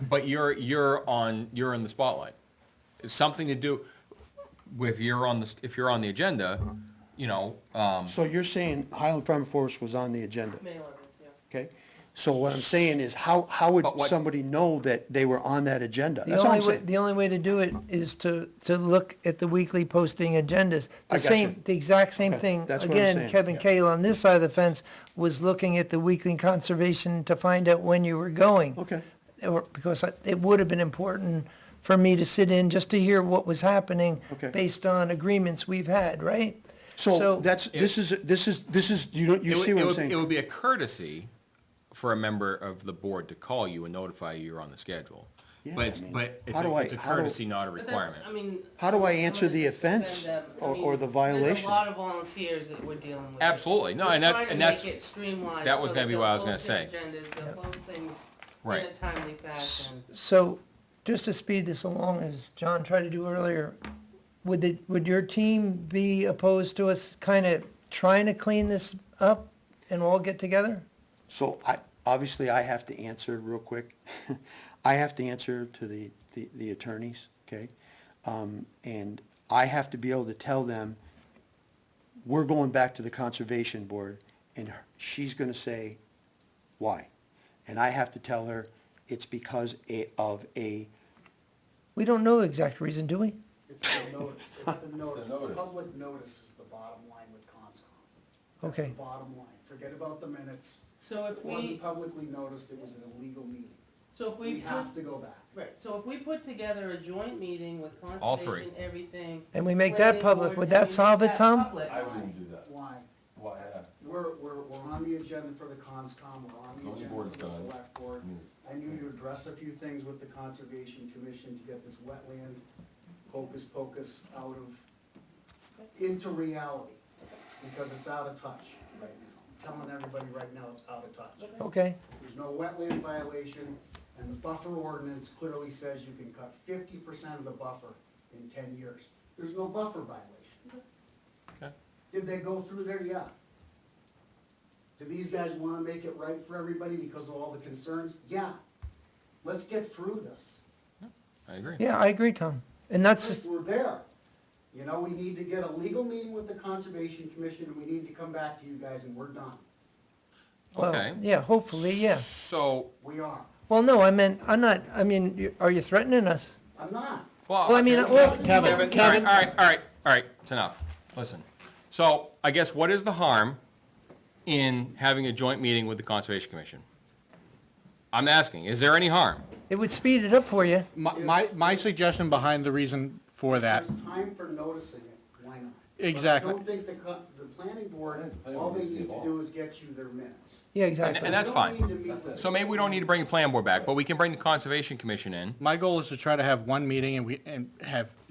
But you're in the spotlight. It's something to do with, if you're on the agenda, you know, So you're saying Highland Farm Forest was on the agenda, May 11th, yeah. okay? So what I'm saying is, how would But what- somebody know that they were on that agenda? the That's all I'm only way, saying. the only way to do it is to look at the weekly posting agendas. I The got you. same, the exact same Okay, thing. that's what I'm Again, saying. Kevin Cale on this side of the fence was looking at the weekly conservation to find out when you were going. Okay, Because it would have been important for me to sit in just to hear what was happening Okay. based on agreements we've had, right? so this is, you see what I'm It saying? would be a courtesy for a member of the board to call you and notify you you're on the schedule. Yeah, But I mean, it's how do a how do- courtesy, not a But that's, requirement. I mean. How do I I'm answer gonna the just offense defend them. I or mean, the There's a violation? lot of volunteers that we're dealing with. Absolutely. No, We're and that- trying to and that's- make it streamlined that was so gonna be that what I was they'll gonna post their say. agendas, they'll post things in Right. a timely fashion. So, just to speed this along, as John tried to do earlier, would your team be opposed to us kind of trying to clean this up and all get together? So obviously I have to answer real quick. I have to answer to the attorneys, okay? And I have to be able to tell them, we're going back to the Conservation Board, and she's gonna say, why? And I have to tell her, it's because of a, We don't know the exact reason, do we? It's the notice, it's the notice. The notice. public notice is the bottom line with Conscom. That's Okay. the bottom line. Forget about the minutes. So It if we, wasn't publicly noticed, it was an illegal meeting. so if we We put, have to go back. right, so if we put together a joint meeting with All three. conservation, everything. And we make that planning public, board, would and that we make solve it, that Tom? public, I wouldn't do that. Why? Why, We're on the agenda for the Conscom, we're on the Zoning agenda board's for the done. select board. I knew you address a few things with the Conservation Commission to get this wetland hocus pocus out of, into reality, because it's out of touch right now. I'm telling everybody right now, it's out of touch. Okay, There's no wetland violation, and the buffer ordinance clearly says you can cut 50% of the buffer in 10 years. There's no buffer violation. Okay. Did they go through there? Yeah. Do these guys wanna make it right for everybody because of all the concerns? Yeah. Let's get through this. I agree. yeah, I agree, Tom. And that's, We're there. You know, we need to get a legal meeting with the Conservation Commission, and we need to come back to you guys, and we're done. Well, Okay. yeah, hopefully, yeah. So, We are. Well, no, I meant, I'm not, I mean, are you threatening us? I'm not. Well, I mean, okay. well, Kevin, all right, it's enough. Listen, so I guess what is the harm in having a joint meeting with the Conservation Commission? I'm asking, is there any harm? it would speed it up for you. My suggestion behind the reason for that, There's time for noticing it, why not? Exactly. But I don't think the planning board, all they need to do is get you their minutes. Yeah, And, exactly. and that's You don't fine. need to meet with- So maybe we don't need to bring the plan board back, but we can bring the Conservation Commission in. my goal is to try to have one meeting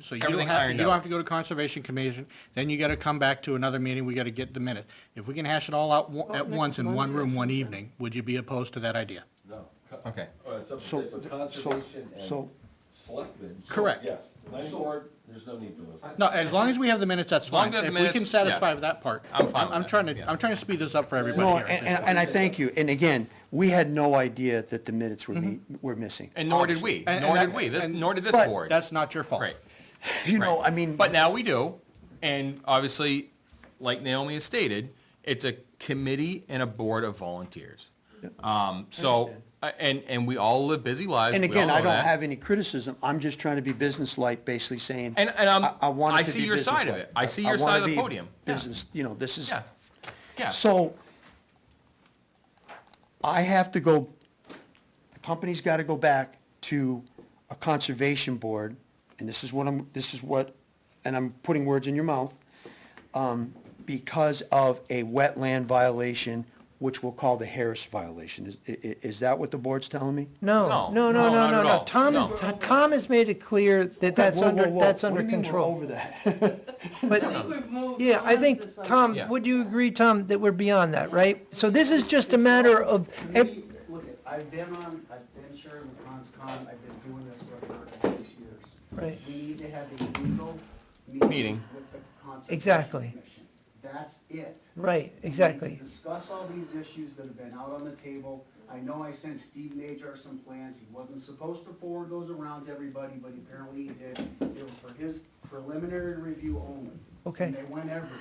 so you don't Everything have, ironed you don't out. have to go to Conservation Commission, then you gotta come back to another meeting, we gotta get the minute. If we can hash it all out at once in one room, one evening, would you be opposed to that idea? No. Okay. It's up So- to the conservation and so- selectmen. Correct. Yes, planning board, there's no need for those. No, as long as we have the minutes, that's As long fine. as we have the If we can minutes, satisfy yeah. with that part. I'm fine with I'm that, trying to, yeah. I'm trying to speed this up for everybody No, here. at this point. and I thank you. And again, we had no idea that the minutes were missing. And nor did we, And- nor and did we, that- and- nor did this but board. That's not your fault. Right. You know, Right. I mean. But now we do, and obviously, like Naomi has stated, it's a committee and a board of volunteers. So, and we all live busy lives, And we all again, know I don't that. have any criticism, I'm just trying to be businesslike, basically saying. And I want I it to see be your side of businesslike. it. I see I your wanna side of the be podium. Yeah. Business, you know, this is. Yeah, yeah. So, I have to go, the company's gotta go back to a conservation board, and this is what, and I'm putting words in your mouth, because of a wetland violation, which we'll call the Harris violation. Is that what the board's telling me? No, no, no, No, no, not no, at no. all. Tom has made it clear that that's Whoa, whoa, under, whoa. that's What under do you mean we're control. over that? But, I think we've moved yeah, I on think, to something. Tom, Yeah. would you agree, Tom, that we're beyond that, right? So this is just a matter of, Look, I've been chair of the ConsCon, I've been doing this for 6 years. right, We need to have a legal Meeting. meeting with the Conservation Exactly. Commission. That's it. right, We exactly. need to discuss all these issues that have been out on the table. I know I sent Steve Major some plans, he wasn't supposed to forward those around to everybody, but apparently he did. They were for his preliminary review only. Okay. And they went everywhere.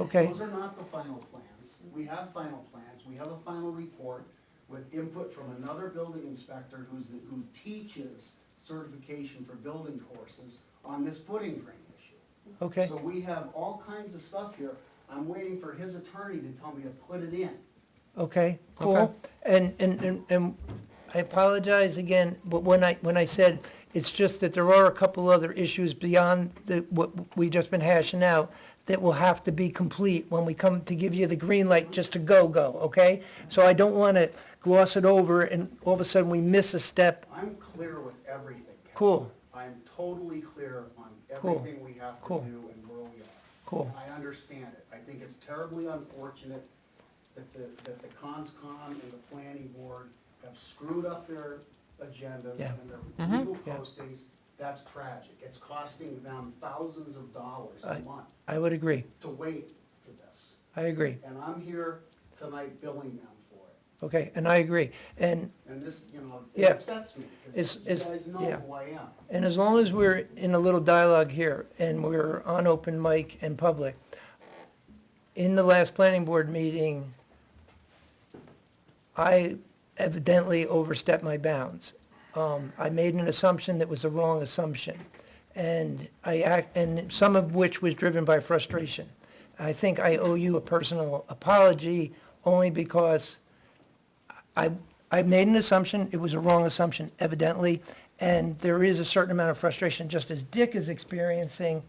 Okay, Those are not the final plans. We have final plans, we have a final report with input from another building inspector who teaches certification for building courses on this footing drain issue. okay, So we have all kinds of stuff here. I'm waiting for his attorney to tell me to put it in. okay, cool. And I apologize again, but when I said, it's just that there are a couple other issues beyond what we've just been hashing out that will have to be complete when we come to give you the green light just to go, okay? So I don't want to gloss it over and all of a sudden we miss a step. I'm clear with everything, Kevin. Cool, I'm totally clear on Cool. everything we have to Cool. do and where we are. cool. I understand it. I think it's terribly unfortunate that the ConsCon and the planning board have screwed up their agendas Yeah. and their legal Yeah. postings. That's tragic. It's costing them thousands of dollars a month I would agree, to wait for this. I agree. And I'm here tonight billing them for it. Okay, and I agree. And And this, it Yeah. upsets me, because you It's- guys know yeah. who I am. And as long as we're in a little dialogue here and we're on open mic and public, in the last planning board meeting, I evidently overstepped my bounds. I made an assumption that was the wrong assumption. And and some of which was driven by frustration. I think I owe you a personal apology only because I made an assumption, it was a wrong assumption evidently, and there is a certain amount of frustration, just as Dick is experiencing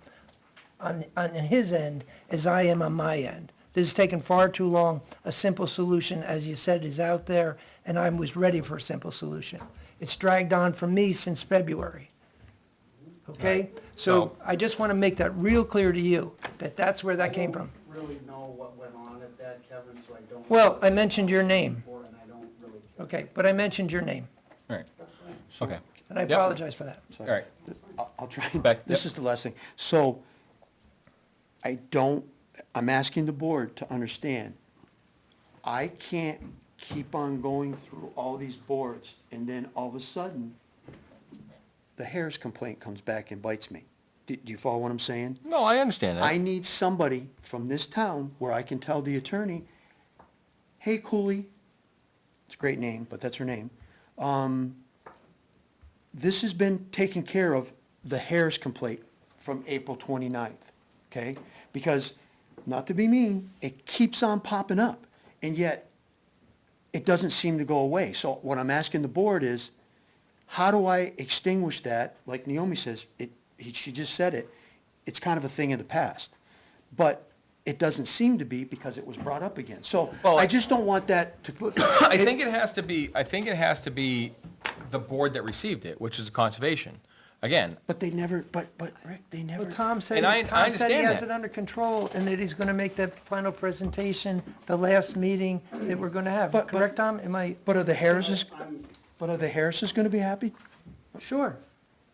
on his end, as I am on my end. This has taken far too long. A simple solution, as you said, is out there, and I was ready for a simple solution. It's dragged on for me since February. Okay? So I just want to make that real clear to you, that that's where that came from. I don't really know what went on at that, Kevin, so I don't. Well, I mentioned your name. And I don't really care. Okay, but I mentioned your name, All right, That's fine. okay, and I Yep. apologize for that. all right. I'll try. Back- This is the last thing. So, I'm asking the board to understand, I can't keep on going through all these boards, and then all of a sudden, the Harris complaint comes back and bites me. Do you follow what I'm saying? No, I understand I that. need somebody from this town where I can tell the attorney, hey, Cooley, it's a great name, but that's her name. This has been taken care of, the Harris complaint from April 29th, okay? Because, not to be mean, it keeps on popping up, and yet it doesn't seem to go away. So what I'm asking the board is, how do I extinguish that? Like Naomi says, she just said it, it's kind of a thing of the past. But it doesn't seem to be because it was brought up again. So Well, I just don't want that to. I think it has to be the board that received it, which is conservation. Again, But they never, but Rick, they never. Well, Tom said, And I Tom said he understand has that. it under control and that he's gonna make that final presentation, the last meeting that we're gonna have. But- Correct, Tom? Am I, But are the Harrises, I'm, but are the Harrises gonna be happy? sure.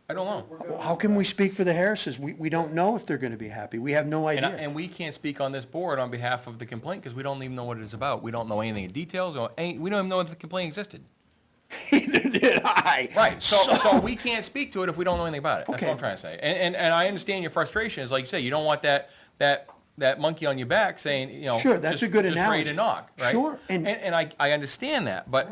I don't know. Well, how can we speak for the Harrises? We don't know if they're gonna be happy. We have no idea. And we can't speak on this board on behalf of the complaint, because we don't even know what it is about. We don't know anything in details, we don't even know if the complaint existed. Neither did I. Right, so we can't speak to it if we don't know anything about it. That's what Okay. I'm trying to say. And I understand your frustration, is like you say, you don't want that monkey on your back saying, Sure, that's a good just ready analogy. to knock, right? Sure, and- And I understand that, but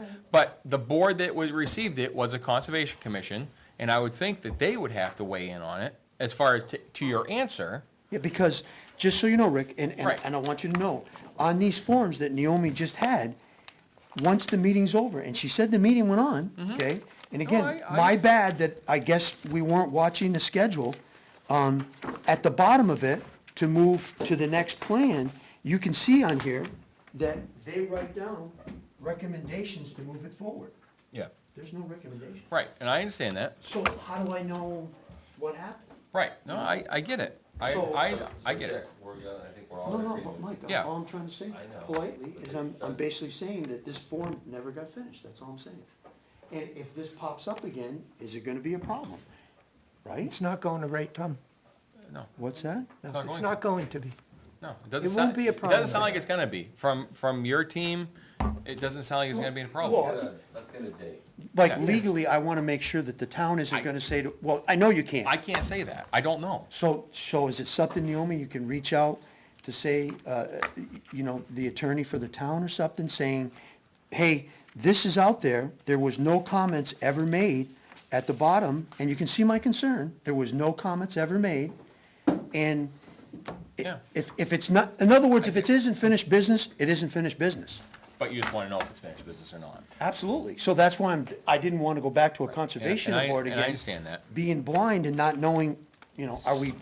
the board that received it was a conservation commission, and I would think that they would have to weigh in on it, as far as to your answer. Yeah, because, just so you know, Rick, and Right. I want you to know, on these forms that Naomi just had, once the meeting's over, and she said the meeting went on, okay? And again, Mm-hmm. I- my bad that I guess we weren't watching the schedule. At the bottom of it, to move to the next plan, you can see on here that they write down recommendations to move it forward. Yeah. There's no recommendation. Right, and I understand that. So how do I know what happened? Right, no, I get it. I get it. I think we're all No, in no, agreement. but Mike, Yeah. all I'm trying to say I know. politely is I'm basically saying that this form never got finished, that's all I'm saying. And if this pops up again, is it gonna be a problem? Right? It's not going to rate, Tom. No, What's that? No, Not it's going not going to be. no, it doesn't It sound. won't be a It problem. doesn't sound like it's gonna be. From your team, it doesn't sound like it's gonna be a problem. Well, Let's get a date. Like Yeah. legally, I wanna make sure that the town isn't gonna say, well, I know you can't. I can't say that. I don't know. So is it something, Naomi, you can reach out to say, the attorney for the town or something, saying, hey, this is out there, there was no comments ever made at the bottom, and you can see my concern, there was no comments ever made, and Yeah. if it's not, in other words, if it isn't finished business, it isn't finished business. But you just wanna know if it's finished business or not. Absolutely, so that's why I didn't wanna go back to a conservation And I- board and again. I understand that. Being blind and not knowing, are we,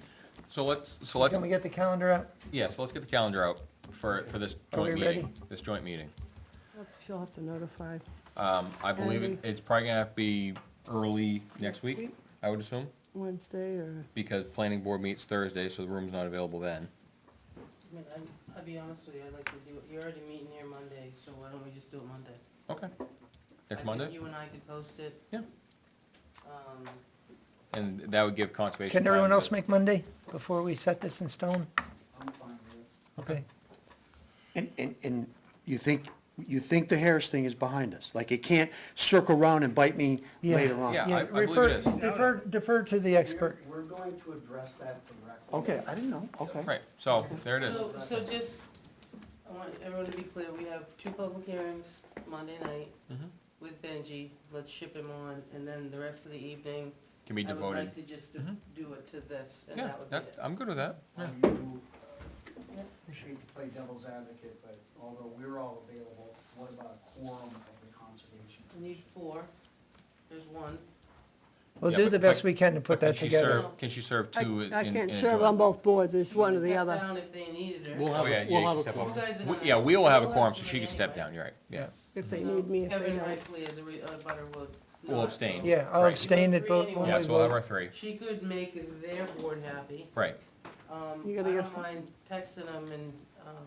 So let's, Can we get the calendar out? yeah, so let's get the calendar out for this Are we joint ready? meeting, this joint meeting. She'll have to notify. I believe Andy? it's probably gonna have to be early next week, I would assume, Wednesday or, because planning board meets Thursday, so the room's not available then. I mean, I'll be honest with you, I'd like to do it, you're already meeting here Monday, so why don't we just do it Monday? Okay. I Next think Monday? you and I could post it. Yeah. Um, And that would give conservation. Can time everyone to- else make Monday before we set this in stone? I'm fine with it. Okay. and you think the Harris thing is behind us? Like it can't circle around and bite me Yeah. later on? Yeah. I believe refer- it is. Defer to the expert. We're going to address that directly. Okay, I didn't know, okay. Right, so, there it is. So just, I want everyone to be clear, we have 2 public hearings Monday night Mhm. with Benji, let's ship him on, and then the rest of the evening, Can be I would devoted. like to just Mhm. do it to this, and Yeah, that would be it. I'm good with that. Yeah. Are you, I hate to play devil's advocate, but although we're all available, what about a quorum of the conservation? I need 4, there's 1. We'll Yeah, do but- the best but- we can to put But can that she together. serve- Can she serve I two in I can't in a serve joint? on both boards, it's one or the Step other. down if they needed her. We'll Oh, have, yeah, a- yeah, we'll you have can a step quorum. up. You guys are We- gonna- Yeah, we will have a we'll quorum, have so to she can anyway. step down, you're right, yeah. If they need me, if they Kevin don't. rightfully as a butter would. We'll not abstain. vote. Yeah, I'll Right. abstain at vote Yeah, when Yeah, we so we'll have our vote. 3, She could make their board happy. right. You I gotta don't get- mind texting them and,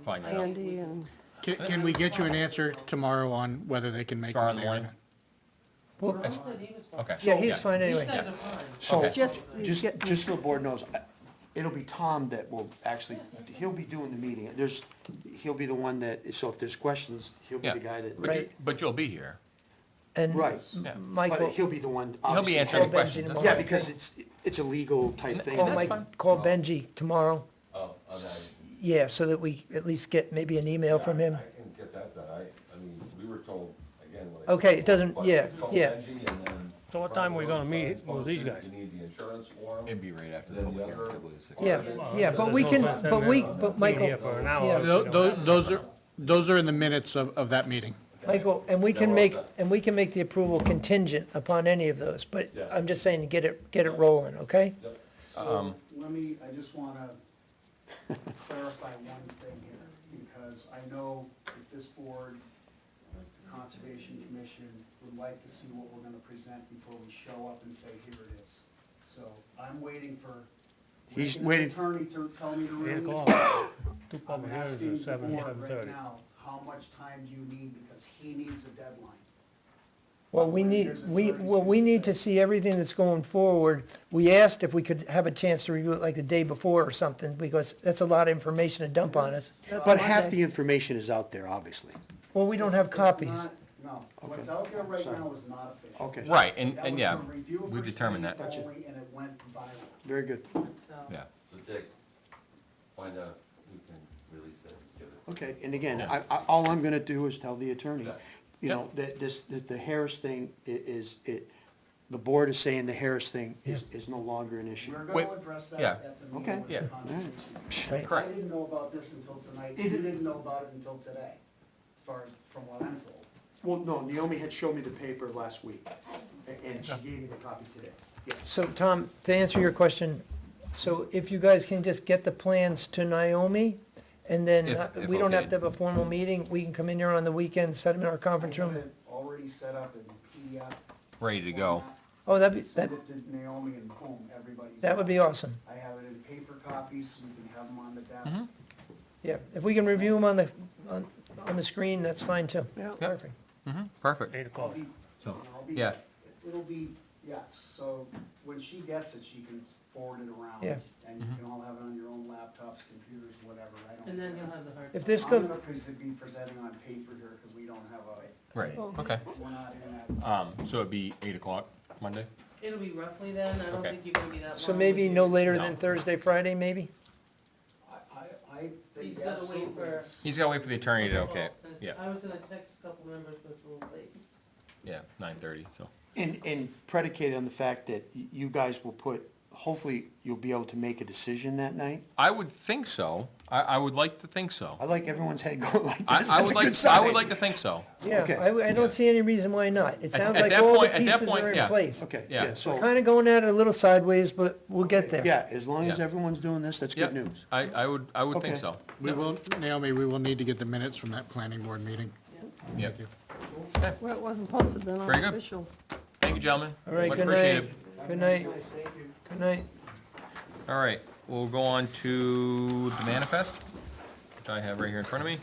Find I out. think we Andy can- and, Can we get you an answer tomorrow on whether they can make Tomorrow in Monday the or morning? not? Ron said he was fine. Okay. Yeah, he's fine These anyway. guys are fine. So, Okay. just so the board knows, it'll be Tom that will actually, he'll be doing the meeting. He'll be the one that, so if there's questions, he'll be Yeah. the guy that. But you'll be here. And Right. Yeah. But Michael, he'll be the one. He'll be obviously. answering Benji questions. tomorrow. Yeah, because it's, it's a legal type thing. Call that's Mike, fine. call Benji tomorrow. Oh, on that. Yeah, so that we at least get maybe an email from him. I can get that done. I mean, we were told, again, when I. Okay, it doesn't- But yeah, call yeah. Benji and then. So what time we gonna Friday, meet signs with these posted, guys? You need the insurance form. It'd be right after the Then public the hearing, other- typically, 6 Yeah, o'clock. yeah, but we can, but Michael, Here for an hour. Yeah. Those are in the minutes of that meeting. Michael, and we Then can we're all make, set. and we can make the approval contingent upon any of those, but Yeah. I'm just saying to get it rolling, okay? Yep. So, let me, I just wanna clarify one thing here, because I know that this board, the Conservation Commission, would like to see what we're gonna present before we show up and say, here it is. So, I'm waiting for, He's the waiting- attorney to tell me to 8 release. o'clock. Two I'm public hearings asking at the 7, board right 7:30. now, how much time do you need, because he needs a deadline. Well, we need to see everything that's going forward. We asked if we could have a chance to review it like the day before or something, because that's a lot of information to dump on us. But half the information is out there, obviously. Well, we don't have It's copies. not- No, what's out there right now is not official. Okay. Right, and That was yeah, for review we for determined state that. only, and it went viral. Very good. So, Yeah. So Dick, find out who can release it, get it. Okay, and again, Yeah. all I'm gonna do is tell the attorney, Yeah. you know, that the Harris thing the board is saying the Harris thing is no longer an issue. We're Wait, gonna address that yeah. at the Okay. meeting with Yeah. the Conservation Commission. Right. Correct. I didn't know about this until tonight, you didn't know about it until today, as far as, from what I'm told. Well, no, Naomi had showed me the paper last week, and she gave me the copy today. Yeah. So, Tom, to answer your question, so if you guys can just get the plans to Naomi, and then If we don't have okayed. to have a formal meeting, we can come in here on the weekend, set them in our conference I have room. it already set up in PDF. Ready to go. Oh, that'd be, Send it to Naomi and boom, everybody's. that would be awesome. I have it in paper copies, so you can have them on the desk. Mm-hmm. Yeah, if we can review them on the screen, that's fine too. Yeah. Perfect. Perfect. 8 I'll o'clock. be, So, I'll be, yeah. it'll be, yes, so when she gets it, she can forward it around. Yeah. And you can all have it on your own laptops, computers, whatever, I don't. and then you'll have the hard. If this I'm goes, gonna be presenting on paper here, because we don't have a, Right, okay. we're not in that. So it'd be 8 o'clock Monday? It'll be roughly then, I don't Okay. think you're gonna be that long. so maybe no later No. than Thursday, Friday, maybe? I think He's gotta wait absolutely for- it's- He's gotta wait for the attorney to okay it. Well, Yeah, I was gonna text a couple members, but it's a little late. yeah, 9:30, so. And predicated on the fact that you guys will hopefully you'll be able to make a decision that night. I would think so. I would like to think so. I like everyone's head going like I, this, I that's a would good like, I sign. would like to think so. Yeah, Okay. I don't see any reason why not. It sounds at like that all the point- at that pieces point, are in yeah. place. Okay, Yeah. yeah, so, Kinda going at it a little sideways, but we'll get there. yeah, as long as Yeah. everyone's doing this, that's Yeah, good news. I would think Okay. so. We will, Naomi, we will need to get the minutes from that planning board meeting. Yep. Thank you. Well, it wasn't posted, then Very good. unofficial. Thank you, gentlemen. All right, Much good appreciated. night. Good night. Thank you. Good night. All right, we'll go on to the manifest, which I have right here in front of me.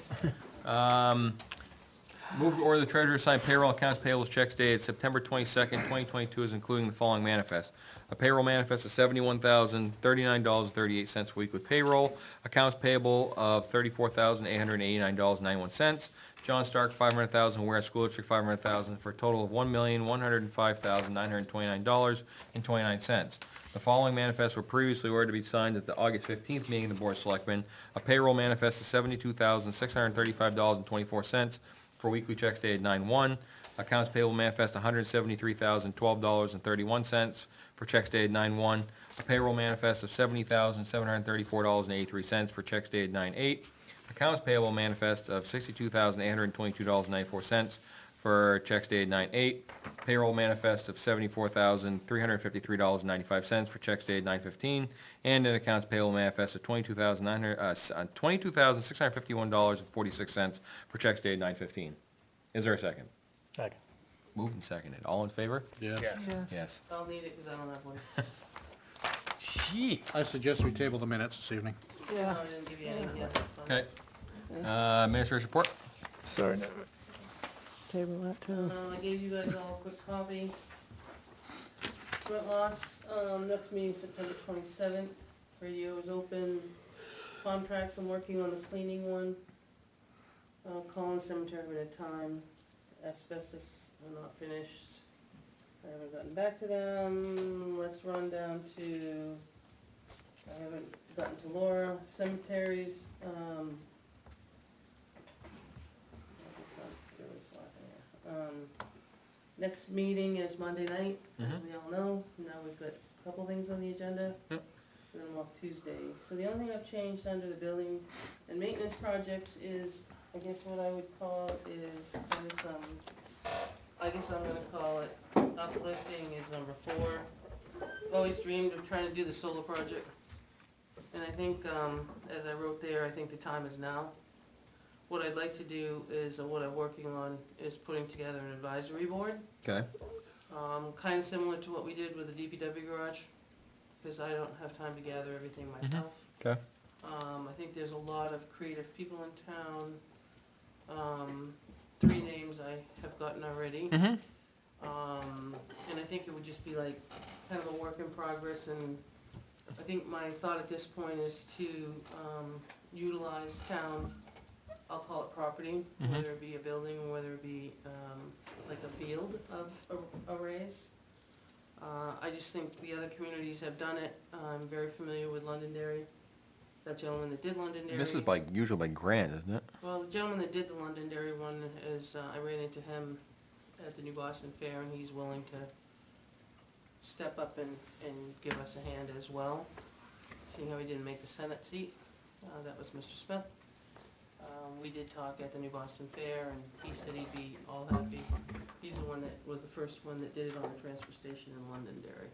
Move to order the treasurer sign payroll accounts payables checks dated September 22nd, 2022, is including the following manifest. A payroll manifest of $71,039.38 for weekly payroll. Accounts payable of $34,889.91. John Stark, $500,000. Weare School District, $500,000, for a total of $1,105,929.29. The following manifests were previously ordered to be signed at the August 15th meeting of the Board of Selectmen. A payroll manifest of $72,635.24 for weekly checks dated 9/1. Accounts payable manifest $173,012.31 for checks dated 9/1. A payroll manifest of $70,734.83 for checks dated 9/8. Accounts payable manifest of $62,822.94 for checks dated 9/8. Payroll manifest of $74,353.95 for checks dated 9/15. And an accounts payable manifest of $22,651.46 for checks dated 9/15. Is there a second? Second. Moved and seconded. All in favor? Yeah. Yes. Yes. Yes. I'll need it, cause I don't have one. Gee. I suggest we table the minutes this evening. No, Yeah. I didn't give you any, yeah, that's fine. Okay. Administrator's report? Sorry. Table that too. I gave you guys all a quick copy. Rent loss, next meeting September 27th, radio is open, contracts, I'm working on the cleaning one. Collins Cemetery at a time, asbestos, I'm not finished. I haven't gotten back to them. Let's run down to, I haven't gotten to Laura, cemeteries, I guess I'm really slacking here. Next meeting is Monday night, as we all know. Now we've got a couple things on the agenda. Yep. And then we're off Tuesday. So the only thing I've changed under the building and maintenance projects is, I guess what I would call is kind of some, I guess I'm gonna call it uplifting is number 4. I've always dreamed of trying to do the solar project. And I think, as I wrote there, I think the time is now. What I'd like to do is, what I'm working on, is putting together an advisory board. Okay. Kind of similar to what we did with the DPW garage, because I don't have time to gather everything myself. Okay. I think there's a lot of creative people in town. 3 names I have gotten already. And I think it would just be like, kind of a work in progress, and I think my thought at this point is to, utilize town, I'll call it property, whether it be a building, or whether it be, like a field of arrays. I just think the other communities have done it. I'm very familiar with Londonderry, that gentleman that did Londonderry. This is usually by grant, isn't it? Well, the gentleman that did the Londonderry one is, I ran into him at the New Boston Fair, and he's willing to step up and give us a hand as well. Seeing how he didn't make the Senate seat, that was Mr. Smith. We did talk at the New Boston Fair, and he said he'd be all happy. He's the one that was the first one that did it on the transfer station in Londonderry.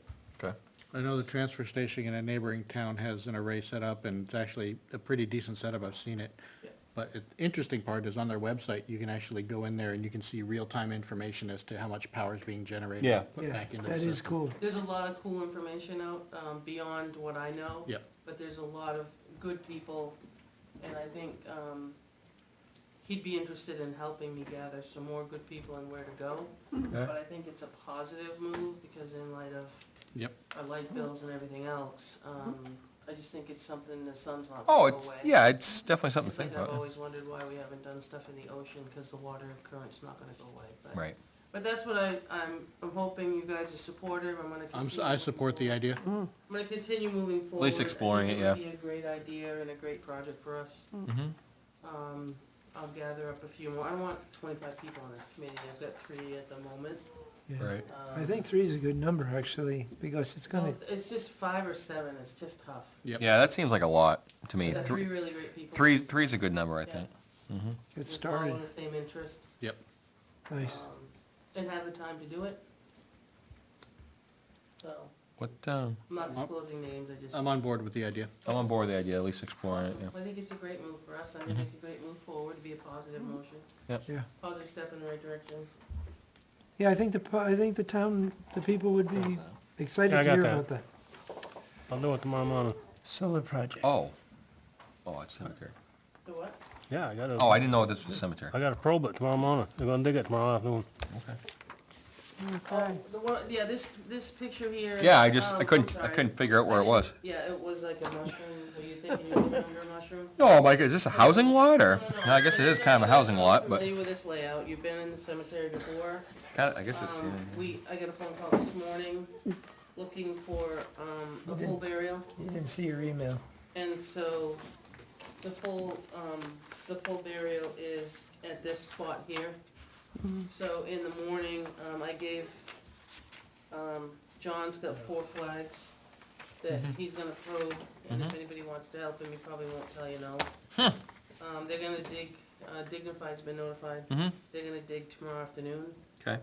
Okay. I know the transfer station in a neighboring town has an array set up, and it's actually a pretty decent setup, I've seen it. Yeah. But the interesting part is on their website, you can actually go in there and you can see real-time information as to how much power is being generated. Yeah. and Put Yeah, back into the that system. is cool. There's a lot of cool information out, beyond what I know. Yep. But there's a lot of good people, and I think, he'd be interested in helping me gather some more good people and where to go. Okay. But I think it's a positive move, because in light of Yep. our light bills and everything else, I just think it's something the sun's not Oh, gonna go it's, away. yeah, it's definitely something It's to think like I've about. always wondered why we haven't done stuff in the ocean, because the water current's not gonna go away. But- Right. But that's what I'm hoping you guys are supportive. I'm gonna continue. I support the idea. I'm gonna continue moving forward. least exploring it, I think it would be a great idea and a great project for us. I'll gather up a few more. I don't want 25 people on this committee. I've got 3 at the moment. Yeah. Right. I think 3 is a good number, actually, because it's gonna, Well, it's just 5 or 7. It's just tough. Yep. Yeah, that seems like a lot to me. We've got 3 really great people. Three's a good number, I Yeah. think. get We're all started. in the same interest. Yep. Nice. And have the time to do it. So, What, I'm not disclosing names. I just. I'm on board with the idea. I'm on board with the idea, at least exploring it, yeah. I think it's a great move for us. I think it's a great move forward to be a positive motion. Yeah. Positive step in the right direction. Yeah, I think the town, the people would be excited Yeah, I to got hear that. about that. I'll do it tomorrow morning. Solar project. Oh. Oh, it's cemetery. The what? Yeah, I got it. Oh, I didn't know this was a cemetery. I gotta probe it tomorrow morning. They're gonna dig it tomorrow afternoon. Okay. Okay. The one, yeah, this picture here. Yeah, I I'm couldn't sorry. figure out where it was. Yeah, it was like a mushroom. Were you thinking you were looking under a mushroom? No, Mike, is this a housing lot, or? No, No, I guess it is kind of a housing lot, but Familiar with this layout? You've been in the cemetery before. kinda, I guess it's, I got a phone call this morning looking for, a full burial. You didn't see your email. And so the full burial is at this spot here. So in the morning, I gave, John's got 4 flags that he's gonna probe, and if anybody wants to help him, he probably won't tell you no. They're gonna dig, Dignify's been notified. They're gonna dig tomorrow afternoon. okay.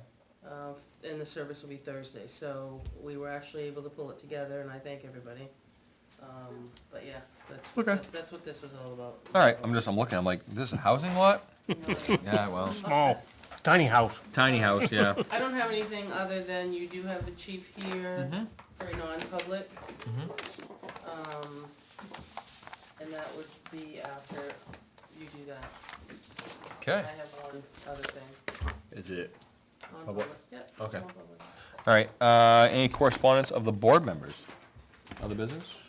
And the service will be Thursday, so we were actually able to pull it together, and I thank everybody. But yeah, Okay. that's what this was all about. All right, I'm looking, I'm like, this is a housing lot? Yeah, well, Small, tiny house. tiny house, yeah. I don't have anything other than you do have the chief here for a non-public. And that would be after you do that. I Okay. have one other thing. Is it? Non-public. Yep, Okay. non-public. All right, any correspondence of the board members? Other business?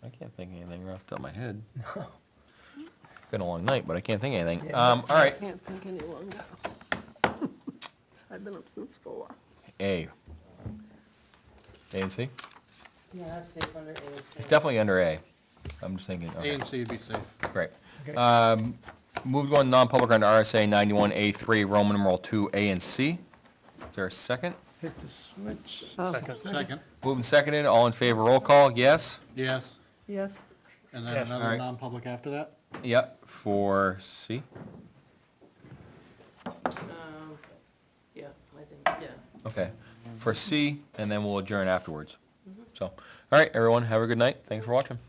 I can't think of anything right off the top of my head. Been a long night, but I can't think of anything. Yeah. All right, Can't think any longer. I've been up since 4. A. A and C? Yeah, that's safe under A and C. It's definitely under A. I'm just thinking, A okay, and C would be safe. great. Move to go on non-public under RSA 91A3, Roman numeral 2, A and C. Is there a second? Hit the switch. Oh, Second, Moved and seconded, all in favor, roll call, yes? yes, yes. and then Yes. another Alright. non-public after that? Yep, for C. Yeah, I think, yeah. Okay, for C, and then we'll adjourn afterwards. So, all right, everyone, have a good night. Thanks for watching.